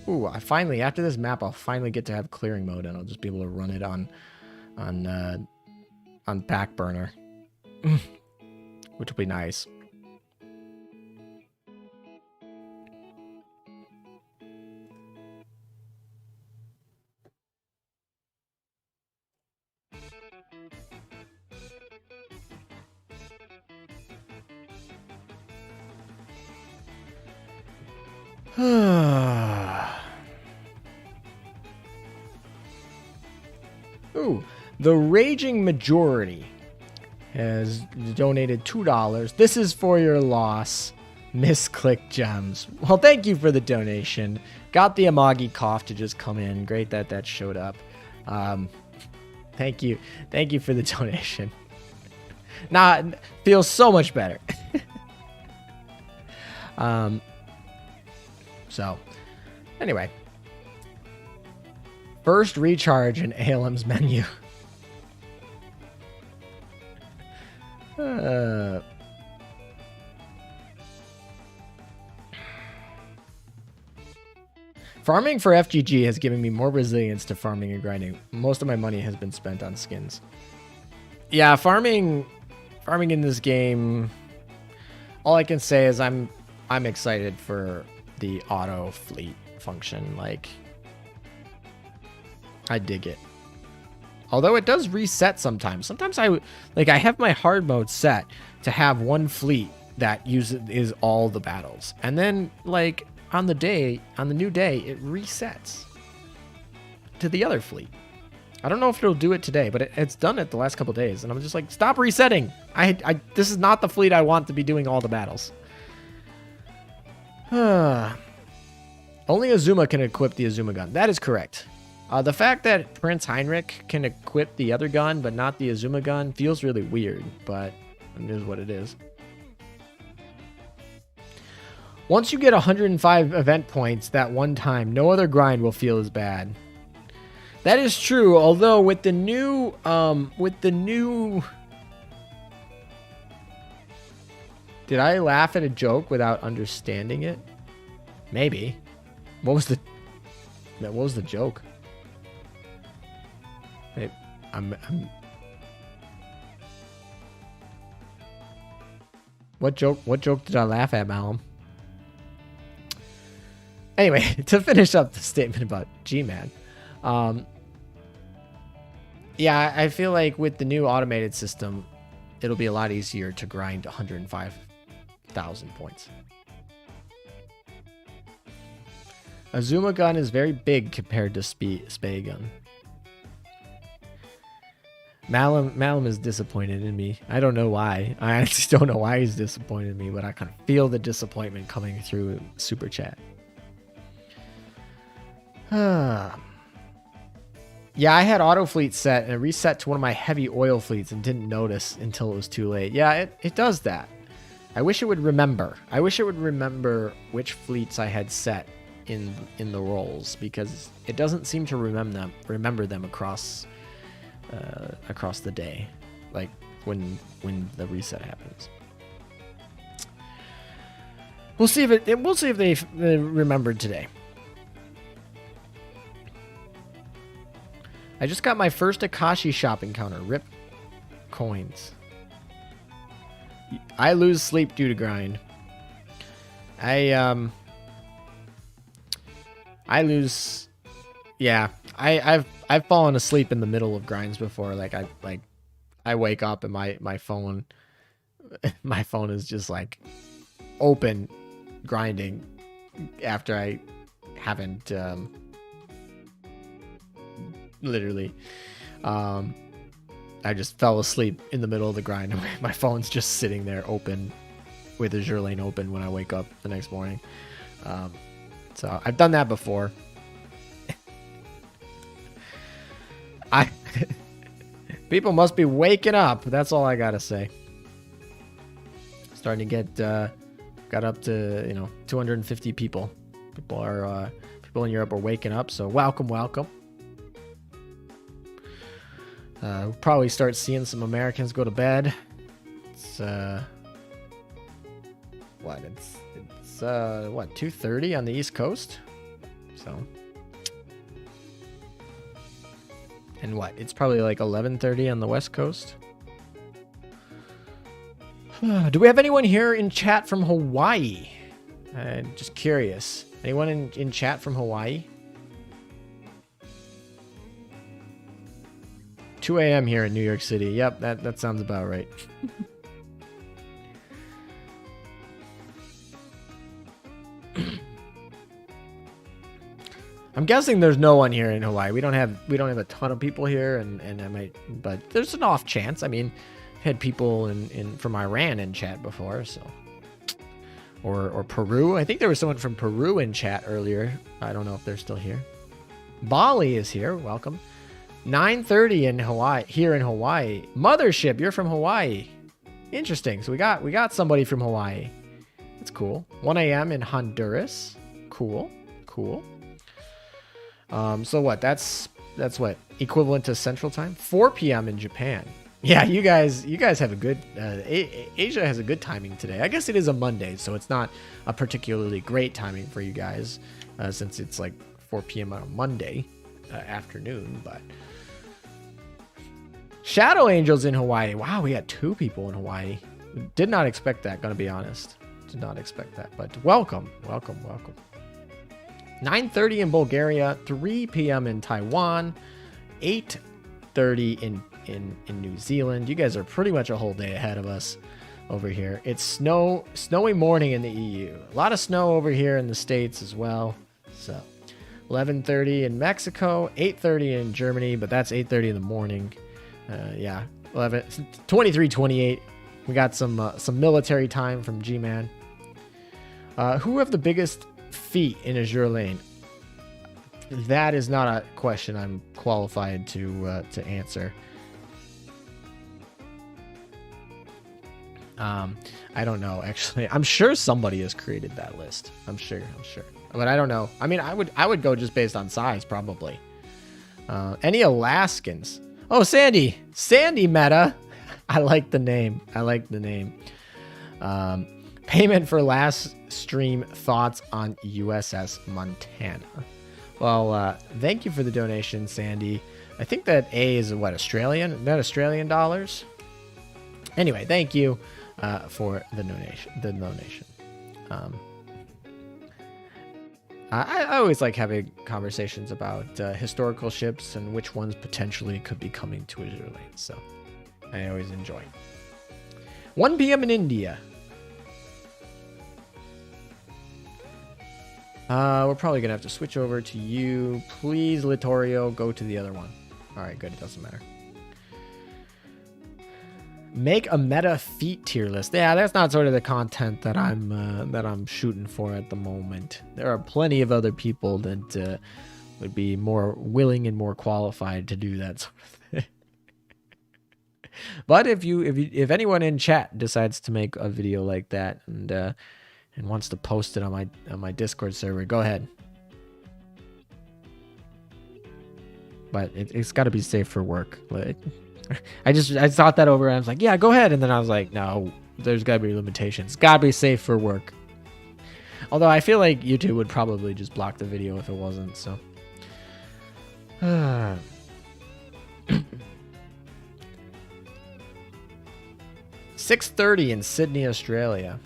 Ooh, after this map, I'll finally get to have clearing mode, and I'll just be able to run it on back burner, which will be nice. Ooh, the Raging Majority has donated $2. This is for your loss. Misclick gems. Well, thank you for the donation. Got the Amagi cough to just come in. Great that showed up. Thank you. Thank you for the donation. Feels so much better. So, anyway. First recharge in ALM's menu. Farming for FGG has given me more resilience to farming and grinding. Most of my money has been spent on skins. Yeah, farming in this game, all I can say is I'm excited for the auto fleet function. Like, I dig it. Although it does reset sometimes. Sometimes I have my hard mode set to have one fleet that is all the battles. And then like on the new day, it resets to the other fleet. I don't know if it'll do it today, but it's done it the last couple days. And I'm just like, stop resetting. This is not the fleet I want to be doing all the battles. Only Azuma can equip the Azuma gun. That is correct. The fact that Prince Heinrich can equip the other gun, but not the Azuma gun, feels really weird, but it is what it is. Once you get 105 event points that one time, no other grind will feel as bad. That is true, although with the new... Did I laugh at a joke without understanding it? Maybe. What was the joke? Hey, What joke did I laugh at, Malum? Anyway, to finish up the statement about G-Man. Yeah, I feel like with the new automated system, it'll be a lot easier to grind 105,000 points. Azuma gun is very big compared to Spay gun. Malum is disappointed in me. I don't know why. I actually don't know why he's disappointed in me, but I can feel the disappointment coming through Super Chat. Yeah, I had auto fleet set and it reset to one of my heavy oil fleets and didn't notice until it was too late. Yeah, it does that. I wish it would remember. I wish it would remember which fleets I had set in the roles, because it doesn't seem to remember them across the day, like when the reset happens. We'll see if they remembered today. I just got my first Akashi shop encounter. Rip coins. I lose sleep due to grind. I lose. Yeah, I've fallen asleep in the middle of grinds before. I wake up and my phone is just like open grinding after I haven't literally I just fell asleep in the middle of the grind. My phone's just sitting there open with Azur Lane open when I wake up the next morning. So I've done that before. People must be waking up. That's all I gotta say. Starting to get got up to 250 people. People in Europe are waking up. So welcome. We'll probably start seeing some Americans go to bed. It's 2:30 on the East Coast. So, and it's probably like 11:30 on the West Coast. Do we have anyone here in chat from Hawaii? Just curious. Anyone in chat from Hawaii? 2 a.m. here in New York City. Yep, that sounds about right. I'm guessing there's no one here in Hawaii. We don't have a ton of people here, but there's an off chance. I mean, had people from Iran in chat before, so or Peru. I think there was someone from Peru in chat earlier. I don't know if they're still here. Bali is here. Welcome. 9:30 in Hawaii. Here in Hawaii. Mothership, you're from Hawaii. Interesting. So we got somebody from Hawaii. That's cool. 1 a.m. in Honduras. Cool. So what? That's what, equivalent to Central Time? 4 p.m. in Japan. Yeah, you guys have a good Asia has a good timing today. I guess it is a Monday, so it's not a particularly great timing for you guys, since it's like 4 p.m. on a Monday afternoon. But Shadow Angels in Hawaii. Wow, we got 2 people in Hawaii. Did not expect that, gonna be honest. Did not expect that, but welcome. 9:30 in Bulgaria, 3 p.m. in Taiwan. 8:30 in New Zealand. You guys are pretty much a whole day ahead of us over here. It's snowy morning in the EU. A lot of snow over here in the States as well. So 11:30 in Mexico, 8:30 in Germany, but that's 8:30 in the morning. Yeah, 23:28. We got some military time from G-Man. Who have the biggest feet in Azur Lane? That is not a question I'm qualified to answer. I don't know, actually. I'm sure somebody has created that list. I'm sure. But I don't know. I mean, I would go just based on size, probably. Any Alaskans? Oh, Sandy Meta. I like the name. Payment for last stream thoughts on USS Montana. Well, thank you for the donation, Sandy. I think that A is what, Australian? Isn't that Australian dollars? Anyway, thank you for the donation. I always like having conversations about historical ships and which ones potentially could be coming to Azur Lane, so I always enjoy. 1 p.m. in India. We're probably gonna have to switch over to you. Please, Littorio, go to the other one. Alright, good, it doesn't matter. Make a meta feat tier list. Yeah, that's not sort of the content that I'm shooting for at the moment. There are plenty of other people that would be more willing and more qualified to do that sort of thing. But if anyone in chat decides to make a video like that and wants to post it on my Discord server, go ahead. But it's got to be safe for work. Like, I thought that over and I was like, yeah, go ahead. And then I was like, no, there's got to be limitations. Got to be safe for work. Although I feel like YouTube would probably just block the video if it wasn't. So. 6:30 in Sydney, Australia.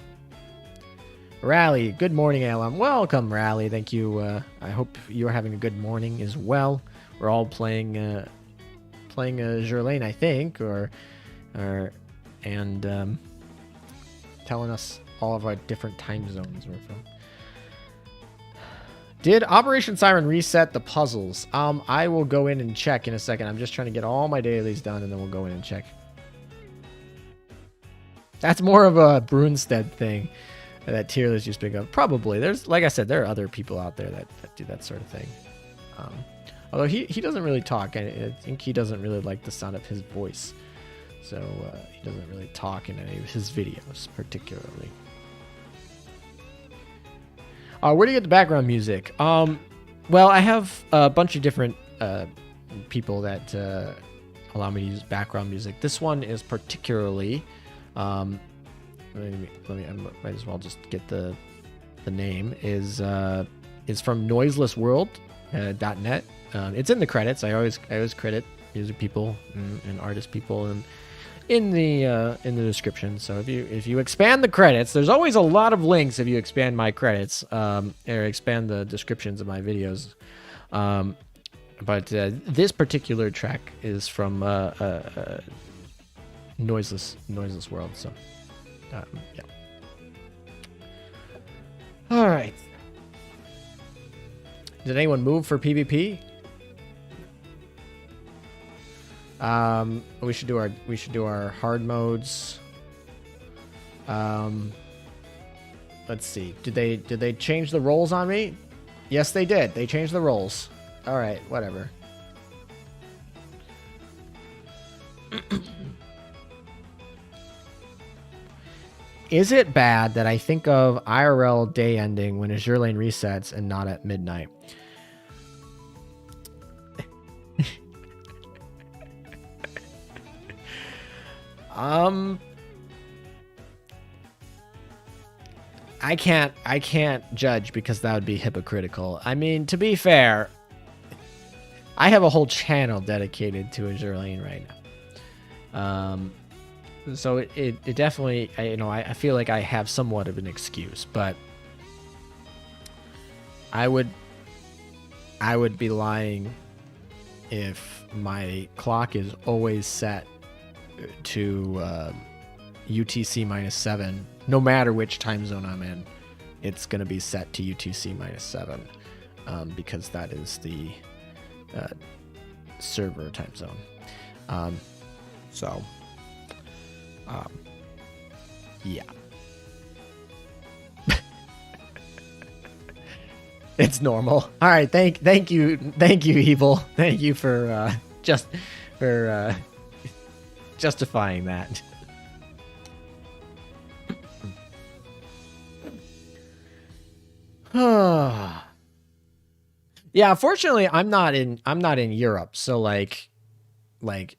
Rally, good morning, Alan. Welcome, Rally. Thank you. I hope you're having a good morning as well. We're all playing Azur Lane, I think, and telling us all of our different time zones we're from. Did Operation Siren reset the puzzles? I will go in and check in a second. I'm just trying to get all my dailies done, and then we'll go in and check. That's more of a Brunstead thing. That tier list you speak of. Probably. There's, like I said, there are other people out there that do that sort of thing. Although he doesn't really talk. I think he doesn't really like the sound of his voice. So he doesn't really talk in any of his videos, particularly. Where do you get the background music? Well, I have a bunch of different people that allow me to use background music. This one is particularly... let me I might as well just get the name is from noiselessworld.net. It's in the credits. I always credit music people and artist people and in the description. So if you expand the credits, there's always a lot of links if you expand my credits or expand the descriptions of my videos. But this particular track is from Noiseless World. So. Yeah. All right. Did anyone move for PvP? We should do our hard modes. Let's see. Did they change the roles on me? Yes, they did. They changed the roles. All right, whatever. Is it bad that I think of IRL day ending when Azur Lane resets and not at midnight? I can't judge because that would be hypocritical. I mean, to be fair, I have a whole channel dedicated to Azur Lane right now. So it definitely, I feel like I have somewhat of an excuse, but I would be lying if my clock is always set to UTC -7, no matter which time zone I'm in, it's going to be set to UTC -7 because that is the server time zone. Yeah. It's normal. All right, thank you, Evil. Thank you for justifying that. Yeah, fortunately, I'm not in Europe, so like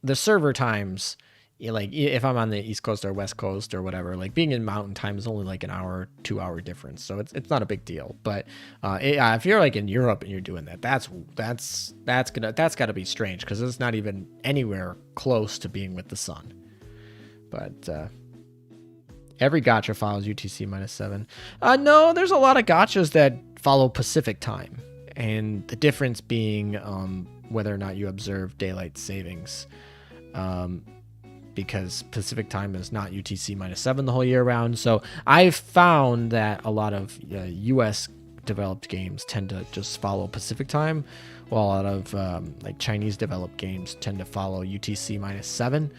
the server times, like if I'm on the East Coast or West Coast or whatever, like being in Mountain Time is only like an hour, 2 hour difference, so it's not a big deal. But if you're like in Europe and you're doing that, that's got to be strange because it's not even anywhere close to being with the sun. But every gacha follows UTC -7. No, there's a lot of gachas that follow Pacific time, and the difference being whether or not you observe daylight savings. Because Pacific time is not UTC -7 the whole year round. So I've found that a lot of US developed games tend to just follow Pacific time, while a lot of like Chinese developed games tend to follow UTC -7,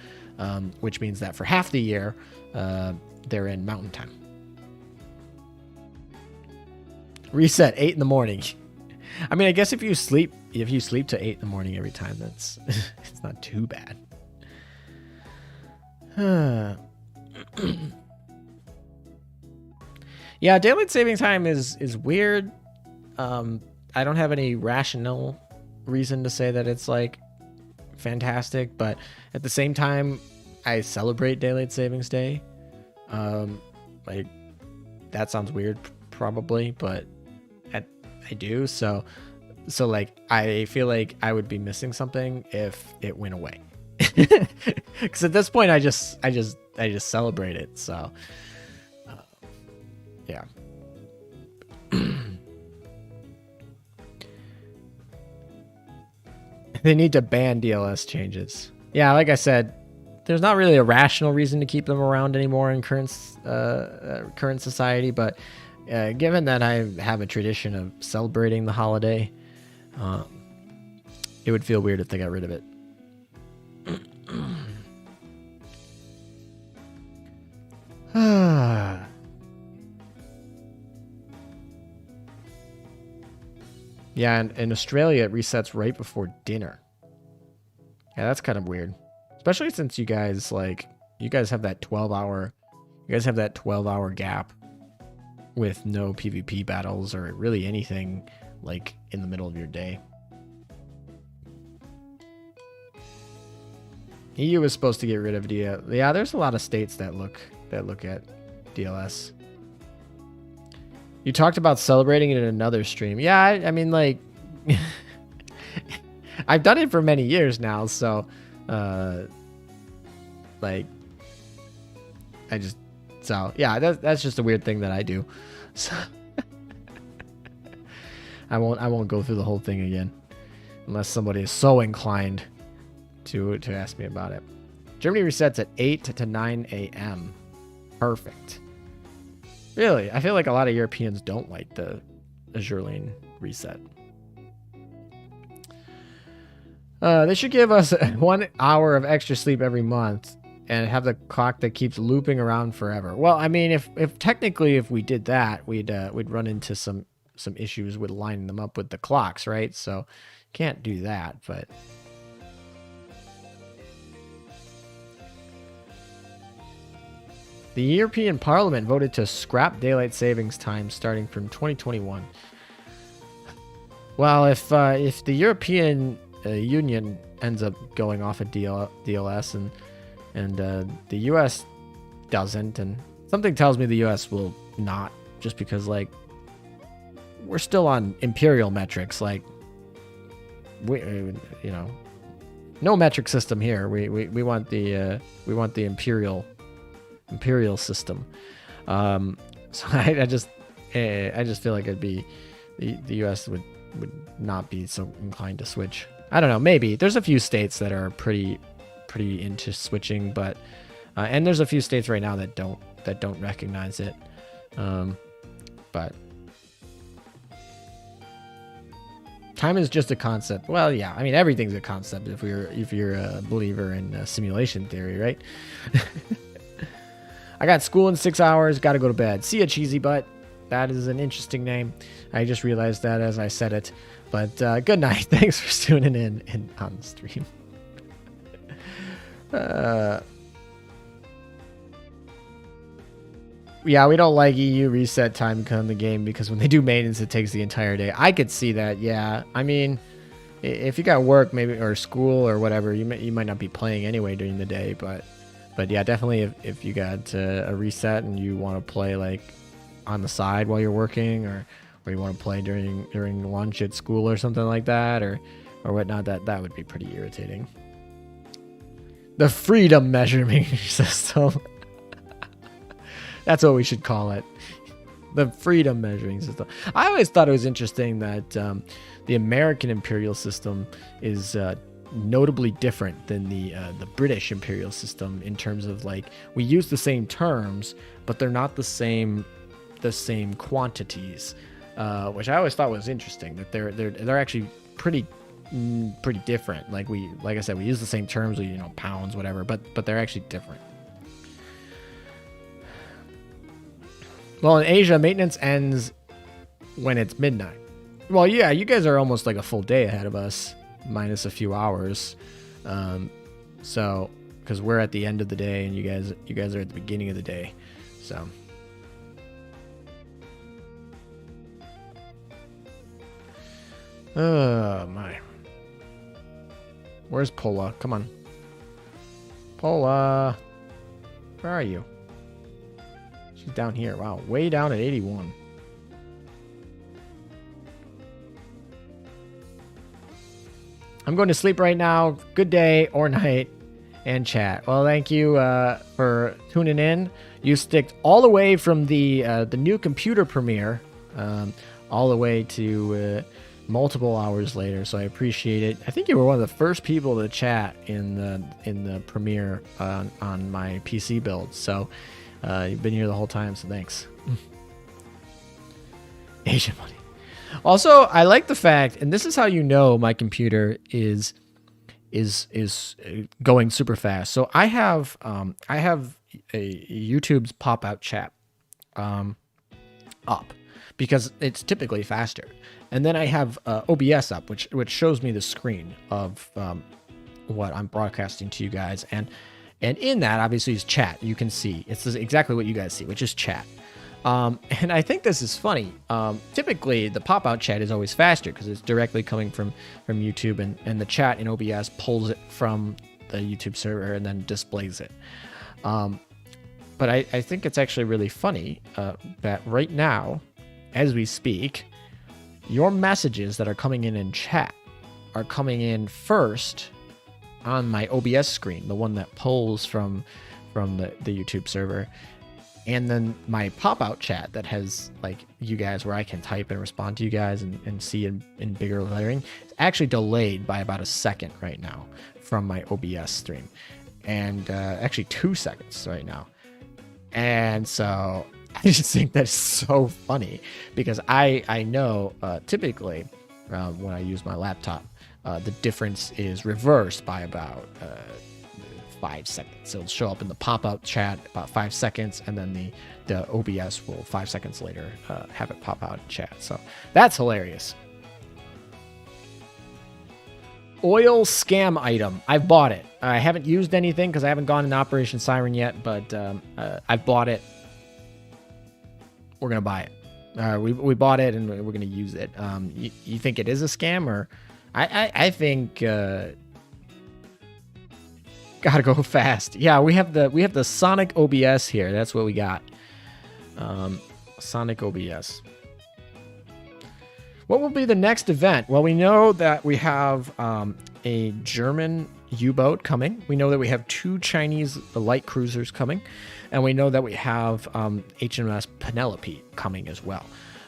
which means that for half the year, they're in Mountain Time. Reset 8 in the morning. I mean, I guess if you sleep to 8 in the morning every time, that's it's not too bad. Yeah, daylight saving time is weird. I don't have any rational reason to say that it's like fantastic, but at the same time, I celebrate Daylight Savings Day. Like that sounds weird, probably, but I do. So like I feel like I would be missing something if it went away. Because at this point, I just celebrate it. So, yeah. They need to ban DLS changes. Yeah, like I said, there's not really a rational reason to keep them around anymore in current society. But given that I have a tradition of celebrating the holiday, it would feel weird if they got rid of it. Yeah, and in Australia, it resets right before dinner. Yeah, that's kind of weird. Especially since you guys have that 12-hour gap with no PvP battles or really anything like in the middle of your day. EU is supposed to get rid of DLS. Yeah, there's a lot of states that look at DLS. You talked about celebrating it in another stream. Yeah, I mean, like, I've done it for many years now, so, like, yeah, that's just a weird thing that I do. So, I won't go through the whole thing again, unless somebody is so inclined to ask me about it. Germany resets at 8 to 9 a.m. Perfect. Really, I feel like a lot of Europeans don't like the Azurline reset. They should give us 1 hour of extra sleep every month and have the clock that keeps looping around forever. Well, I mean, if technically if we did that, we'd run into some issues with lining them up with the clocks, right? So can't do that, but. The European Parliament voted to scrap daylight savings time starting from 2021. Well, if the European Union ends up going off of DLS and the U.S. doesn't, and something tells me the U.S. will not, just because like we're still on imperial metrics, like no metric system here. We want the imperial system. So I just feel like it'd be the U.S. would not be so inclined to switch. I don't know. Maybe there's a few states that are pretty into switching, but and there's a few states right now that don't recognize it. But time is just a concept. Well, yeah. I mean, everything's a concept if you're a believer in simulation theory, right? I got school in 6 hours. Got to go to bed. See ya, cheesy butt. That is an interesting name. I just realized that as I said it. But good night. Thanks for tuning in on the stream. Yeah, we don't like EU reset time to come in the game because when they do maintenance, it takes the entire day. I could see that. Yeah, I mean, if you got work maybe or school or whatever, you might not be playing anyway during the day. But yeah, definitely if you got a reset and you want to play like on the side while you're working, or you want to play during lunch at school or something like that, or whatnot, that would be pretty irritating. The freedom measuring system. That's what we should call it. The freedom measuring system. I always thought it was interesting that the American imperial system is notably different than the British imperial system in terms of like we use the same terms, but they're not the same quantities, which I always thought was interesting. That they're actually pretty different. Like I said, we use the same terms, pounds, whatever, but they're actually different. Well, in Asia, maintenance ends when it's midnight. Well, yeah, you guys are almost like a full day ahead of us, minus a few hours. So, because we're at the end of the day and you guys are at the beginning of the day. So. Oh, my. Where's Pola? Come on. Pola. Where are you? She's down here. Wow, way down at 81. I'm going to sleep right now. Good day or night and chat. Well, thank you for tuning in. You sticked all the way from the new computer premiere all the way to multiple hours later, so I appreciate it. I think you were one of the first people to chat in the premiere on my PC build, so you've been here the whole time, so thanks. Asian money. Also, I like the fact, and this is how you know my computer is going super fast. So I have a YouTube's pop-out chat up because it's typically faster, and then I have OBS up, which shows me the screen of what I'm broadcasting to you guys, and in that obviously is chat. You can see it's exactly what you guys see, which is chat. And I think this is funny. Typically, the pop-out chat is always faster because it's directly coming from YouTube, and the chat in OBS pulls it from the YouTube server and then displays it. But I think it's actually really funny that right now, as we speak, your messages that are coming in chat are coming in first on my OBS screen, the one that pulls from the YouTube server. And then my pop-out chat that has like you guys where I can type and respond to you guys and see in bigger lettering is actually delayed by about a second right now from my OBS stream. And actually 2 seconds right now. And so I just think that's so funny because I know typically when I use my laptop, the difference is reversed by about 5 seconds. So it'll show up in the pop-up chat about 5 seconds, and then the OBS will 5 seconds later have it pop out in chat. So that's hilarious. Oil scam item. I've bought it. I haven't used anything because I haven't gone in Operation Siren yet, but I've bought it. We're gonna buy it. We bought it and we're gonna use it. You think it is a scam, or I think gotta go fast. Yeah, we have the Sonic OBS here. That's what we got. Sonic OBS. What will be the next event? Well, we know that we have a German U-boat coming. We know that we have 2 Chinese light cruisers coming, and we know that we have HMS Penelope coming as well.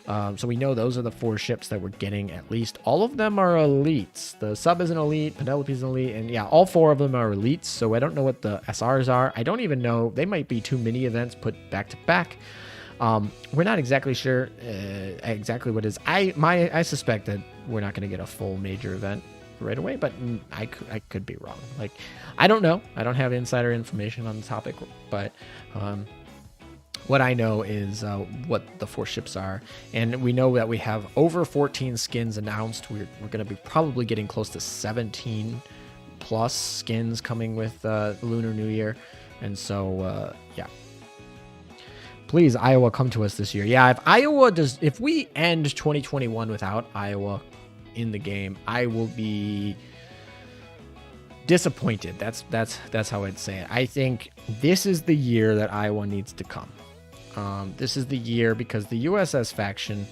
So we know those are the 4 ships that we're getting at least. All of them are elites. The sub is an elite, Penelope's an elite, and yeah, all 4 of them are elites. So I don't know what the SRs are. I don't even know. They might be too many events put back to back. We're not exactly sure exactly what it is. I suspect that we're not going to get a full major event right away, but I could be wrong. Like, I don't know. I don't have insider information on the topic, but what I know is what the 4 ships are, and we know that we have over 14 skins announced. We're going to be probably getting close to 17 plus skins coming with Lunar New Year, and so yeah. Please, Iowa, come to us this year. Yeah, if we end 2021 without Iowa in the game, I will be disappointed. That's how I'd say it. I think this is the year that Iowa needs to come. This is the year because the USS faction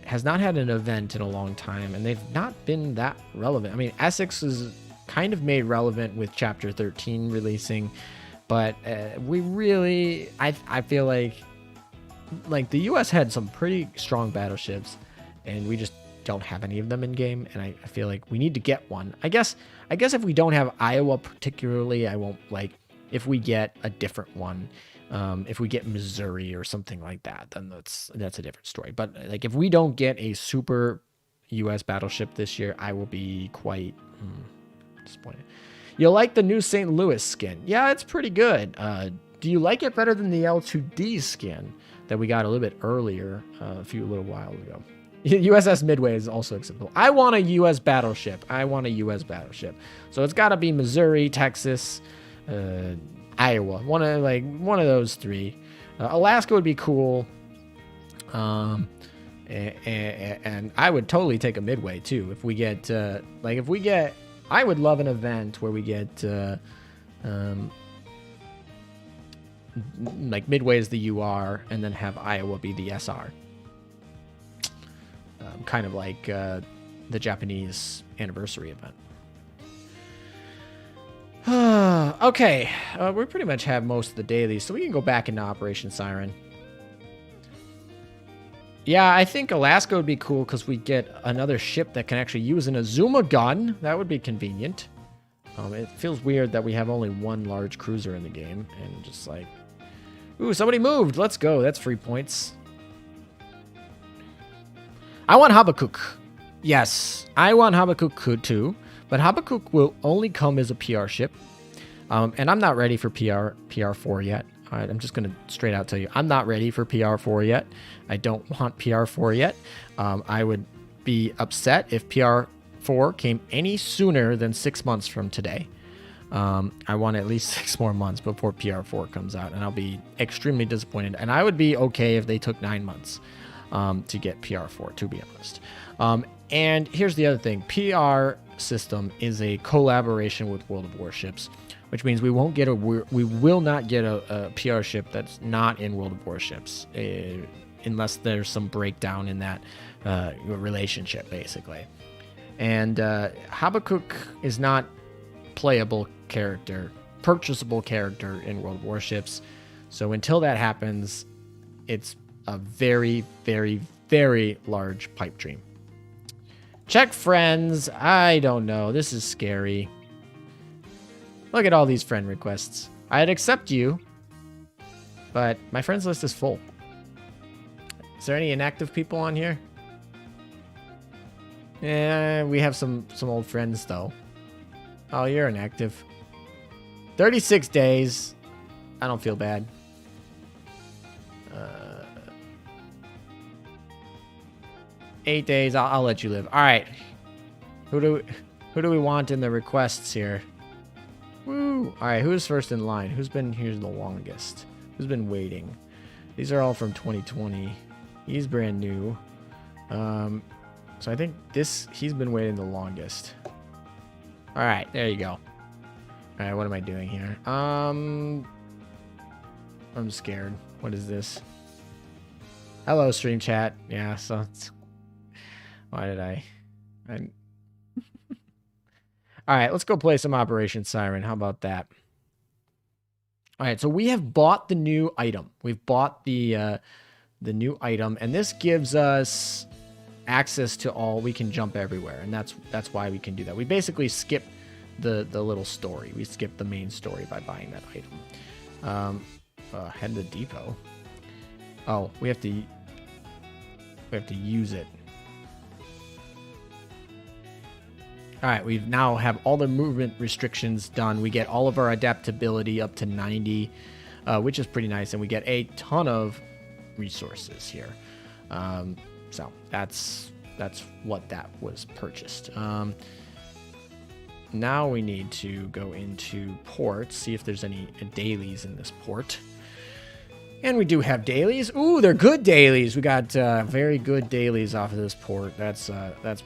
has not had an event in a long time, and they've not been that relevant. I mean, Essex is kind of made relevant with Chapter 13 releasing, but we really, I feel like the US had some pretty strong battleships, and we just don't have any of them in game, and I feel like we need to get one. I guess if we don't have Iowa particularly, I won't if we get a different one. If we get Missouri or something like that, then that's a different story. But like, if we don't get a super US battleship this year, I will be quite disappointed. You like the new St. Louis skin? Yeah, it's pretty good. Do you like it better than the L2D skin that we got a little bit earlier, a little while ago? USS Midway is also acceptable. I want a US battleship. So it's got to be Missouri, Texas, Iowa, one of those 3. Alaska would be cool, and I would totally take a Midway too if we get I would love an event where we get Midway is the UR and then have Iowa be the SR, kind of like the Japanese anniversary event. Okay, we pretty much have most of the dailies, so we can go back into Operation Siren. Yeah, I think Alaska would be cool because we get another ship that can actually use an Azuma gun. That would be convenient. It feels weird that we have only 1 large cruiser in the game, and just like, ooh, somebody moved. Let's go. That's 3 points. I want Habakkuk. Yes, I want Habakkuk too. But Habakkuk will only come as a PR ship. And I'm not ready for PR4 yet. All right, I'm just going to straight out tell you, I'm not ready for PR4 yet. I don't want PR4 yet. I would be upset if PR4 came any sooner than 6 months from today. I want at least 6 more months before PR4 comes out, and I'll be extremely disappointed. And I would be okay if they took 9 months to get PR4, to be honest. And here's the other thing. PR system is a collaboration with World of Warships, which means we will not get a PR ship that's not in World of Warships, unless there's some breakdown in that relationship, basically. And Habakkuk is not playable character, purchasable character in World of Warships. So until that happens, it's a very, very, very large pipe dream. Check friends. I don't know. This is scary. Look at all these friend requests. I'd accept you, but my friends list is full. Is there any inactive people on here? Yeah, we have some old friends though. Oh, you're inactive. 36 days. I don't feel bad. 8 days. I'll let you live. All right. Who do we want in the requests here? Woo. All right. Who's first in line? Who's been here the longest? Who's been waiting? These are all from 2020. He's brand new. So I think he's been waiting the longest. All right. There you go. All right. What am I doing here? I'm scared. What is this? Hello, stream chat. Yeah. So it's... Why did I... All right, let's go play some Operation Siren. How about that? All right, so we have bought the new item. We've bought the the new item, and this gives us access to all. We can jump everywhere, and that's why we can do that. We basically skip the little story. We skip the main story by buying that item. Head to the depot. Oh, we have to use it. All right, we now have all the movement restrictions done. We get all of our adaptability up to 90, which is pretty nice, and we get a ton of resources here. So that's what that was purchased. Now we need to go into port, see if there's any dailies in this port. And we do have dailies. Ooh, they're good dailies. We got very good dailies off of this port. That's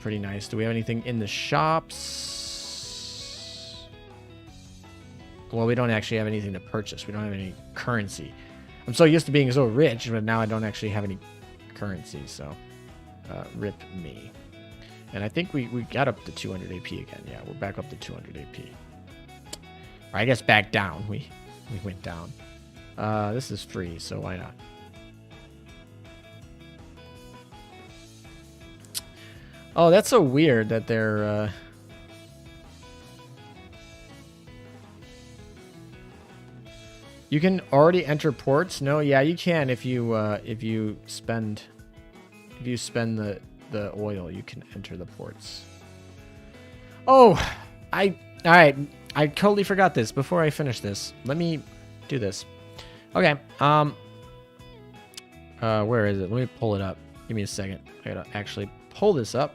pretty nice. Do we have anything in the shops? Well, we don't actually have anything to purchase. We don't have any currency. I'm so used to being so rich, but now I don't actually have any currency, so rip me. And I think we got up to 200 AP again. Yeah, we're back up to 200 AP. Or I guess back down. We went down. This is free, so why not? Oh, that's so weird that they're... You can already enter ports? No, yeah, you can if you spend the oil, you can enter the ports. Oh, all right. I totally forgot this. Before I finish this, let me do this. Okay. Where is it? Let me pull it up. Give me a second. I gotta actually pull this up.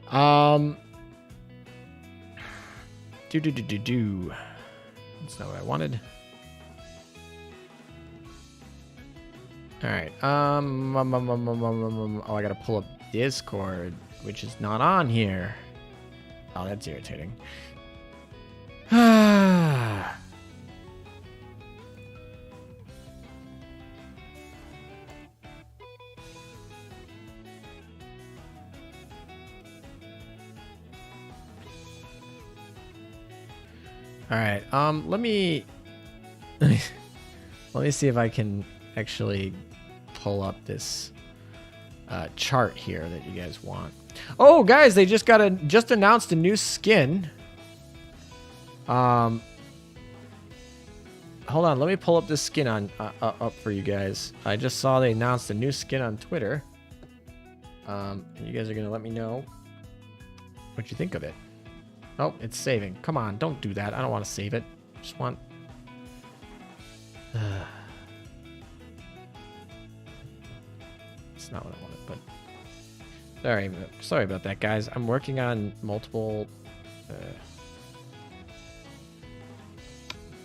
That's not what I wanted. All right. Oh, I gotta pull up Discord, which is not on here. Oh, that's irritating. All right. Let me see if I can actually pull up this chart here that you guys want. Oh, guys, they just announced a new skin. Hold on, let me pull up this skin on up for you guys. I just saw they announced a new skin on Twitter. And you guys are gonna let me know what you think of it. Oh, it's saving. Come on, don't do that. I don't want to save it. Just want... It's not what I wanted, but... Sorry about that, guys. I'm working on multiple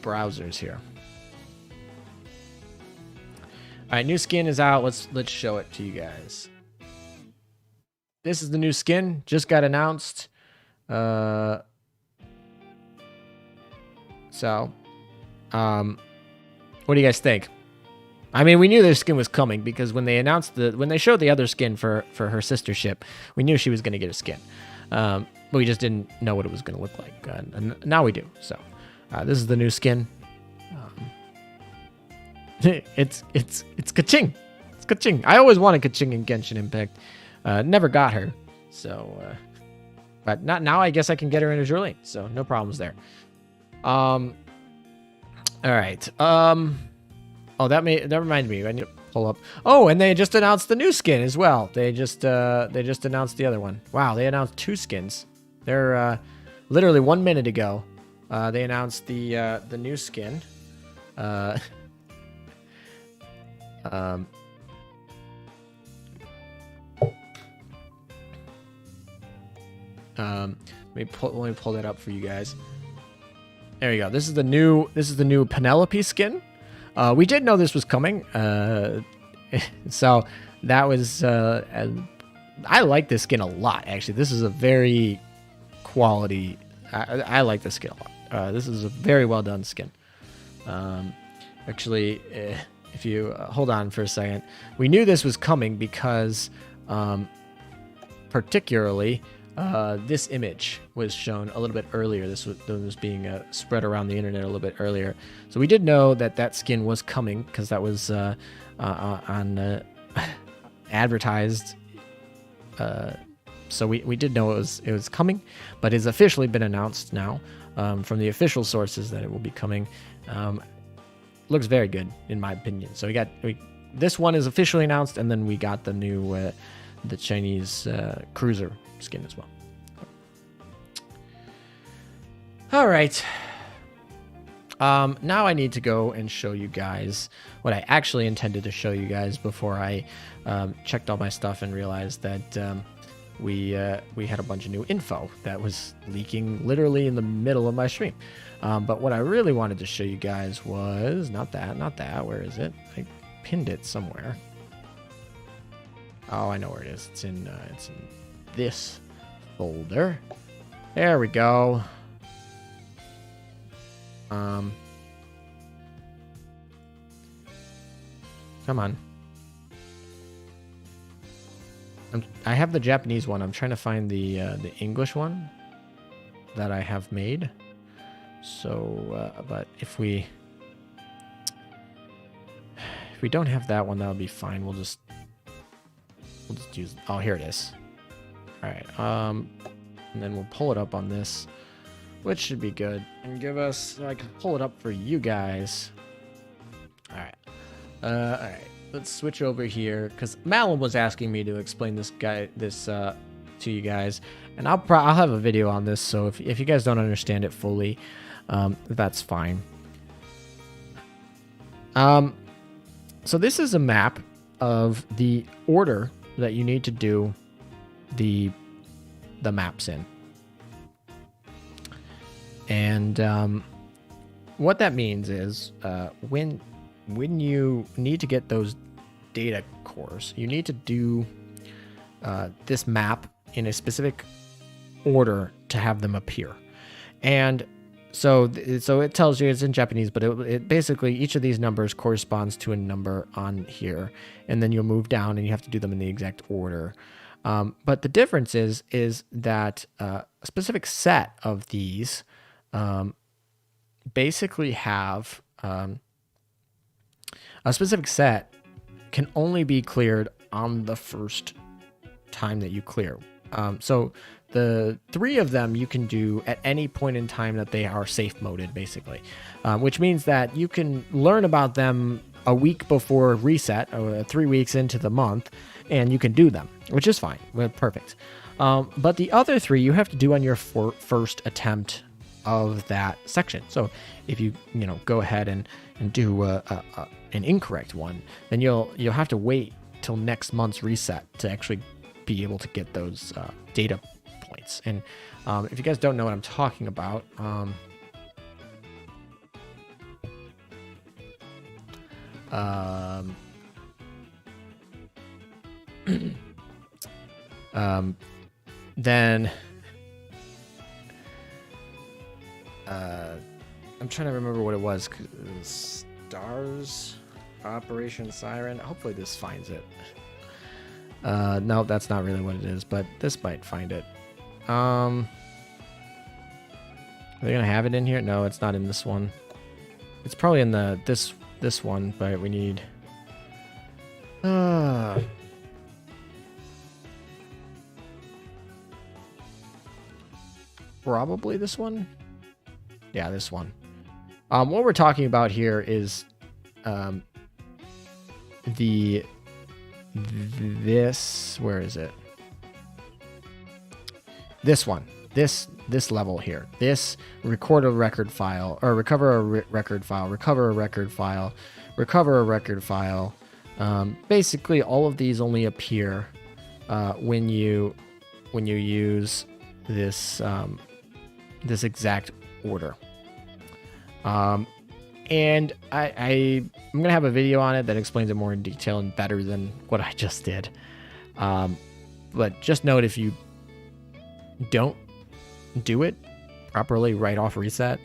browsers here. All right, new skin is out. Let's show it to you guys. This is the new skin. Just got announced. What do you guys think? I mean, we knew this skin was coming because when they showed the other skin for her sister ship, we knew she was going to get a skin. But we just didn't know what it was going to look like. And now we do. So, this is the new skin. It's Kaching. It's Kaching. I always wanted Kaching in Genshin Impact. Never got her. So, but not now. I guess I can get her in Azur Lane. So no problems there. All right. Oh, that reminded me. I need to pull up. Oh, and they just announced the new skin as well. They just announced the other one. Wow, they announced two skins. They're literally 1 minute ago. They announced the new skin. Let me pull that up for you guys. There you go. This is the new Penelope skin. We did know this was coming. So that was I like this skin a lot, actually. This is a very quality. I like this skin a lot. This is a very well done skin. Actually, if you hold on for a second, we knew this was coming because particularly this image was shown a little bit earlier. This was being spread around the internet a little bit earlier. So we did know that that skin was coming because that was on advertised. So we did know it was coming, but it's officially been announced now from the official sources that it will be coming. Looks very good in my opinion. So this one is officially announced, and then we got the new the Chinese cruiser skin as well. All right. Now I need to go and show you guys what I actually intended to show you guys before I checked all my stuff and realized that we had a bunch of new info that was leaking literally in the middle of my stream. But what I really wanted to show you guys was not that. Where is it? I pinned it somewhere. Oh, I know where it is. It's in this folder. There we go. Come on. I have the Japanese one. I'm trying to find the English one that I have made. So, but if we don't have that one, that would be fine. We'll just use. Oh, here it is. All right. And then we'll pull it up on this, which should be good, and give us. So I can pull it up for you guys. All right. All right. Let's switch over here because Malum was asking me to explain this to you guys, and I'll have a video on this. So if you guys don't understand it fully, that's fine. So this is a map of the order that you need to do the maps in, and what that means is when you need to get those data cores, you need to do this map in a specific order to have them appear. And so it tells you it's in Japanese, but it basically, each of these numbers corresponds to a number on here, and then you'll move down and you have to do them in the exact order. But the difference is that a specific set of these basically have a specific set can only be cleared on the first time that you clear. So the 3 of them you can do at any point in time that they are safe moded, basically, which means that you can learn about them a week before reset, or 3 weeks into the month, and you can do them, which is fine. Perfect. But the other 3 you have to do on your first attempt of that section. So if you go ahead and do an incorrect one, then you'll have to wait till next month's reset to actually be able to get those data points. And if you guys don't know what I'm talking about, then I'm trying to remember what it was. Stars, Operation Siren. Hopefully this finds it. No, that's not really what it is, but this might find it. Are they gonna have it in here? No, it's not in this one. It's probably in this one, but we need. Probably this one. Yeah, this one. What we're talking about here is this, where is it? This one. This level here. This record a record file, or recover a record file, recover a record file, recover a record file. Basically, all of these only appear when you use this this exact order. And I'm gonna have a video on it that explains it more in detail and better than what I just did. But just note, if you don't do it properly right off reset,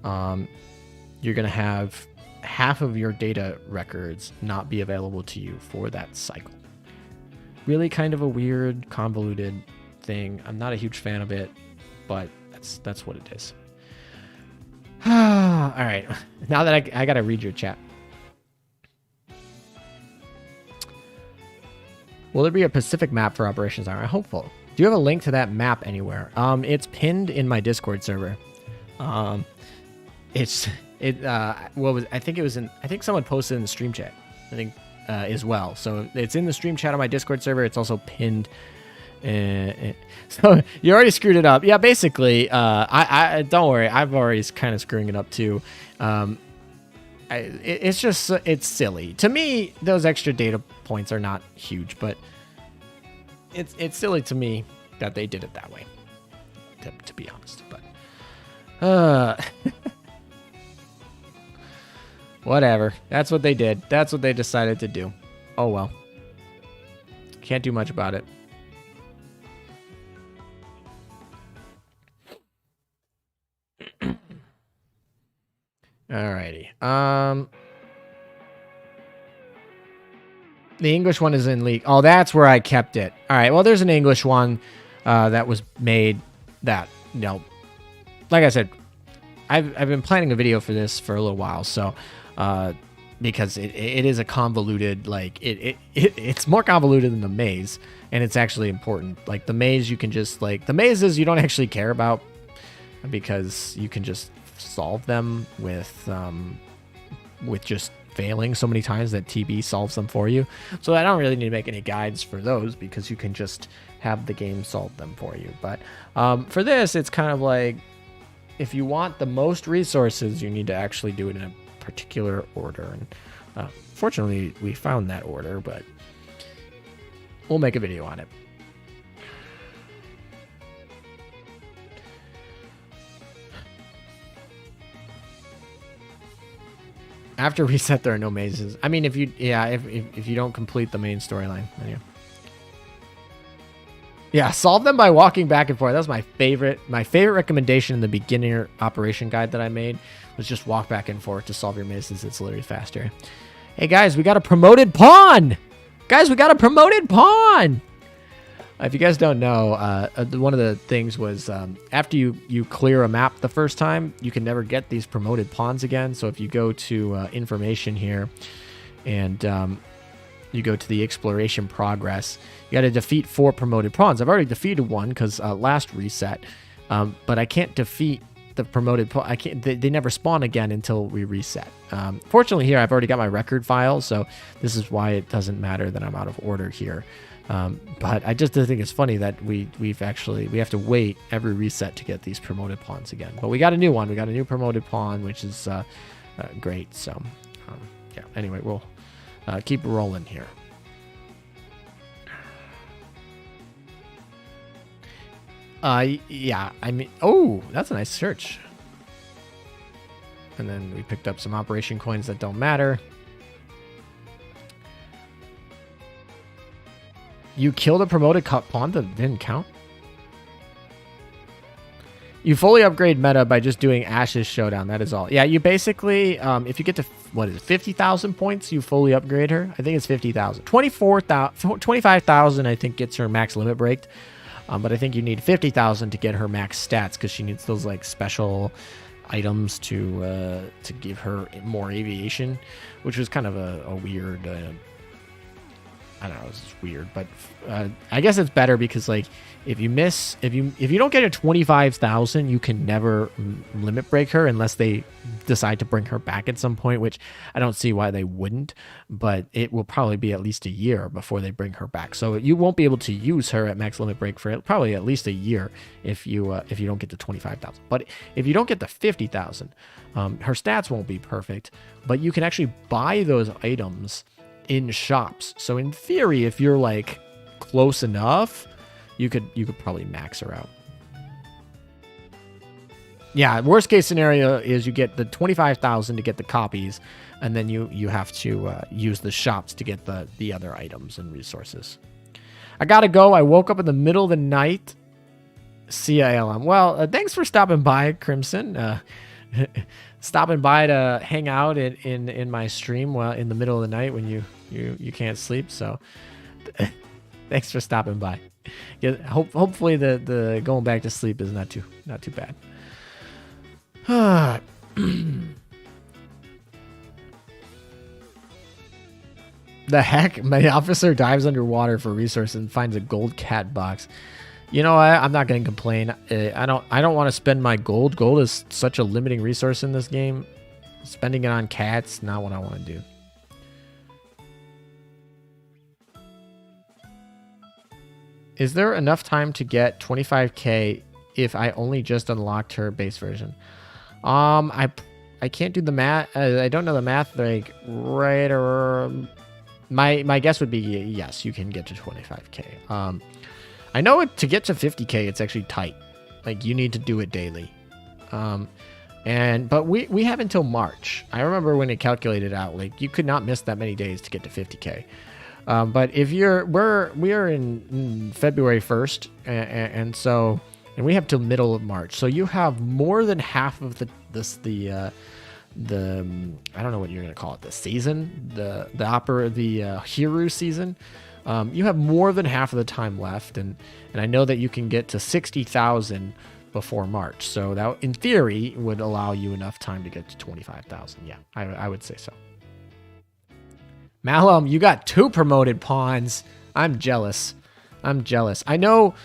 you're gonna have half of your data records not be available to you for that cycle. Really kind of a weird, convoluted thing. I'm not a huge fan of it, but that's what it is. All right. Now that I got to read your chat. Will there be a Pacific map for Operation Siren? I'm hopeful. Do you have a link to that map anywhere? It's pinned in my Discord server. I think someone posted in the stream chat. I think as well. So it's in the stream chat on my Discord server. It's also pinned. So you already screwed it up. Yeah, basically. I don't worry. I've already kind of screwing it up too. It's silly to me. Those extra data points are not huge, but it's silly to me that they did it that way. To be honest, but whatever. That's what they did. That's what they decided to do. Oh well. Can't do much about it. Alrighty. The English one is in leak. Oh, that's where I kept it. All right. Well, there's an English one that was made that, you know, like I said, I've been planning a video for this for a little while. So, because it is a convoluted, like it's more convoluted than the maze, and it's actually important. Like the maze, you can just like the mazes you don't actually care about because you can just solve them with just failing so many times that TB solves them for you. So I don't really need to make any guides for those because you can just have the game solve them for you. But for this, it's kind of like if you want the most resources, you need to actually do it in a particular order. And fortunately, we found that order, but we'll make a video on it. After reset, there are no mazes. I mean, if you don't complete the main storyline, then yeah. Yeah, solve them by walking back and forth. That was my favorite recommendation in the beginner operation guide that I made was just walk back and forth to solve your mazes. It's literally faster. Hey guys, we got a promoted pawn. Guys, we got a promoted pawn. If you guys don't know, one of the things was after you clear a map the first time, you can never get these promoted pawns again. So if you go to information here and you go to the exploration progress, you got to defeat 4 promoted pawns. I've already defeated one because last reset, but I can't defeat the promoted pawn. I can't. They never spawn again until we reset. Fortunately, here I've already got my record file, so this is why it doesn't matter that I'm out of order here. But I just think it's funny that we have to wait every reset to get these promoted pawns again. But we got a new one. We got a new promoted pawn, which is great. So yeah. Anyway, we'll keep rolling here. Yeah. I mean, oh, that's a nice search. And then we picked up some operation coins that don't matter. You killed a promoted pawn that didn't count? You fully upgrade meta by just doing Ash's Showdown. That is all. Yeah, you basically, if you get to, 50,000 points, you fully upgrade her. I think it's 50,000. 25,000, I think, gets her max limit break. But I think you need 50,000 to get her max stats because she needs those, like, special items to give her more aviation, which was kind of a weird... I don't know, it's just weird, but I guess it's better because like if you don't get a 25,000, you can never limit break her unless they decide to bring her back at some point, which I don't see why they wouldn't, but it will probably be at least a year before they bring her back. So you won't be able to use her at max limit break for probably at least a year if you don't get to 25,000. But if you don't get to 50,000, her stats won't be perfect, but you can actually buy those items in shops. So in theory, if you're like close enough, you could probably max her out. Yeah, worst case scenario is you get the 25,000 to get the copies, and then you have to use the shops to get the other items and resources. I gotta go. I woke up in the middle of the night. CILM. Well, thanks for stopping by, Crimson. Stopping by to hang out in my stream while in the middle of the night when you can't sleep. So thanks for stopping by. Yeah, hopefully the going back to sleep is not too bad. The heck? My officer dives underwater for resources and finds a gold cat box. You know, I'm not going to complain. I don't want to spend my gold. Gold is such a limiting resource in this game. Spending it on cats, not what I want to do. Is there enough time to get 25k if I only just unlocked her base version? I can't do the math. I don't know the math like right or my guess would be yes, you can get to 25k. I know to get to 50k it's actually tight. Like you need to do it daily. But we have until March. I remember when it calculated out, like you could not miss that many days to get to 50k. But if we are in February 1st, and we have till middle of March, so you have more than half of the I don't know what you're gonna call it, the season, the Hiru season. You have more than half of the time left, and I know that you can get to 60,000 before March, so that in theory would allow you enough time to get to 25,000. Yeah, I would say so. Malum, you got 2 promoted pawns. I'm jealous. I know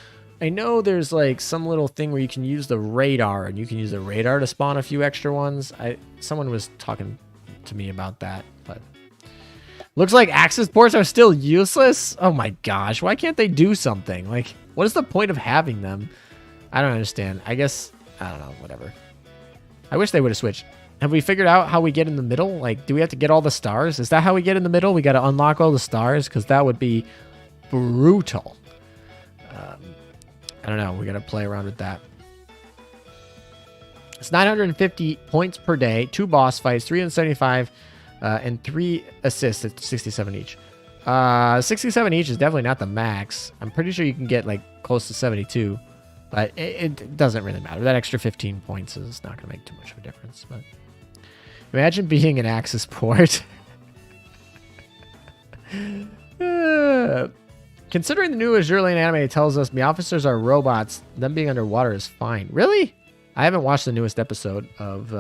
there's like some little thing where you can use the radar, and you can use the radar to spawn a few extra ones. Someone was talking to me about that, but looks like access ports are still useless. Oh my gosh, why can't they do something? Like, what is the point of having them? I don't understand. I guess, I don't know, whatever. I wish they would have switched. Have we figured out how we get in the middle? Like, do we have to get all the stars? Is that how we get in the middle? We got to unlock all the stars? Because that would be brutal. I don't know. We got to play around with that. It's 950 points per day, 2 boss fights, 375, and 3 assists at 67 each. 67 each is definitely not the max. I'm pretty sure you can get like close to 72, but it doesn't really matter. That extra 15 points is not going to make too much of a difference. But imagine being an Axis port. Considering the new Azur Lane anime tells us the officers are robots, them being underwater is fine. Really? I haven't watched the newest episode of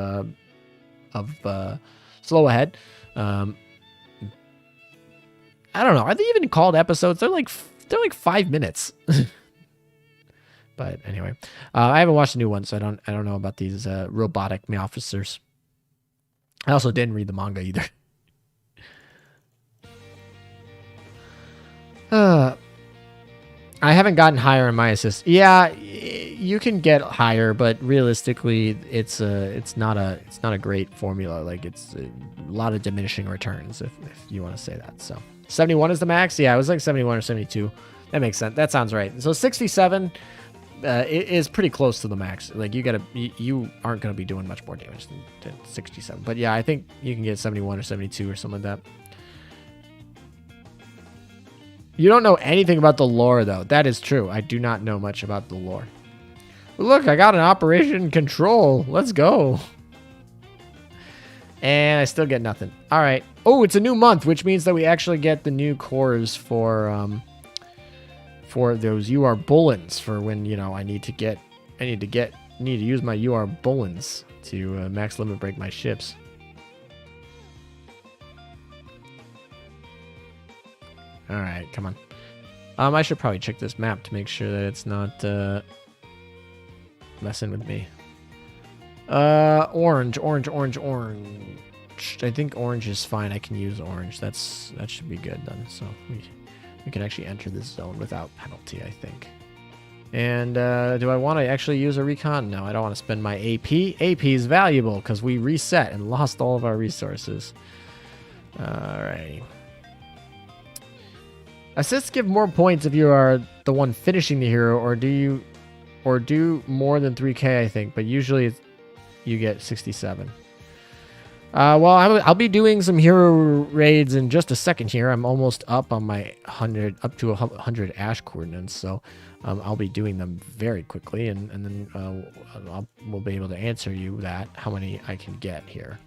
Slow Ahead. I don't know. Are they even called episodes? They're like 5 minutes. But anyway, I haven't watched the new one, so I don't know about these robotic officers. I also didn't read the manga either. I haven't gotten higher in my assist. Yeah, you can get higher, but realistically, it's not a great formula. Like it's a lot of diminishing returns, if you want to say that. So 71 is the max. Yeah, it was like 71 or 72. That makes sense. That sounds right. So 67 is pretty close to the max. Like you aren't gonna be doing much more damage than 67. But yeah, I think you can get 71 or 72 or something like that. You don't know anything about the lore, though. That is true. I do not know much about the lore. Look, I got an Operation Control. Let's go. And I still get nothing. All right. Oh, it's a new month, which means that we actually get the new cores for those UR bullets for when, you know, I need to use my UR bullets to max limit break my ships. All right, come on. I should probably check this map to make sure that it's not messing with me. Orange. I think orange is fine. I can use orange. That should be good then. So we can actually enter this zone without penalty, I think. And do I want to actually use a recon? No, I don't want to spend my AP. AP is valuable because we reset and lost all of our resources. All right. Assists give more points if you are the one finishing the hero, or do more than 3k, I think, but usually you get 67. Well, I'll be doing some hero raids in just a second here. I'm almost up on my 100 ash coordinates, so I'll be doing them very quickly, and then we'll be able to answer you how many I can get here.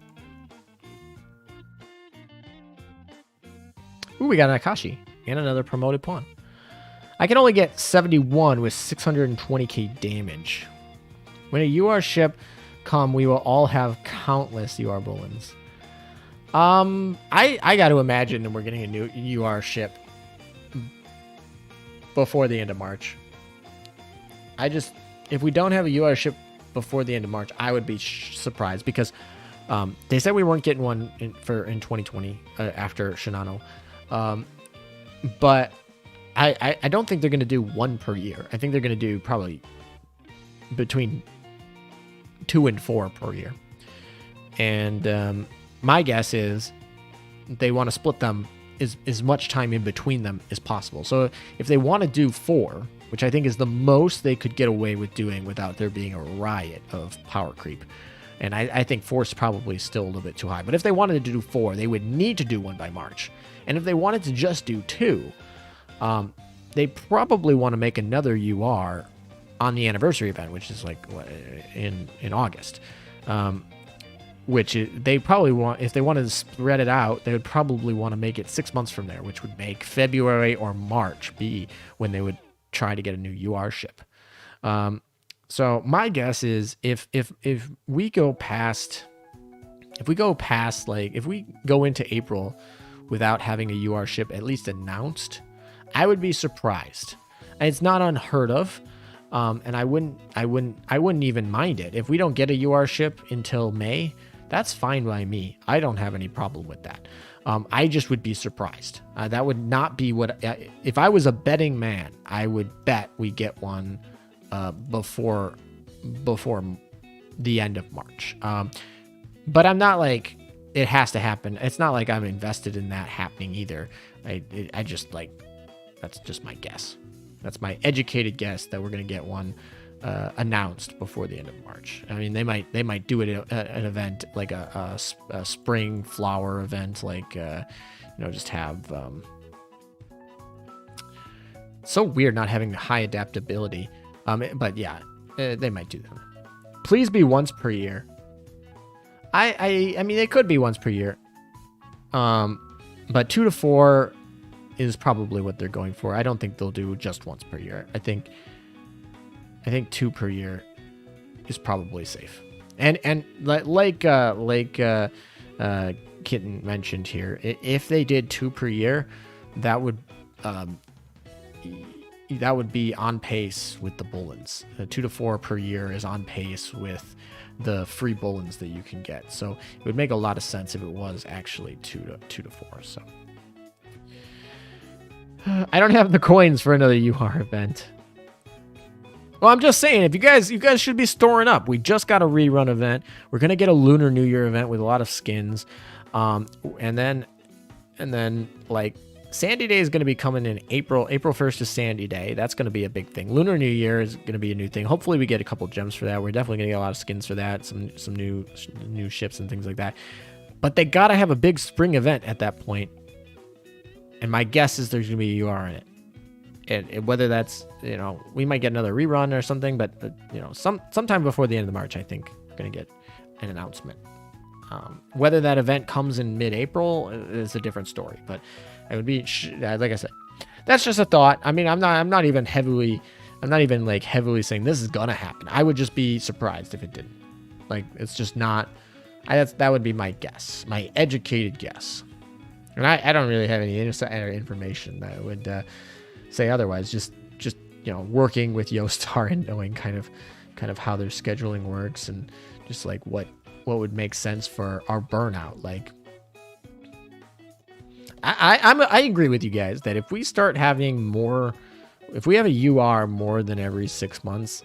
Ooh, we got an Akashi. And another promoted pawn. I can only get 71 with 620k damage. When a UR ship come, we will all have countless UR bullets. I got to imagine that we're getting a new UR ship before the end of March. If we don't have a UR ship before the end of March, I would be surprised because they said we weren't getting one in 2020 after Shinano. But I don't think they're going to do one per year. I think they're going to do probably between 2 and 4 per year. And my guess is they want to split them as much time in between them as possible. So if they want to do 4, which I think is the most they could get away with doing without there being a riot of power creep. And I think 4 is probably still a little bit too high. But if they wanted to do 4, they would need to do one by March. And if they wanted to just do 2, they probably want to make another UR on the anniversary event, which is like in August. They probably want, if they wanted to spread it out, they would probably want to make it 6 months from there, which would make February or March be when they would try to get a new UR ship. So my guess is if we go past, if we go into April without having a UR ship at least announced, I would be surprised. And it's not unheard of. And I wouldn't even mind it. If we don't get a UR ship until May, that's fine by me. I don't have any problem with that. I just would be surprised. That would not be what, if I was a betting man, I would bet we get one before the end of March. But I'm not like, it has to happen. It's not like I'm invested in that happening either. I just like, that's just my guess. That's my educated guess that we're going to get one announced before the end of March. I mean, they might do it at an event like a spring flower event, like just have. So weird not having high adaptability. But yeah, they might do that. Please be once per year. I mean, they could be once per year. But 2 to 4 is probably what they're going for. I don't think they'll do just once per year. I think 2 per year is probably safe. And like Kitten mentioned here, if they did 2 per year, that would be on pace with the Bullens. 2 to 4 per year is on pace with the free Bullens that you can get. So it would make a lot of sense if it was actually 2 to 4. So I don't have the coins for another UR event. Well, I'm just saying, if you guys should be storing up. We just got a rerun event. We're gonna get a Lunar New Year event with a lot of skins, and then like Sandy Day is gonna be coming in April. April 1st is Sandy Day. That's gonna be a big thing. Lunar New Year is gonna be a new thing. Hopefully, we get a couple gems for that. We're definitely gonna get a lot of skins for that. Some new ships and things like that. But they gotta have a big spring event at that point. And my guess is there's gonna be a UR in it. And whether that's, we might get another rerun or something, but sometime before the end of March, I think we're going to get an announcement. Whether that event comes in mid-April is a different story, but it would be, like I said, that's just a thought. I mean, I'm not even heavily saying this is going to happen. I would just be surprised if it didn't. Like, it's just not, that would be my guess, my educated guess. And I don't really have any insider information that would, say otherwise. Just working with Yostar and knowing kind of how their scheduling works and just like what would make sense for our burnout. Like I agree with you guys that if we start having more, if we have a UR more than every 6 months,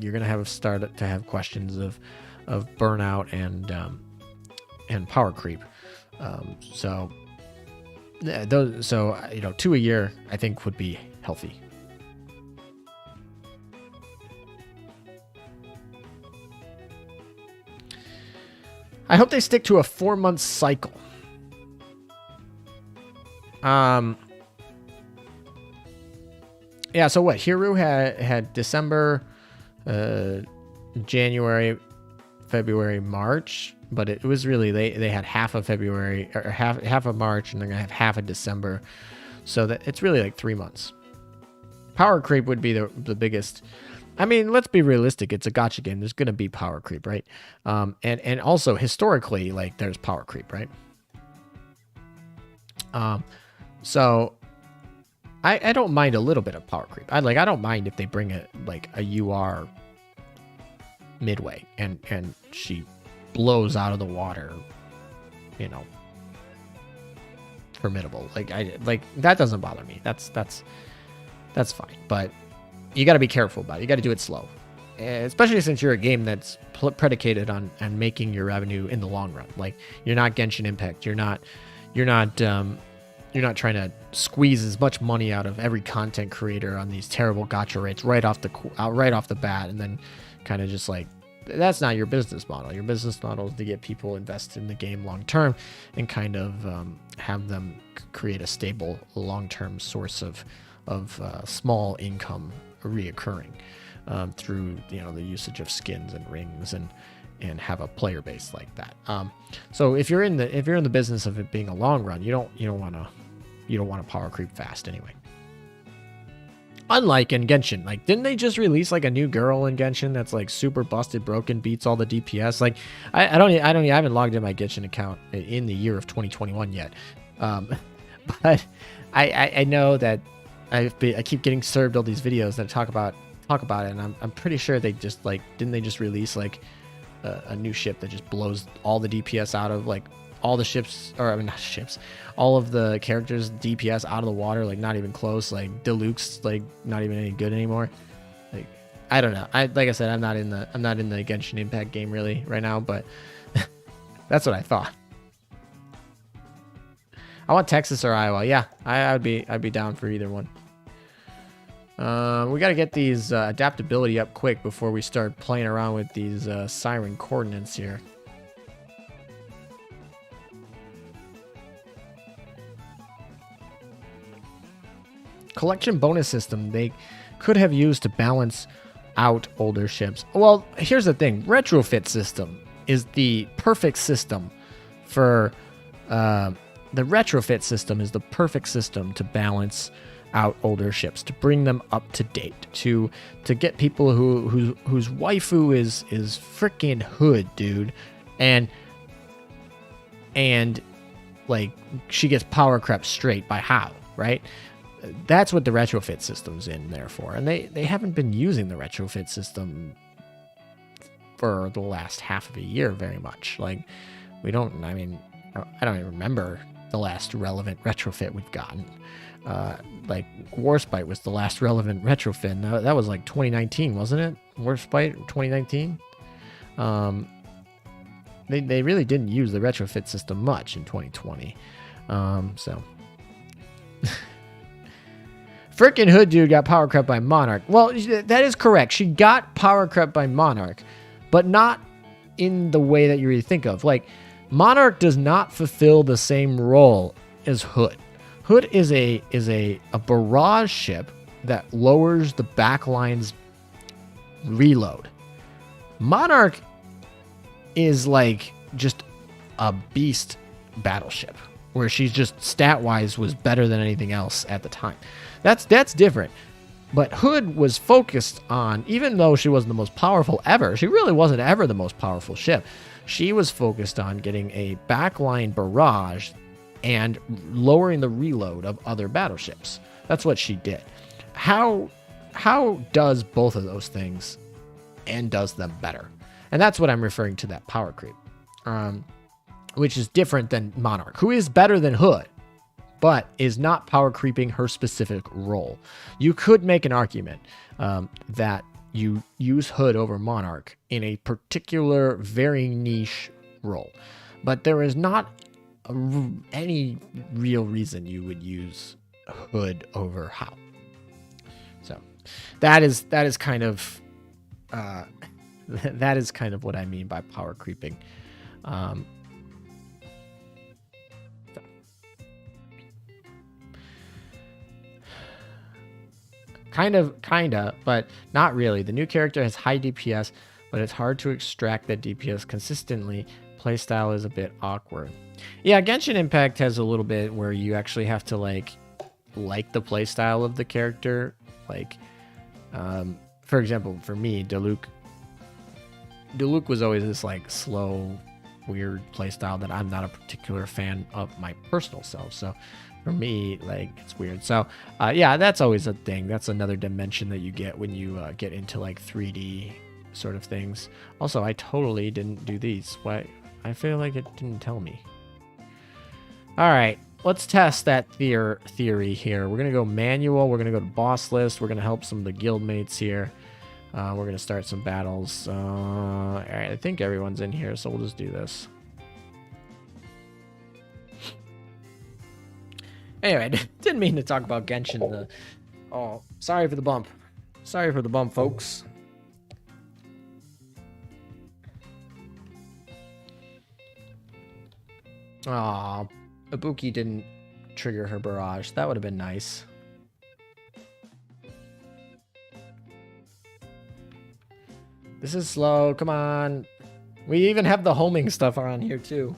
you're gonna start to have questions of burnout and power creep. So 2 a year I think would be healthy. I hope they stick to a 4-month cycle. Yeah, so what? Hiru had December, January, February, March, but it was really they had half of February or half of March, and they're gonna have half of December, so that it's really like 3 months. Power creep would be the biggest. I mean, let's be realistic. It's a gacha game. There's gonna be power creep, right? And also historically, like there's power creep, right? So I don't mind a little bit of power creep. I don't mind if they bring a UR midway and she blows out of the water, you know, formidable. Like that doesn't bother me. That's fine. But you got to be careful about it. You got to do it slow, especially since you're a game that's predicated on making your revenue in the long run. Like you're not Genshin Impact. You're not trying to squeeze as much money out of every content creator on these terrible gacha rates right off the bat, and then kind of just like, that's not your business model. Your business model is to get people invested in the game long term and kind of have them create a stable long term source of small income reoccurring through the usage of skins and rings and have a player base like that. So if you're in the business of it being a long run, you don't want to power creep fast anyway. Unlike in Genshin, like didn't they just release like a new girl in Genshin that's like super busted, broken, beats all the DPS? Like I haven't logged in my Genshin account in the year of 2021 yet, but I know that I keep getting served all these videos that talk about it, and I'm pretty sure they just didn't they just release like a new ship that just blows all the DPS out of like all the ships, or I mean not ships, all of the characters DPS out of the water, like not even close, like Deluxe, like not even any good anymore. Like I don't know. Like I said, I'm not in the Genshin Impact game really right now, but that's what I thought. I want Texas or Iowa. Yeah, I'd be down for either one. We got to get these adaptability up quick before we start playing around with these Siren coordinates here. Collection bonus system they could have used to balance out older ships. Well, here's the thing. Retrofit system is the perfect system for... the retrofit system is the perfect system to balance out older ships, to bring them up to date, to get people whose waifu is freaking Hood, dude, and like she gets power crept straight by how, right? That's what the retrofit system's in there for, and they haven't been using the retrofit system for the last half of a year very much. Like I don't even remember the last relevant retrofit we've gotten. Like Warspite was the last relevant retrofit. That was like 2019, wasn't it? Warspite 2019. They really didn't use the retrofit system much in 2020. So frickin' Hood dude got power crept by Monarch. Well, that is correct. She got power crept by Monarch, but not in the way that you really think of. Like Monarch does not fulfill the same role as Hood. Hood is a barrage ship that lowers the backline's reload. Monarch is like just a beast battleship where she's just stat-wise was better than anything else at the time. That's different. But Hood was focused on, even though she wasn't the most powerful ever, she really wasn't ever the most powerful ship. She was focused on getting a backline barrage and lowering the reload of other battleships. That's what she did. How does both of those things and does them better? And that's what I'm referring to, that power creep, which is different than Monarch, who is better than Hood, but is not power creeping her specific role. You could make an argument that you use Hood over Monarch in a particular, very niche role, but there is not any real reason you would use Hood over How. So that is kind of that is kind of what I mean by power creeping. Kinda, but not really. The new character has high DPS, but it's hard to extract that DPS consistently. Playstyle is a bit awkward. Yeah, Genshin Impact has a little bit where you actually have to like the playstyle of the character Like, for example, for me, Diluc was always this like slow, weird playstyle that I'm not a particular fan of my personal self. So for me, like, it's weird. So yeah, that's always a thing. That's another dimension that you get when you get into like 3D sort of things. Also, I totally didn't do these. Why? I feel like it didn't tell me. All right, let's test that theory here. We're gonna go manual. We're gonna go to boss list. We're gonna help some of the guild mates here. We're gonna start some battles. All right, I think everyone's in here, so we'll just do this. Anyway, didn't mean to talk about Genshin. Oh, sorry for the bump. Sorry for the bump, folks. Aw, Ibuki didn't trigger her barrage. That would have been nice. This is slow. Come on. We even have the homing stuff on here, too.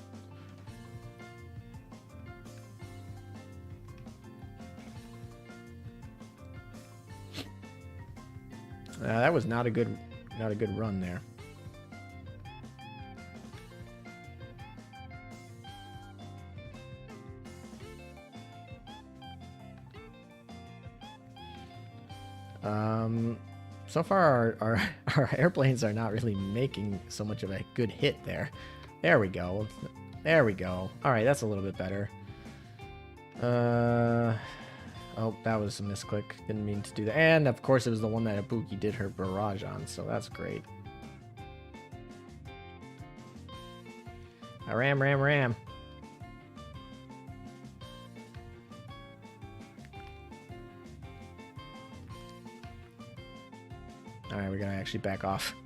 That was not a good run there. So far our airplanes are not really making so much of a good hit there. There we go. There we go. All right, that's a little bit better. Oh, that was a misclick. Didn't mean to do that. And of course it was the one that Ibuki did her barrage on, so that's great. Ram. Alright, we're gonna actually back off.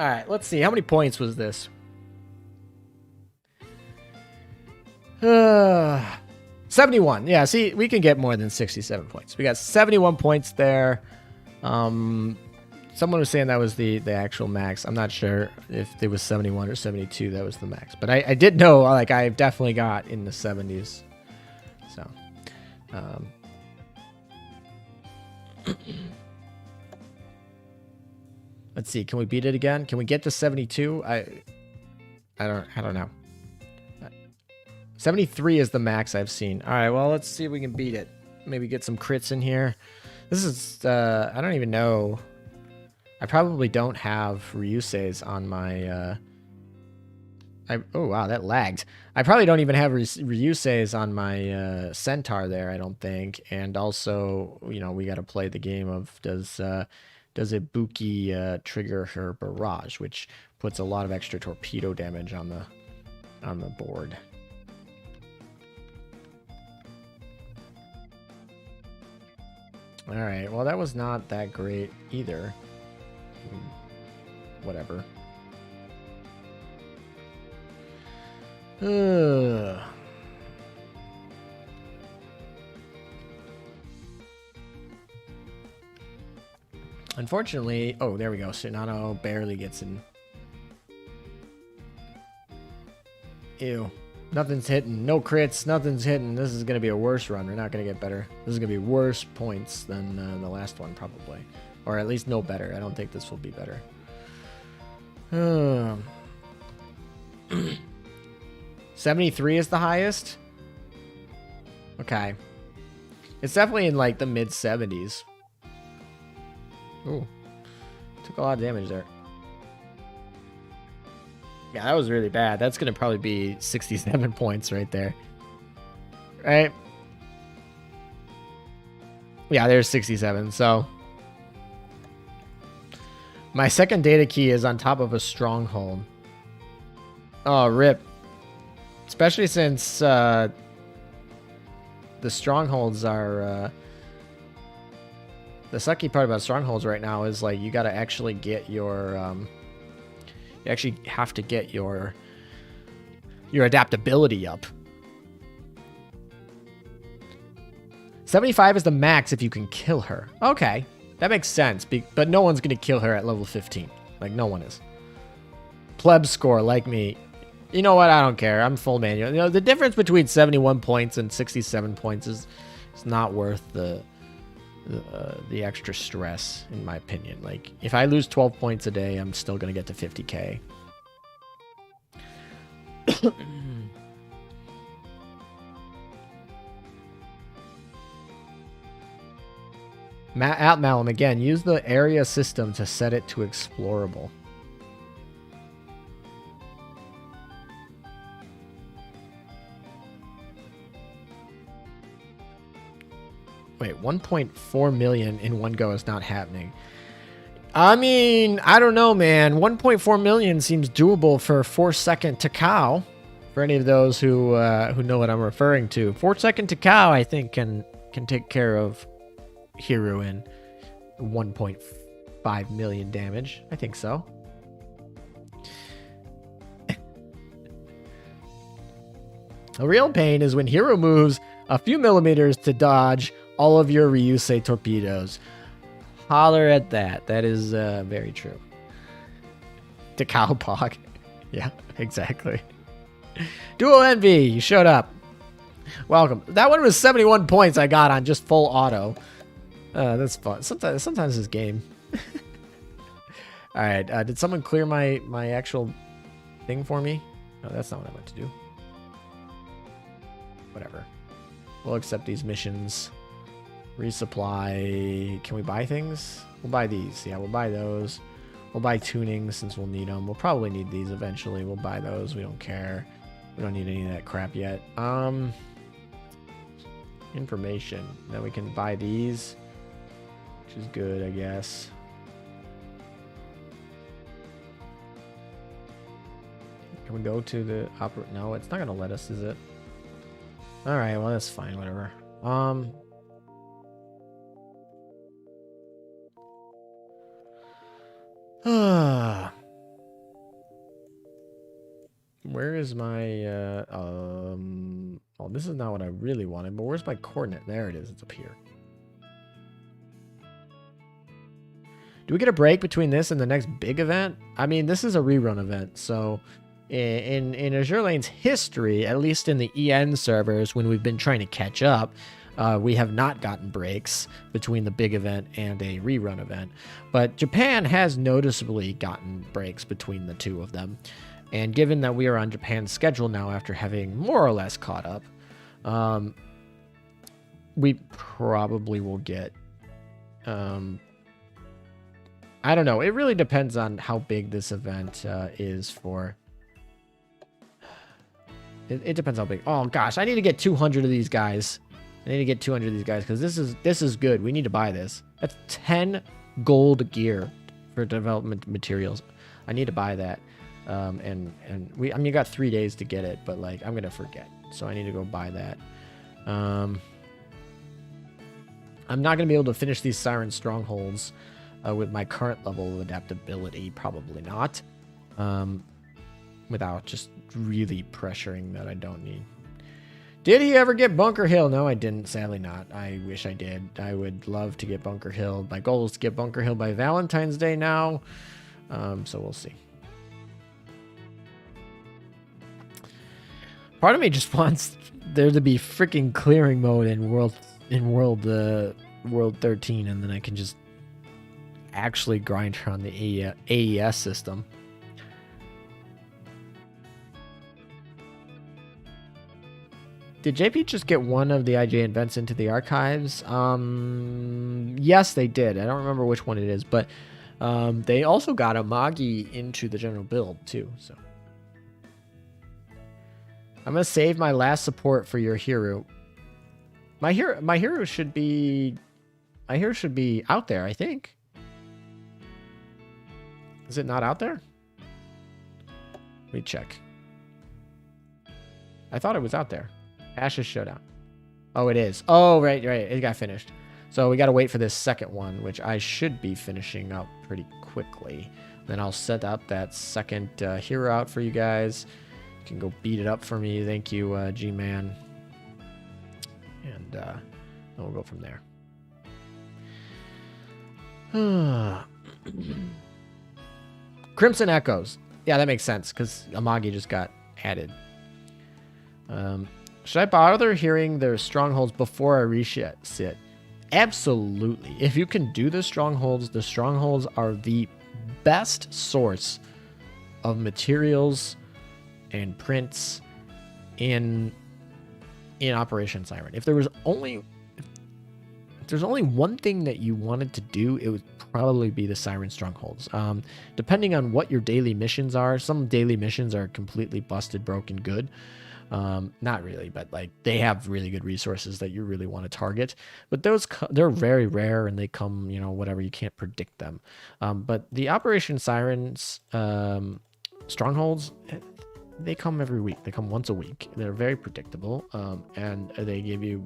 Alright, let's see. How many points was this? 71. Yeah, see, we can get more than 67 points. We got 71 points there. Someone was saying that was the actual max. I'm not sure if it was 71 or 72 that was the max. But I did know, like, I definitely got in the 70s. So... let's see. Can we beat it again? Can we get to 72? I don't know. 73 is the max I've seen. All right. Well, let's see if we can beat it. Maybe get some crits in here. This is I don't even know. I probably don't have Ryuseis on my oh wow, that lagged. I probably don't even have Ryuseis on my Centaur there, I don't think. And also, you know, we got to play the game of does Ibuki trigger her barrage, which puts a lot of extra torpedo damage on the board. All right, well, that was not that great either. Whatever. Unfortunately, oh, there we go. Sonano barely gets in. Ew. Nothing's hitting. No crits. Nothing's hitting. This is going to be a worse run. We're not going to get better. This is going to be worse points than the last one, probably. Or at least no better. I don't think this will be better. 73 is the highest? Okay. It's definitely in like the mid 70s. Ooh. Took a lot of damage there. Yeah, that was really bad. That's going to probably be 67 points right there. Right? Yeah, there's 67. So my second data key is on top of a stronghold. Oh, rip. Especially since the strongholds are... the sucky part about strongholds right now is like you got to actually get your... you actually have to get your adaptability up. 75 is the max if you can kill her. Okay, that makes sense. But no one's going to kill her at level 15. Like, no one is. Pleb score, like me. You know what? I don't care. I'm full manual. You know, the difference between 71 points and 67 points is not worth the extra stress, in my opinion. Like, if I lose 12 points a day, I'm still going to get to 50k. At Malum, again, use the area system to set it to explorable. Wait, 1.4 million in one go is not happening. I mean, I don't know, man. 1.4 million seems doable for 4-second Takao. For any of those who know what I'm referring to, 4-second Takao, I think, can take care of Hero in 1.5 million damage. I think so. A real pain is when Hero moves a few millimeters to dodge all of your Ryusei torpedoes. Holler at that. That is very true. Takao Pog. Yeah, exactly. Dual Envy, you showed up. Welcome. That one was 71 points I got on just full auto. That's fun. Sometimes this game. All right. Did someone clear my actual thing for me? No, that's not what I meant to do. Whatever. We'll accept these missions. Resupply. Can we buy things? We'll buy these. Yeah, we'll buy those. We'll buy tunings since we'll need them. We'll probably need these eventually. We'll buy those. We don't care. We don't need any of that crap yet. Information. Then we can buy these, which is good, I guess. Can we go to the opera? No, it's not gonna let us, is it? All right, well that's fine. Whatever. Where is my oh, this is not what I really wanted, but where's my coordinate? There it is. It's up here. Do we get a break between this and the next big event? I mean, this is a rerun event, so in Azure Lane's history, at least in the EN servers, when we've been trying to catch up, we have not gotten breaks between the big event and a rerun event. But Japan has noticeably gotten breaks between the two of them. And given that we are on Japan's schedule now after having more or less caught up, we probably will get... I don't know. It really depends on how big this event is for... It depends how big. Oh, gosh. I need to get 200 of these guys. I need to get 200 of these guys because this is good. We need to buy this. That's 10 gold gear for development materials. I need to buy that. I mean, you got 3 days to get it, but like I'm gonna forget, so I need to go buy that. I'm not gonna be able to finish these Siren Strongholds with my current level of adaptability. Probably not. Without just really pressuring that I don't need. Did he ever get Bunker Hill? No, I didn't. Sadly not. I wish I did. I would love to get Bunker Hill. My goal is to get Bunker Hill by Valentine's Day now. So we'll see. Part of me just wants there to be freaking clearing mode in World 13, and then I can just actually grind her on the AES system. Did JP just get one of the IJ events into the archives? Yes, they did. I don't remember which one it is, but they also got a Magi into the general build too. So I'm gonna save my last support for your hero. My hero should be out there, I think. Is it not out there? Let me check. I thought it was out there. Ashes Showdown. Oh, it is. Oh, right. It got finished. So we got to wait for this second one, which I should be finishing up pretty quickly. Then I'll set up that second hero out for you guys. You can go beat it up for me. Thank you, G-Man. And then we'll go from there. Crimson Echoes. Yeah, that makes sense because Amagi just got added. Should I bother hearing their strongholds before I reset? Absolutely. If you can do the strongholds are the best source of materials and prints in Operation Siren. If there's only one thing that you wanted to do, it would probably be the Siren Strongholds. Depending on what your daily missions are, some daily missions are completely busted, broken, good. Not really, but like they have really good resources that you really want to target. But they're very rare and they come, whatever, you can't predict them. But the Operation Sirens Strongholds, they come every week. They come once a week. They're very predictable, and they give you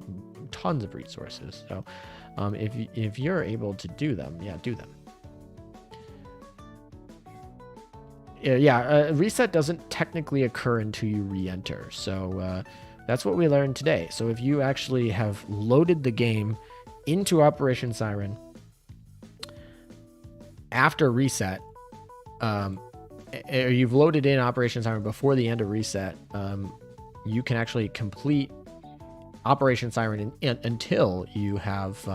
tons of resources. So if you're able to do them, do them. Reset doesn't technically occur until you re-enter. So that's what we learned today. So if you actually have loaded the game into Operation Siren after reset, or you've loaded in Operation Siren before the end of reset, you can actually complete Operation Siren until you have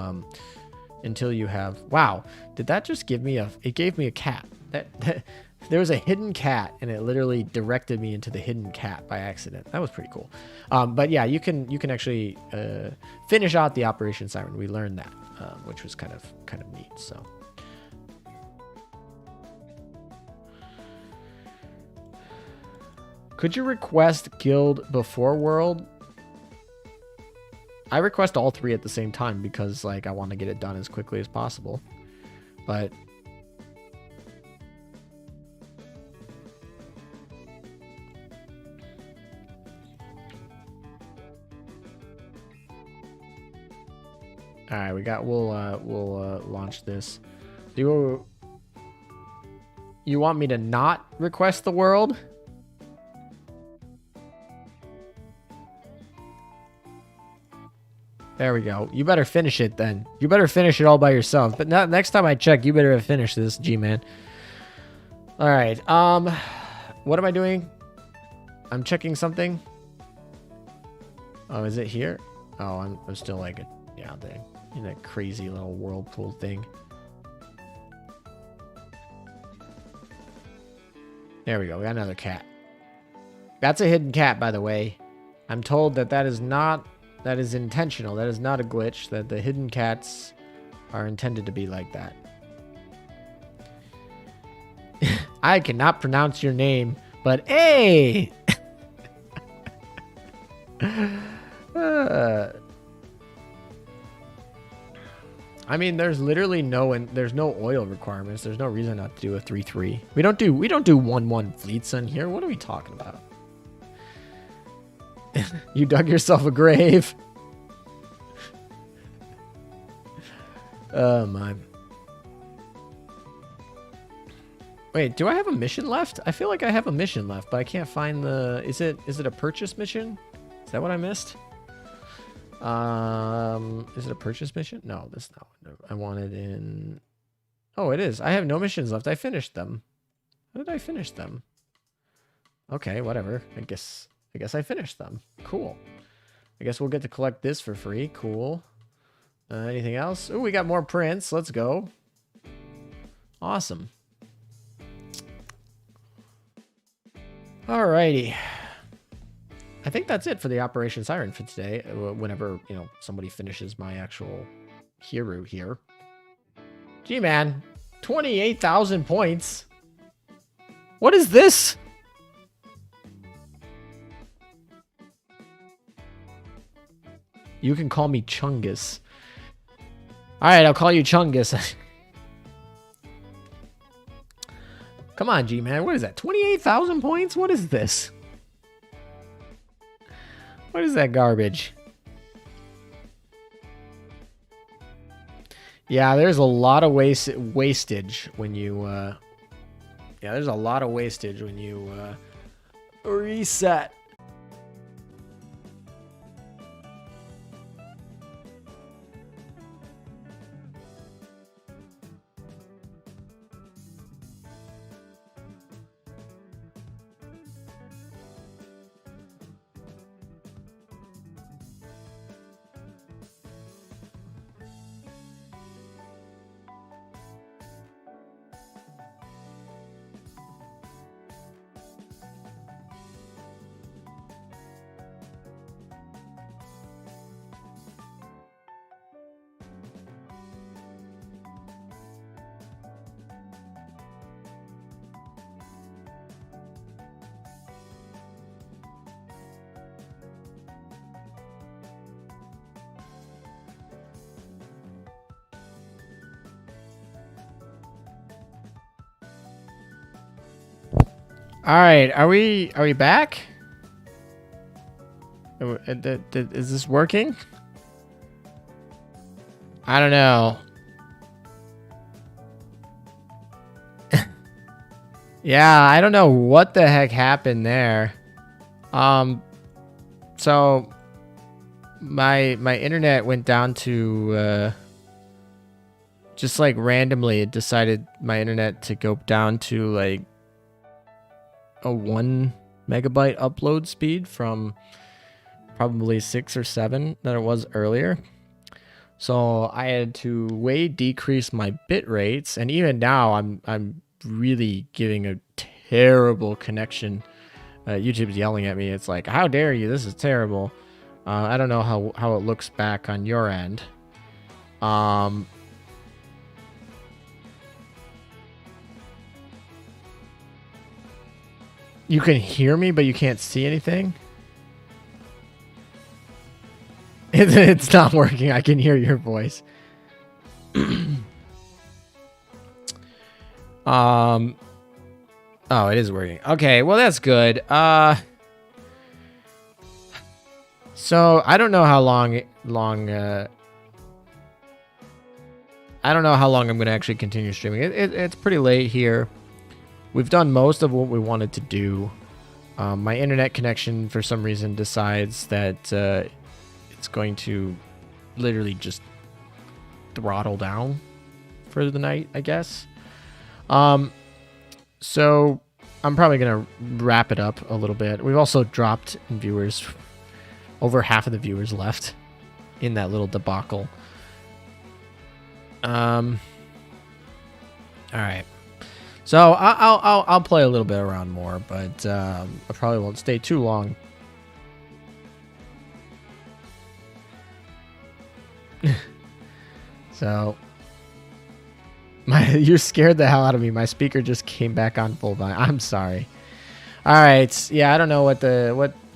wow, did that just give me it gave me a cat. That there was a hidden cat and it literally directed me into the hidden cat by accident. That was pretty cool. But yeah, you can actually finish out the Operation Siren. We learned that, which was kind of neat. So could you request guild before world? I request all three at the same time because like I want to get it done as quickly as possible. But all right, we'll launch this. Do you want me to not request the world? There we go. You better finish it then. You better finish it all by yourself. But next time I check, you better have finished this, G-Man. All right. What am I doing? I'm checking something. Oh, is it here? Oh, I'm still like in that crazy little whirlpool thing. There we go. We got another cat. That's a hidden cat, by the way. I'm told that is intentional. That is not a glitch. That the hidden cats are intended to be like that. I cannot pronounce your name, but hey! I mean, there's literally no oil requirements. There's no reason not to do a 3-3. We don't do 1-1 fleets in here. What are we talking about? You dug yourself a grave. Oh my. Wait, do I have a mission left? I feel like I have a mission left, but I can't find the... Is it a purchase mission? Is that what I missed? Is it a purchase mission? No, that's not what I wanted in... Oh, it is. I have no missions left. I finished them. How did I finish them? Okay, whatever. I guess I finished them. Cool. I guess we'll get to collect this for free. Cool. Anything else? Oh, we got more prints. Let's go. Awesome. Alrighty. I think that's it for the Operation Siren for today. Whenever, somebody finishes my actual hero here. Gee, man. 28,000 points. What is this? You can call me Chungus. Alright, I'll call you Chungus. Come on, G-Man. What is that? 28,000 points? What is this? What is that garbage? Yeah, there's a lot of wastage when you... Yeah, there's a lot of wastage when you reset. All right, are we back? Is this working? I don't know. Yeah, I don't know what the heck happened there. So my internet went down to just like randomly it decided my internet to go down to like a 1 megabyte upload speed from probably 6 or 7 that it was earlier. So I had to way decrease my bit rates, and even now I'm really giving a terrible connection. YouTube's yelling at me. It's like, how dare you? This is terrible. I don't know how it looks back on your end. You can hear me, but you can't see anything. It's not working. I can hear your voice. Oh, it is working. Okay, well that's good. So I don't know how long I don't know how long I'm going to actually continue streaming. It's pretty late here. We've done most of what we wanted to do. My internet connection, for some reason, decides that it's going to literally just throttle down for the night, I guess. So I'm probably going to wrap it up a little bit. We've also dropped in viewers. Over half of the viewers left in that little debacle. All right. So I'll play a little bit around more, but I probably won't stay too long. So you scared the hell out of me. My speaker just came back on full volume. I'm sorry. All right. Yeah, I don't know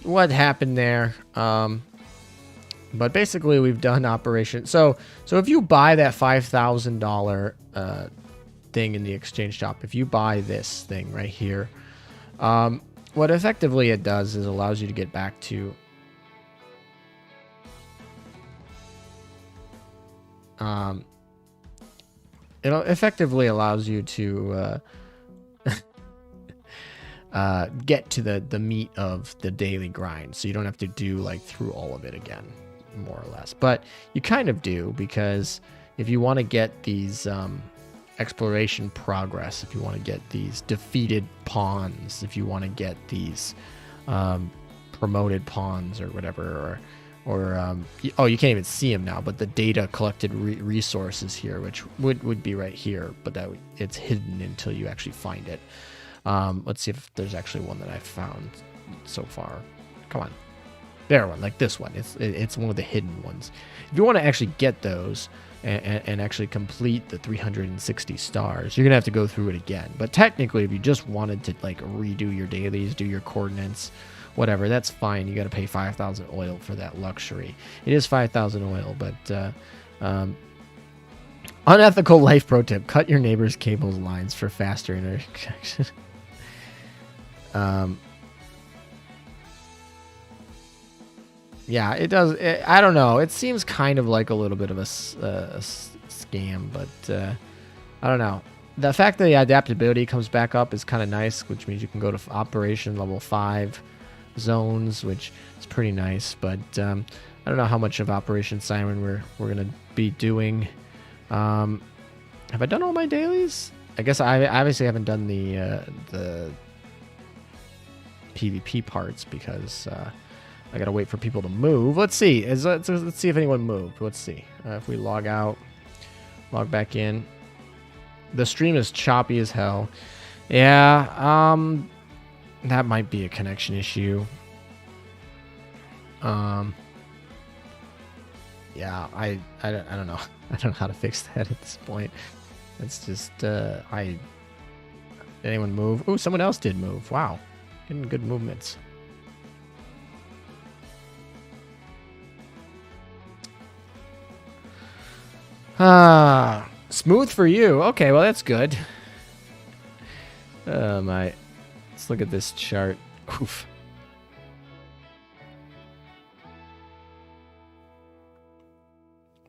what happened there. But basically we've done Operation. So if you buy that $5,000 thing in the exchange shop, if you buy this thing right here, what effectively it does is allows you to get back to it effectively allows you to get to the meat of the daily grind, so you don't have to do like through all of it again, more or less. But you kind of do, because if you want to get these exploration progress, if you want to get these defeated pawns, if you want to get these promoted pawns or whatever, or oh, you can't even see them now, but the data collected resources here, which would be right here, but it's hidden until you actually find it. Let's see if there's actually one that I've found so far. Come on. There, one like this one. It's one of the hidden ones. If you want to actually get those and actually complete the 360 stars, you're gonna have to go through it again. But technically, if you just wanted to like redo your dailies, do your coordinates, whatever, that's fine. You got to pay 5,000 oil for that luxury. It is 5,000 oil, but unethical life pro tip: cut your neighbor's cable lines for faster interconnection. Yeah, it does. I don't know. It seems kind of like a little bit of a scam, but I don't know. The fact that the adaptability comes back up is kind of nice, which means you can go to Operation Level 5 zones, which is pretty nice. But I don't know how much of Operation Siren we're gonna be doing. Have I done all my dailies? I guess I obviously haven't done the PvP parts because I gotta wait for people to move. Let's see. Let's see if anyone moved. Let's see. If we log out, log back in. The stream is choppy as hell. Yeah. That might be a connection issue. Yeah. I don't know. I don't know how to fix that at this point. It's just did anyone move? Oh, someone else did move. Wow. Getting good movements. Smooth for you. Okay, well that's good. My Let's look at this chart. Oof.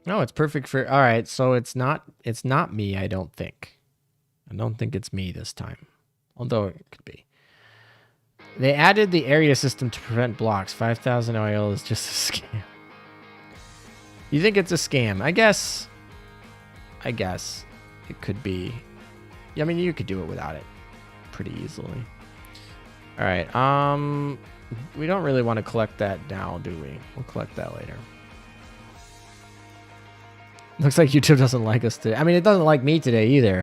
No, it's perfect for... All right, so it's not me, I don't think. I don't think it's me this time. Although it could be. They added the area system to prevent blocks. 5,000 oil is just a scam. You think it's a scam? I guess it could be. I mean, you could do it without it pretty easily. All right. We don't really want to collect that now, do we? We'll collect that later. Looks like YouTube doesn't like us today. I mean, it doesn't like me today either.